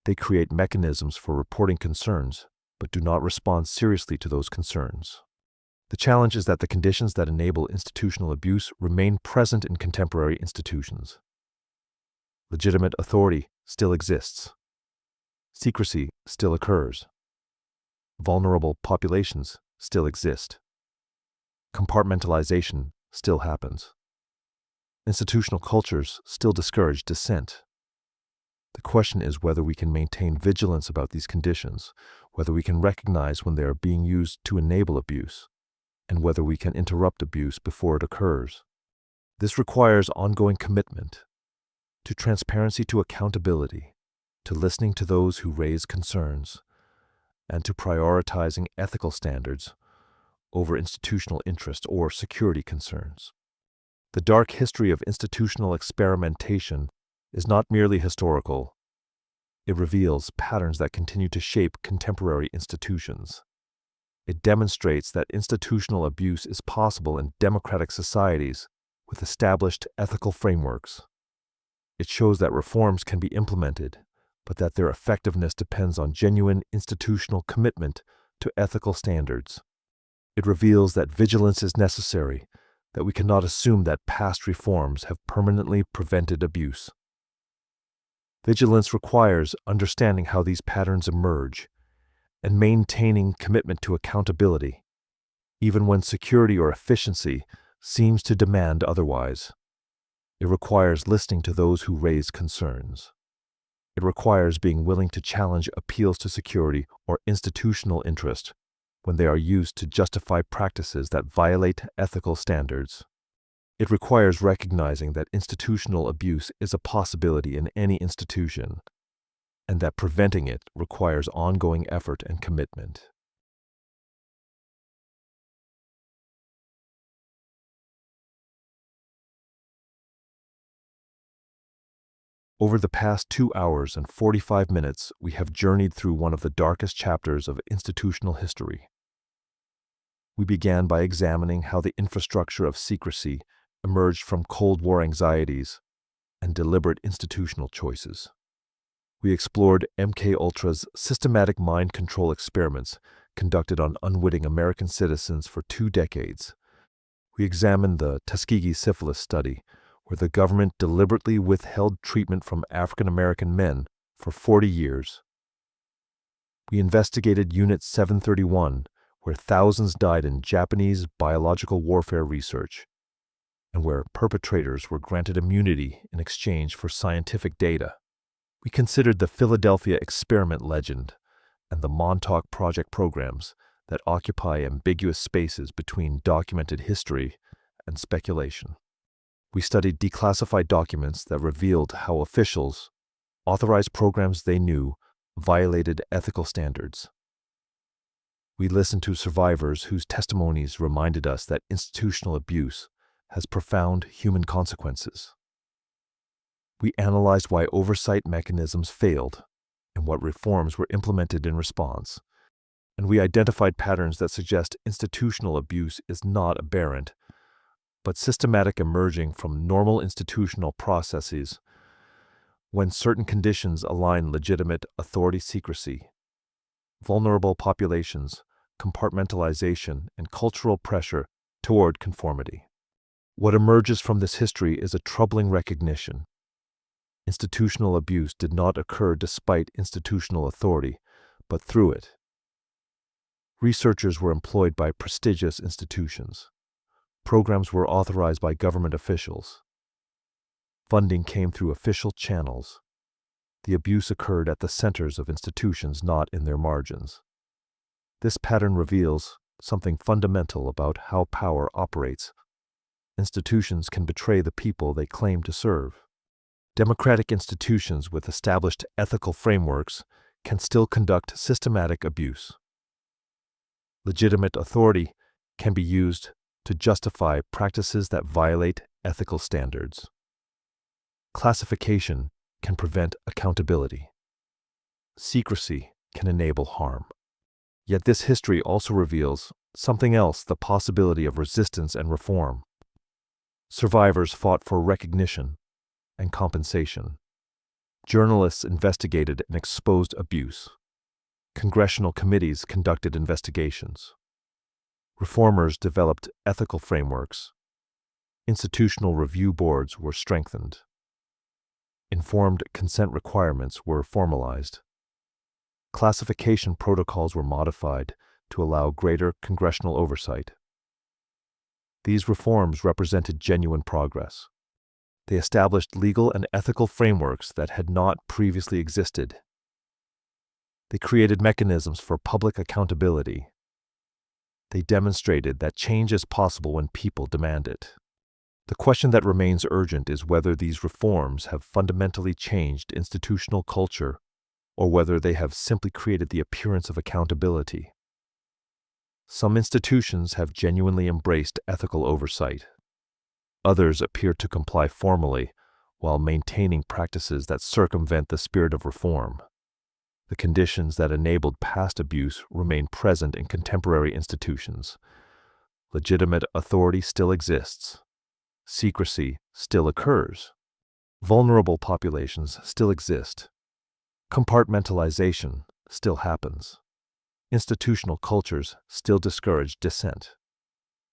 They create mechanisms for reporting concerns, but do not respond seriously to those concerns. The challenge is that the conditions that enable institutional abuse remain present in contemporary institutions. Legitimate authority still exists. Secrecy still occurs. Vulnerable populations still exist. Compartmentalization still happens. Institutional cultures still discourage dissent. The question is whether we can maintain vigilance about these conditions, whether we can recognize when they are being used to enable abuse, and whether we can interrupt abuse before it occurs. This requires ongoing commitment to transparency, to accountability, to listening to those who raise concerns, and to prioritizing ethical standards over institutional interest or security concerns. The dark history of institutional experimentation is not merely historical. It reveals patterns that continue to shape contemporary institutions. It demonstrates that institutional abuse is possible in democratic societies with established ethical frameworks. It shows that reforms can be implemented, but that their effectiveness depends on genuine institutional commitment to ethical standards. It reveals that vigilance is necessary, that we cannot assume that past reforms have permanently prevented abuse. Vigilance requires understanding how these patterns emerge and maintaining commitment to accountability, even when security or efficiency seems to demand otherwise. It requires listening to those who raise concerns. It requires being willing to challenge appeals to security or institutional interest when they are used to justify practices that violate ethical standards. It requires recognizing that institutional abuse is a possibility in any institution, and that preventing it requires ongoing effort and commitment. Over the past 2 hours and 45 minutes, we have journeyed through one of the darkest chapters of institutional history. We began by examining how the infrastructure of secrecy emerged from Cold War anxieties and deliberate institutional choices. We explored MKUltra's systematic mind control experiments conducted on unwitting American citizens for 2 decades. We examined the Tuskegee Syphilis study, where the government deliberately withheld treatment from African American men for 40 years. We investigated Unit 731, where thousands died in Japanese biological warfare research, and where perpetrators were granted immunity in exchange for scientific data. We considered the Philadelphia experiment legend and the Montauk project programs that occupy ambiguous spaces between documented history and speculation. We studied declassified documents that revealed how officials authorized programs they knew violated ethical standards. We listened to survivors whose testimonies reminded us that institutional abuse has profound human consequences. We analyzed why oversight mechanisms failed and what reforms were implemented in response. And we identified patterns that suggest institutional abuse is not aberrant, but systematic, emerging from normal institutional processes when certain conditions align: legitimate authority, secrecy, vulnerable populations, compartmentalization, and cultural pressure toward conformity. What emerges from this history is a troubling recognition. Institutional abuse did not occur despite institutional authority, but through it. Researchers were employed by prestigious institutions. Programs were authorized by government officials. Funding came through official channels. The abuse occurred at the centers of institutions, not in their margins. This pattern reveals something fundamental about how power operates. Institutions can betray the people they claim to serve. Democratic institutions with established ethical frameworks can still conduct systematic abuse. Legitimate authority can be used to justify practices that violate ethical standards. Classification can prevent accountability. Secrecy can enable harm. Yet this history also reveals something else: the possibility of resistance and reform. Survivors fought for recognition and compensation. Journalists investigated and exposed abuse. Congressional committees conducted investigations. Reformers developed ethical frameworks. Institutional review boards were strengthened. Informed consent requirements were formalized. Classification protocols were modified to allow greater congressional oversight. These reforms represented genuine progress. They established legal and ethical frameworks that had not previously existed. They created mechanisms for public accountability. They demonstrated that change is possible when people demand it. The question that remains urgent is whether these reforms have fundamentally changed institutional culture or whether they have simply created the appearance of accountability. Some institutions have genuinely embraced ethical oversight. Others appear to comply formally while maintaining practices that circumvent the spirit of reform. The conditions that enabled past abuse remain present in contemporary institutions. Legitimate authority still exists. Secrecy still occurs. Vulnerable populations still exist. Compartmentalization still happens. Institutional cultures still discourage dissent.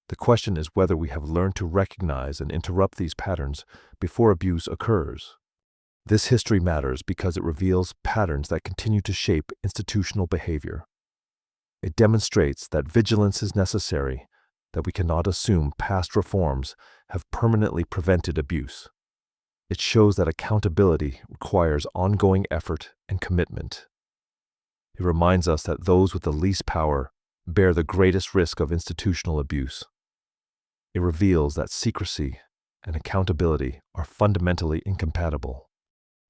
The question is whether we have learned to recognize and interrupt these patterns before abuse occurs. This history matters because it reveals patterns that continue to shape institutional behavior. It demonstrates that vigilance is necessary, that we cannot assume past reforms have permanently prevented abuse. It shows that accountability requires ongoing effort and commitment. It reminds us that those with the least power bear the greatest risk of institutional abuse. It reveals that secrecy and accountability are fundamentally incompatible.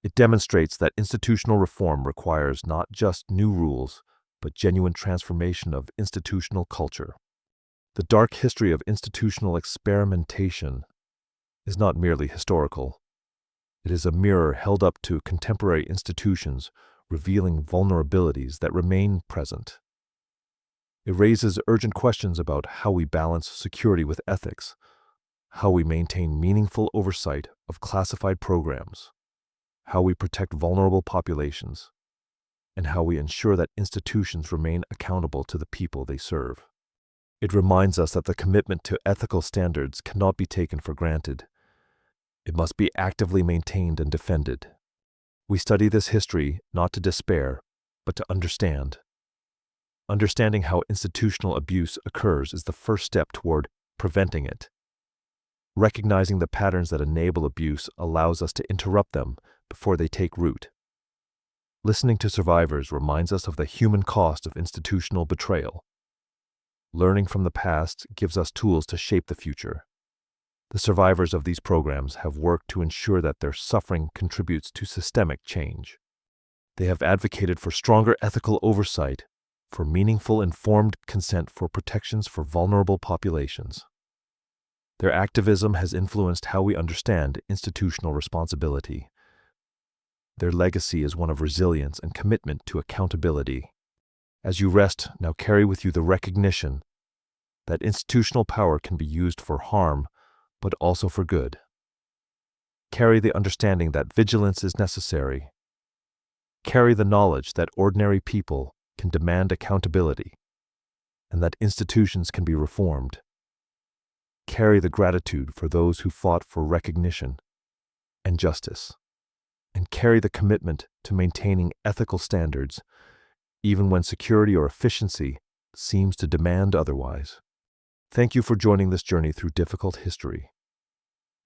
It demonstrates that institutional reform requires not just new rules, but genuine transformation of institutional culture. The dark history of institutional experimentation is not merely historical. It is a mirror held up to contemporary institutions, revealing vulnerabilities that remain present. It raises urgent questions about how we balance security with ethics, how we maintain meaningful oversight of classified programs, how we protect vulnerable populations, and how we ensure that institutions remain accountable to the people they serve. It reminds us that the commitment to ethical standards cannot be taken for granted. It must be actively maintained and defended. We study this history not to despair, but to understand. Understanding how institutional abuse occurs is the first step toward preventing it. Recognizing the patterns that enable abuse allows us to interrupt them before they take root. Listening to survivors reminds us of the human cost of institutional betrayal. Learning from the past gives us tools to shape the future. The survivors of these programs have worked to ensure that their suffering contributes to systemic change. They have advocated for stronger ethical oversight, for meaningful informed consent for protections for vulnerable populations. Their activism has influenced how we understand institutional responsibility. Their legacy is one of resilience and commitment to accountability. As you rest, now carry with you the recognition that institutional power can be used for harm, but also for good. Carry the understanding that vigilance is necessary. Carry the knowledge that ordinary people can demand accountability, and that institutions can be reformed. Carry the gratitude for those who fought for recognition and justice, and carry the commitment to maintaining ethical standards, even when security or efficiency seems to demand otherwise. Thank you for joining this journey through difficult history,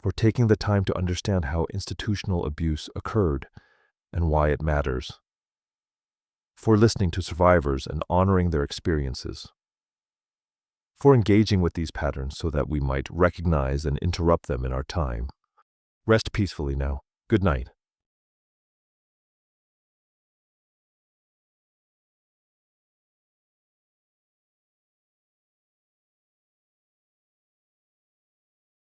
for taking the time to understand how institutional abuse occurred and why it matters, for listening to survivors and honoring their experiences, for engaging with these patterns so that we might recognize and interrupt them in our time. Rest peacefully now. Good night.